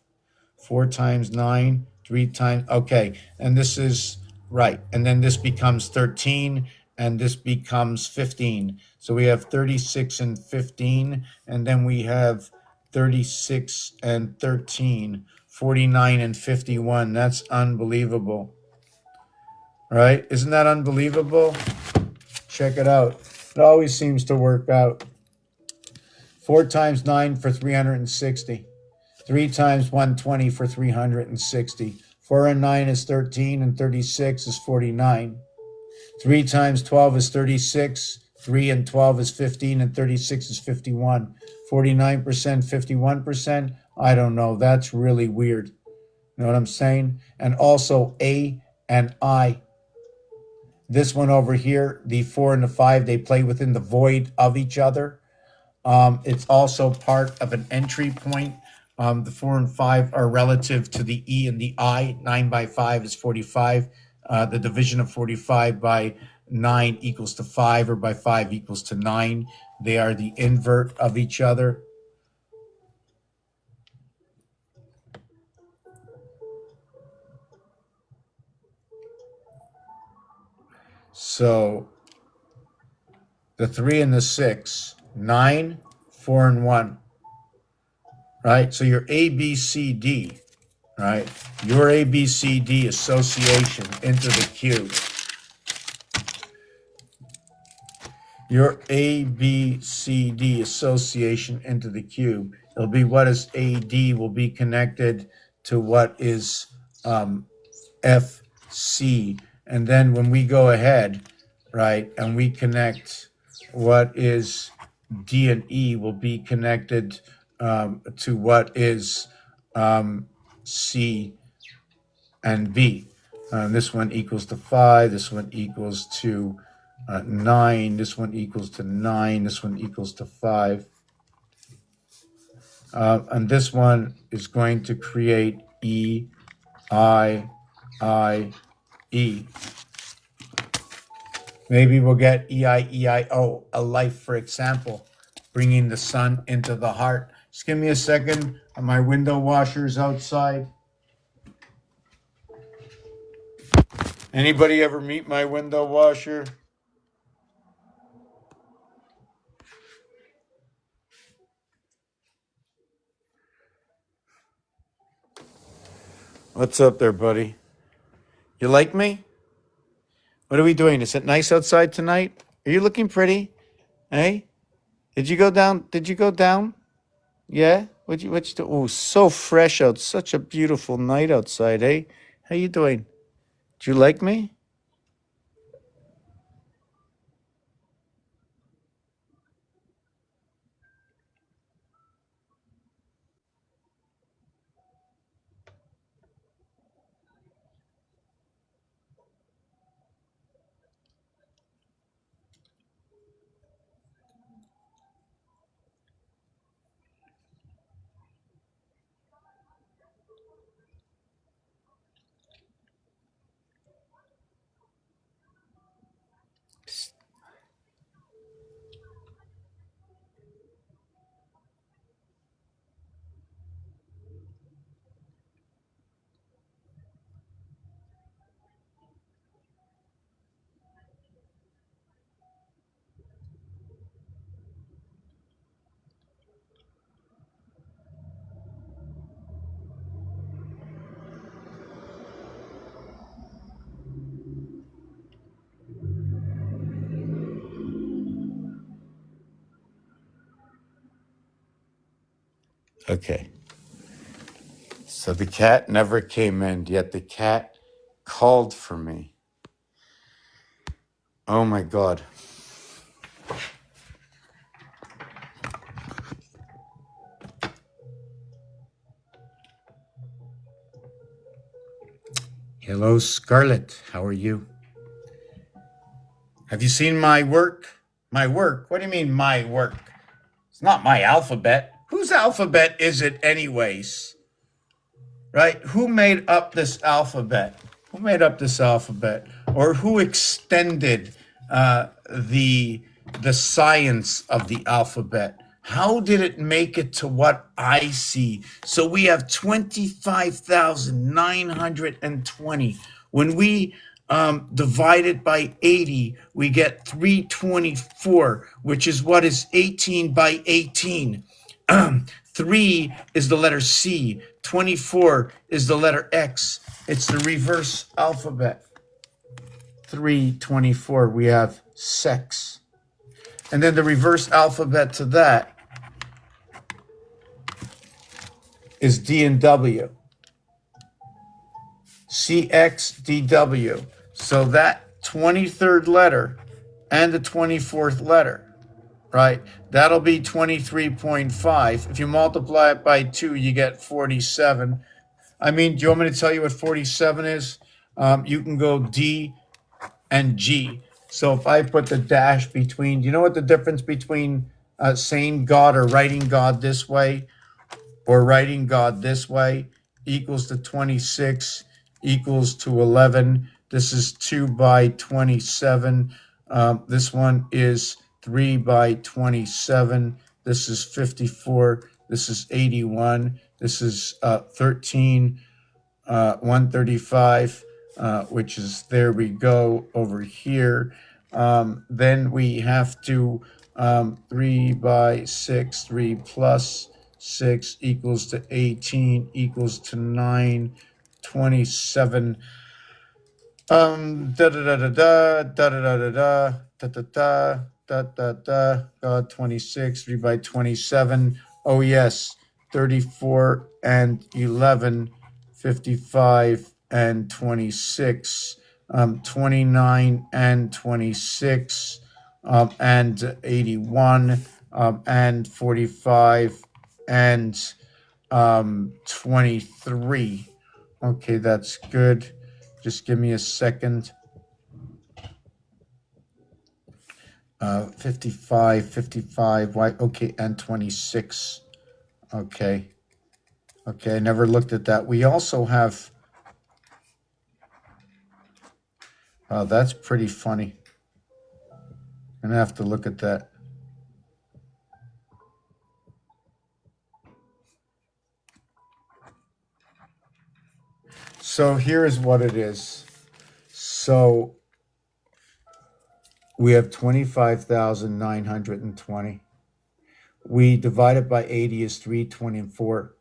4 times 9, 3 times, okay. And this is, right. And then this becomes 13, and this becomes 15. So we have 36 and 15, and then we have 36 and 13, 49 and 51. That's unbelievable. Right? Isn't that unbelievable? Check it out. It always seems to work out. 4 times 9 for 360. 3 times 120 for 360. 4 and 9 is 13, and 36 is 49. 3 times 12 is 36. 3 and 12 is 15, and 36 is 51. 49%, 51%. I don't know. That's really weird. You know what I'm saying? And also A and I. This one over here, the 4 and the 5, they play within the void of each other. It's also part of an entry point. The 4 and 5 are relative to the E and the I. 9 by 5 is 45. The division of 45 by 9 equals to 5, or by 5 equals to 9. They are the invert of each other. So the 3 and the 6, 9, 4 and 1, right? So your ABCD, right? Your ABCD association into the cube. Your ABCD association into the cube. It'll be what is AD will be connected to what is FC. And then when we go ahead, right, and we connect what is D and E will be connected to what is C and B. This one equals to 5. This one equals to 9. This one equals to 9. This one equals to 5. And this one is going to create E, I, E. Maybe we'll get EIEIO, a life, for example, bringing the sun into the heart. Just give me a second. My window washer's outside. Anybody ever meet my window washer? What's up there, buddy? You like me? What are we doing? Is it nice outside tonight? Are you looking pretty? Hey? Did you go down? Did you go down? Yeah? What you do? Oh, so fresh out. Such a beautiful night outside, hey? How you doing? Do you like me? Okay. So the cat never came in, yet the cat called for me. Oh my God. Hello, Scarlett. How are you? Have you seen my work? My work? What do you mean, my work? It's not my alphabet. Whose alphabet is it, anyways? Right? Who made up this alphabet? Who made up this alphabet? Or who extended the science of the alphabet? How did it make it to what I see? So we have 25,920. When we divide it by 80, we get 324, which is what is 18 by 18. 3 is the letter C. 24 is the letter X. It's the reverse alphabet. 324, we have sex. And then the reverse alphabet to that is D and W. CXDW. So that 23rd letter and the 24th letter, right? That'll be 23.5. If you multiply it by 2, you get 47. I mean, do you want me to tell you what 47 is? You can go D and G. So if I put the dash between, do you know what the difference between saying God or writing God this way or writing God this way equals to 26 equals to 11. This is 2 by 27. This one is 3 by 27. This is 54. This is 81. This is 13, 135, which is, there we go, over here. Then we have to 3 by 6, 3 plus 6 equals to 18 equals to 9, 27. Da da da da da da da da da da da da da da God, 26, 3 by 27. Oh yes, 34 and 11, 55 and 26, 29 and 26, and 81, and 45 and 23. Okay, that's good. Just give me a second. 55, why? Okay, and 26. Okay. Okay, I never looked at that. We also have, that's pretty funny. I'm gonna have to look at that. So here is what it is. So we have 25,920. We divide it by 80 is 324.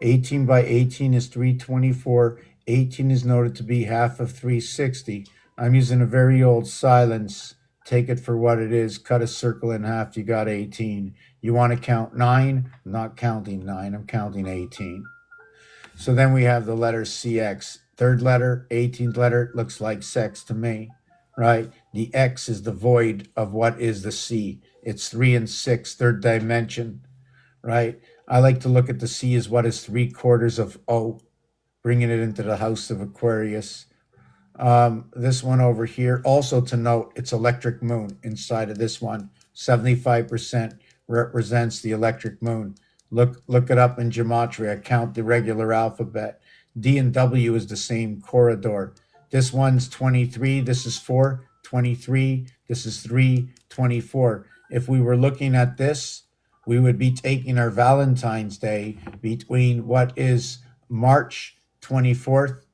18 by 18 is 324. 18 is noted to be half of 360. I'm using a very old silence take it for what it is, cut a circle in half, you got 18. You want to count 9? I'm not counting 9, I'm counting 18. So then we have the letter CX. Third letter, 18th letter, looks like sex to me, right? The X is the void of what is the C. It's 3 and 6, third dimension, right? I like to look at the C as what is 3/4 of O, bringing it into the house of Aquarius. This one over here, also to note, it's electric moon inside of this one. 75% represents the electric moon. Look it up in gematria. Count the regular alphabet. D and W is the same corridor. This one's 23. This is 4. 23. This is 3. 24. If we were looking at this, we would be taking our Valentine's Day between what is March 24th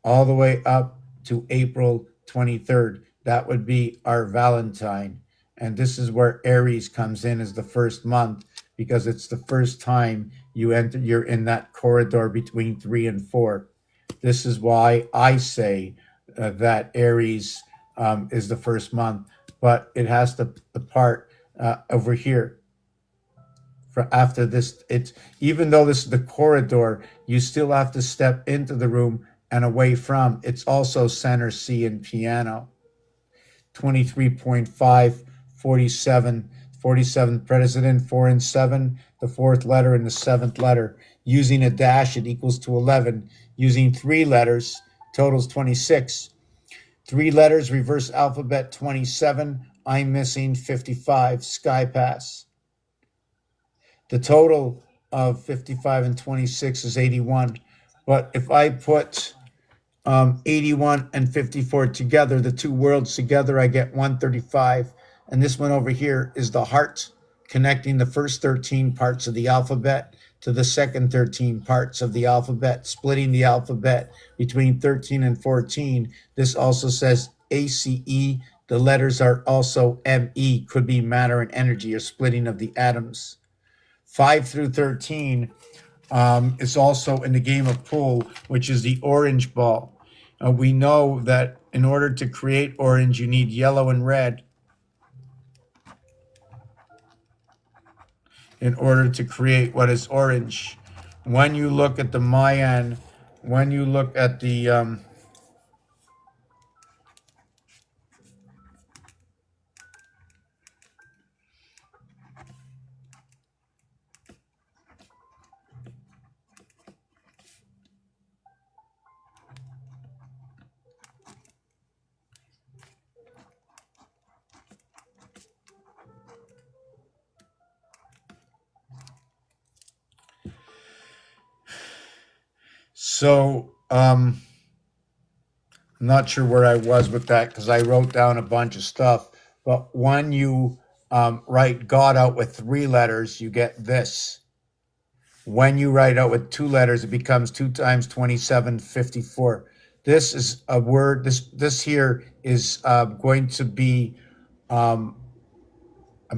all the way up to April 23rd. That would be our Valentine. And this is where Aries comes in as the first month, because it's the first time you're in that corridor between 3 and 4. This is why I say that Aries is the first month, but it has the part over here. For after this, it's even though this is the corridor, you still have to step into the room and away from. It's also center C and piano. 23.5, 47, 47th president, 4 and 7, the fourth letter and the seventh letter. Using a dash, it equals to 11. Using 3 letters, totals 26. 3 letters, reverse alphabet, 27. I'm missing 55, sky pass. The total of 55 and 26 is 81. But if I put 81 and 54 together, the two worlds together, I get 135. And this one over here is the heart, connecting the first 13 parts of the alphabet to the second 13 parts of the alphabet, splitting the alphabet between 13 and 14. This also says ACE. The letters are also ME, could be matter and energy, or splitting of the atoms. 5 through 13 is also in the game of pool, which is the orange ball. We know that in order to create orange, you need yellow and red. In order to create what is orange. When you look at the Mayan, when you look at the I'm not sure where I was with that because I wrote down a bunch of stuff. But when you write God out with 3 letters, you get this. When you write out with 2 letters, it becomes 2 times 27, 54. This is a word. This here is going to be. I'm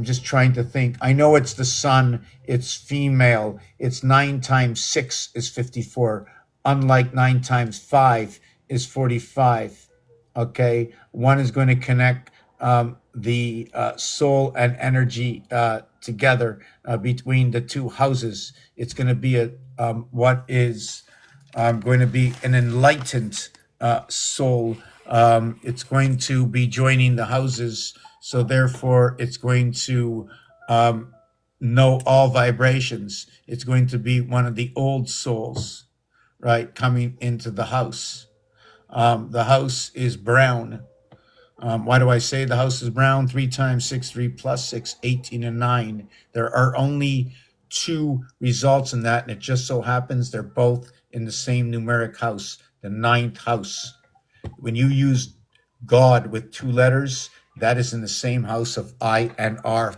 just trying to think. I know it's the sun. It's female. It's 9 times 6 is 54. Unlike 9 times 5 is 45. Okay, one is going to connect the soul and energy together between the two houses. It's going to be what is going to be an enlightened soul. It's going to be joining the houses, so therefore it's going to know all vibrations. It's going to be one of the old souls, right, coming into the house. The house is brown. Why do I say the house is brown? 3 times 6, 3 plus 6, 18 and 9. There are only 2 results in that, and it just so happens they're both in the same numeric house, the 9th house. When you use God with 2 letters, that is in the same house of I and R.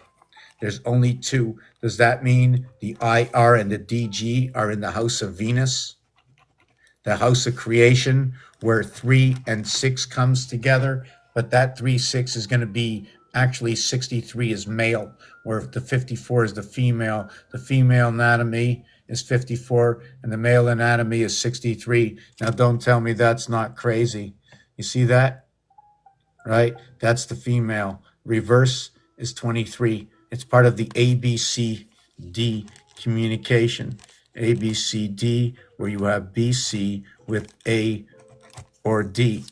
There's only 2. Does that mean the IR and the DG are in the house of Venus? The house of creation, where 3 and 6 comes together, but that 3, 6 is going to be actually 63 is male, where the 54 is the female. The female anatomy is 54, and the male anatomy is 63. Now, don't tell me that's not crazy. You see that? Right? That's the female. reverse is 23. It's part of the ABCD communication. ABCD, where you have BC with A or D.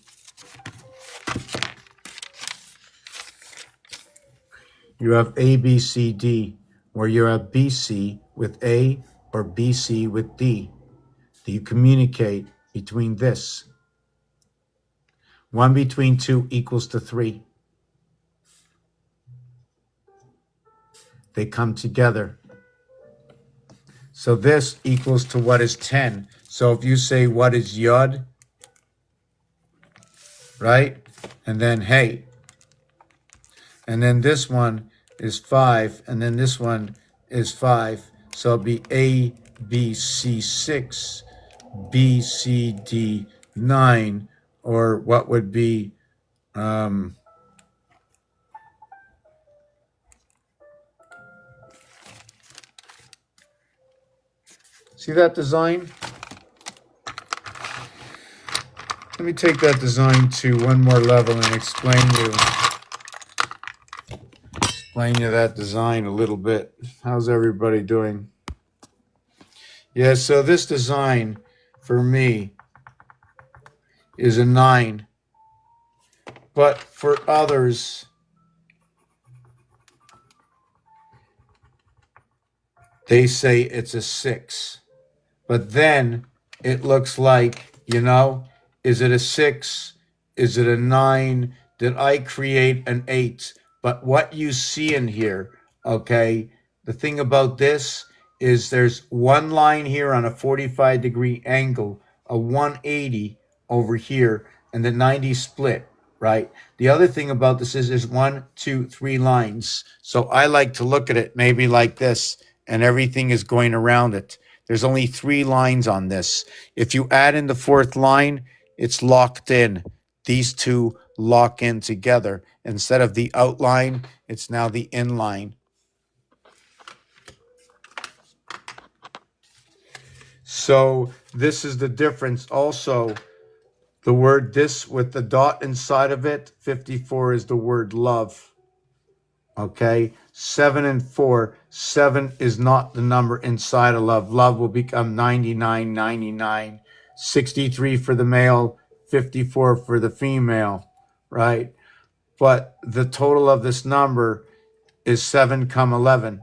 You have ABCD, where you have BC with A or BC with D. Do you communicate between this? 1 between 2 equals to 3. They come together. So this equals to what is 10. So if you say what is Yod, right? And then hey. And then this one is 5. And then this one is 5. So it'll be A, B, C, 6, B, C, D, 9, or what would be see that design? Let me take that design to one more level and explain you that design a little bit. How's everybody doing? Yeah, so this design for me is a 9. But for others, they say it's a 6. But then it looks like, is it a 6? Is it a 9? Did I create an 8? But what you see in here, okay, the thing about this is there's one line here on a 45-degree angle, a 180 over here, and the 90 split, right? The other thing about this is there's 1, 2, 3 lines. So I like to look at it maybe like this, and everything is going around it. There's only 3 lines on this. If you add in the 4th line, it's locked in. These two lock in together. Instead of the outline, it's now the inline. So this is the difference. Also, the word this with the dot inside of it, 54 is the word love. Okay, 7 and 4. 7 is not the number inside of love. Love will become 99, 99, 63 for the male, 54 for the female, right? But the total of this number is 7, 11.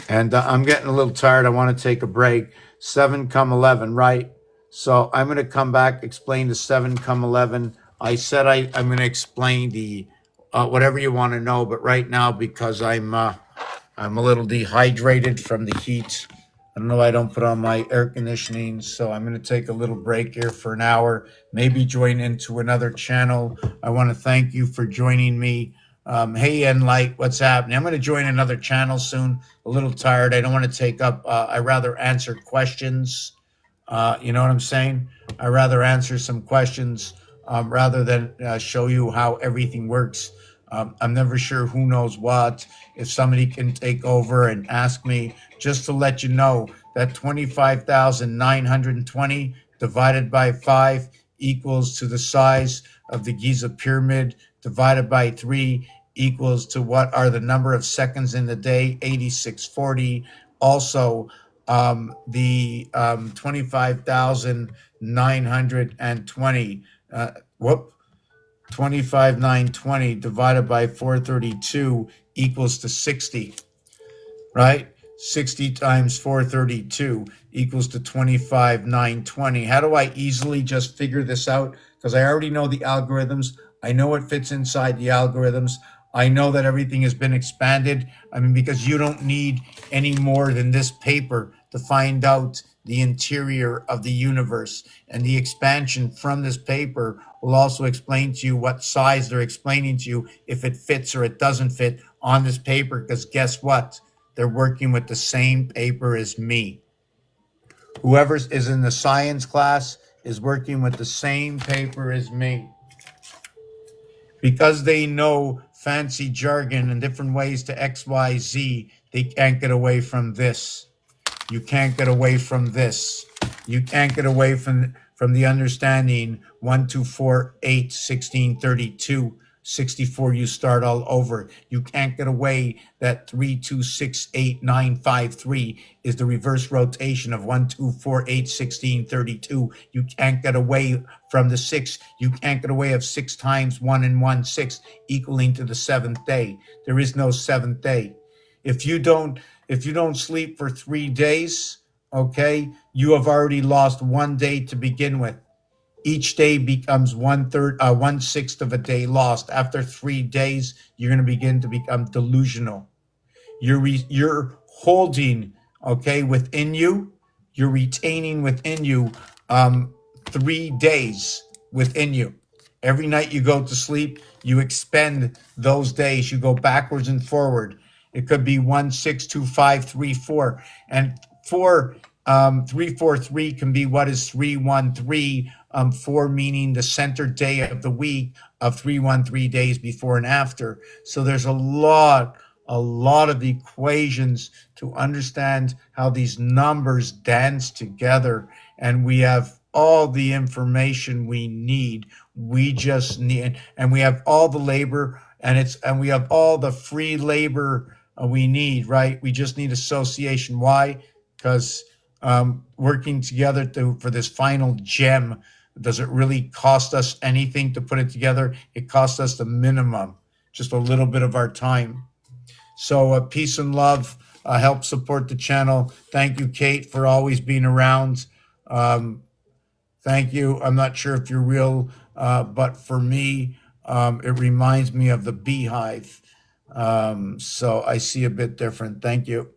And I'm getting a little tired. I want to take a break. 7, 11, right? So I'm going to come back, explain the 7, 11. I said I'm going to explain the whatever you want to know, but right now, because I'm a little dehydrated from the heat, I don't know, I don't put on my air conditioning, so I'm going to take a little break here for an hour, maybe join into another channel. I want to thank you for joining me. Hey, Enlight, what's happening? I'm going to join another channel soon. A little tired. I don't want to take up, I rather answer questions. You know what I'm saying? I rather answer some questions rather than show you how everything works. I'm never sure who knows what. If somebody can take over and ask me, just to let you know that 25,920 divided by 5 equals to the size of the Giza pyramid, divided by 3 equals to what are the number of seconds in the day, 8640. Also, the 25,920, 25,920 divided by 432 equals to 60, right? 60 times 432 equals to 25,920. How do I easily just figure this out? Because I already know the algorithms. I know what fits inside the algorithms. I know that everything has been expanded. I mean, because you don't need any more than this paper to find out the interior of the universe. And the expansion from this paper will also explain to you what size they're explaining to you, if it fits or it doesn't fit on this paper. Because guess what? They're working with the same paper as me. Whoever is in the science class is working with the same paper as me. Because they know fancy jargon and different ways to X, Y, Z, they can't get away from this. You can't get away from this. You can't get away from the understanding 1, 2, 4, 8, 16, 32. 64, you start all over. You can't get away that 3, 2, 6, 8, 9, 5, 3 is the reverse rotation of 1, 2, 4, 8, 16, 32. You can't get away from the 6. You can't get away of 6 times 1 and 1, 6, equaling to the 7th day. There is no 7th day. If you don't sleep for 3 days, okay, you have already lost 1 day to begin with. Each day becomes 1/6 of a day lost. After 3 days, you're going to begin to become delusional. You're holding, okay, within you. You're retaining within you 3 days within you. Every night you go to sleep, you expend those days. You go backwards and forward. It could be 1, 6, 2, 5, 3, 4, and 4. 3, 4, 3 can be what is 3, 1, 3. 4 meaning the center day of the week of 3, 1, 3 days before and after. So there's a lot of equations to understand how these numbers dance together, and we have all the information we need. We just need, and we have all the labor, and we have all the free labor we need, right? We just need association. Why? Because working together for this final gem, does it really cost us anything to put it together? It costs us the minimum, just a little bit of our time. So peace and love. Help support the channel. Thank you, Kate, for always being around. Thank you. I'm not sure if you're real, but for me, it reminds me of the beehive. So I see a bit different. Thank you.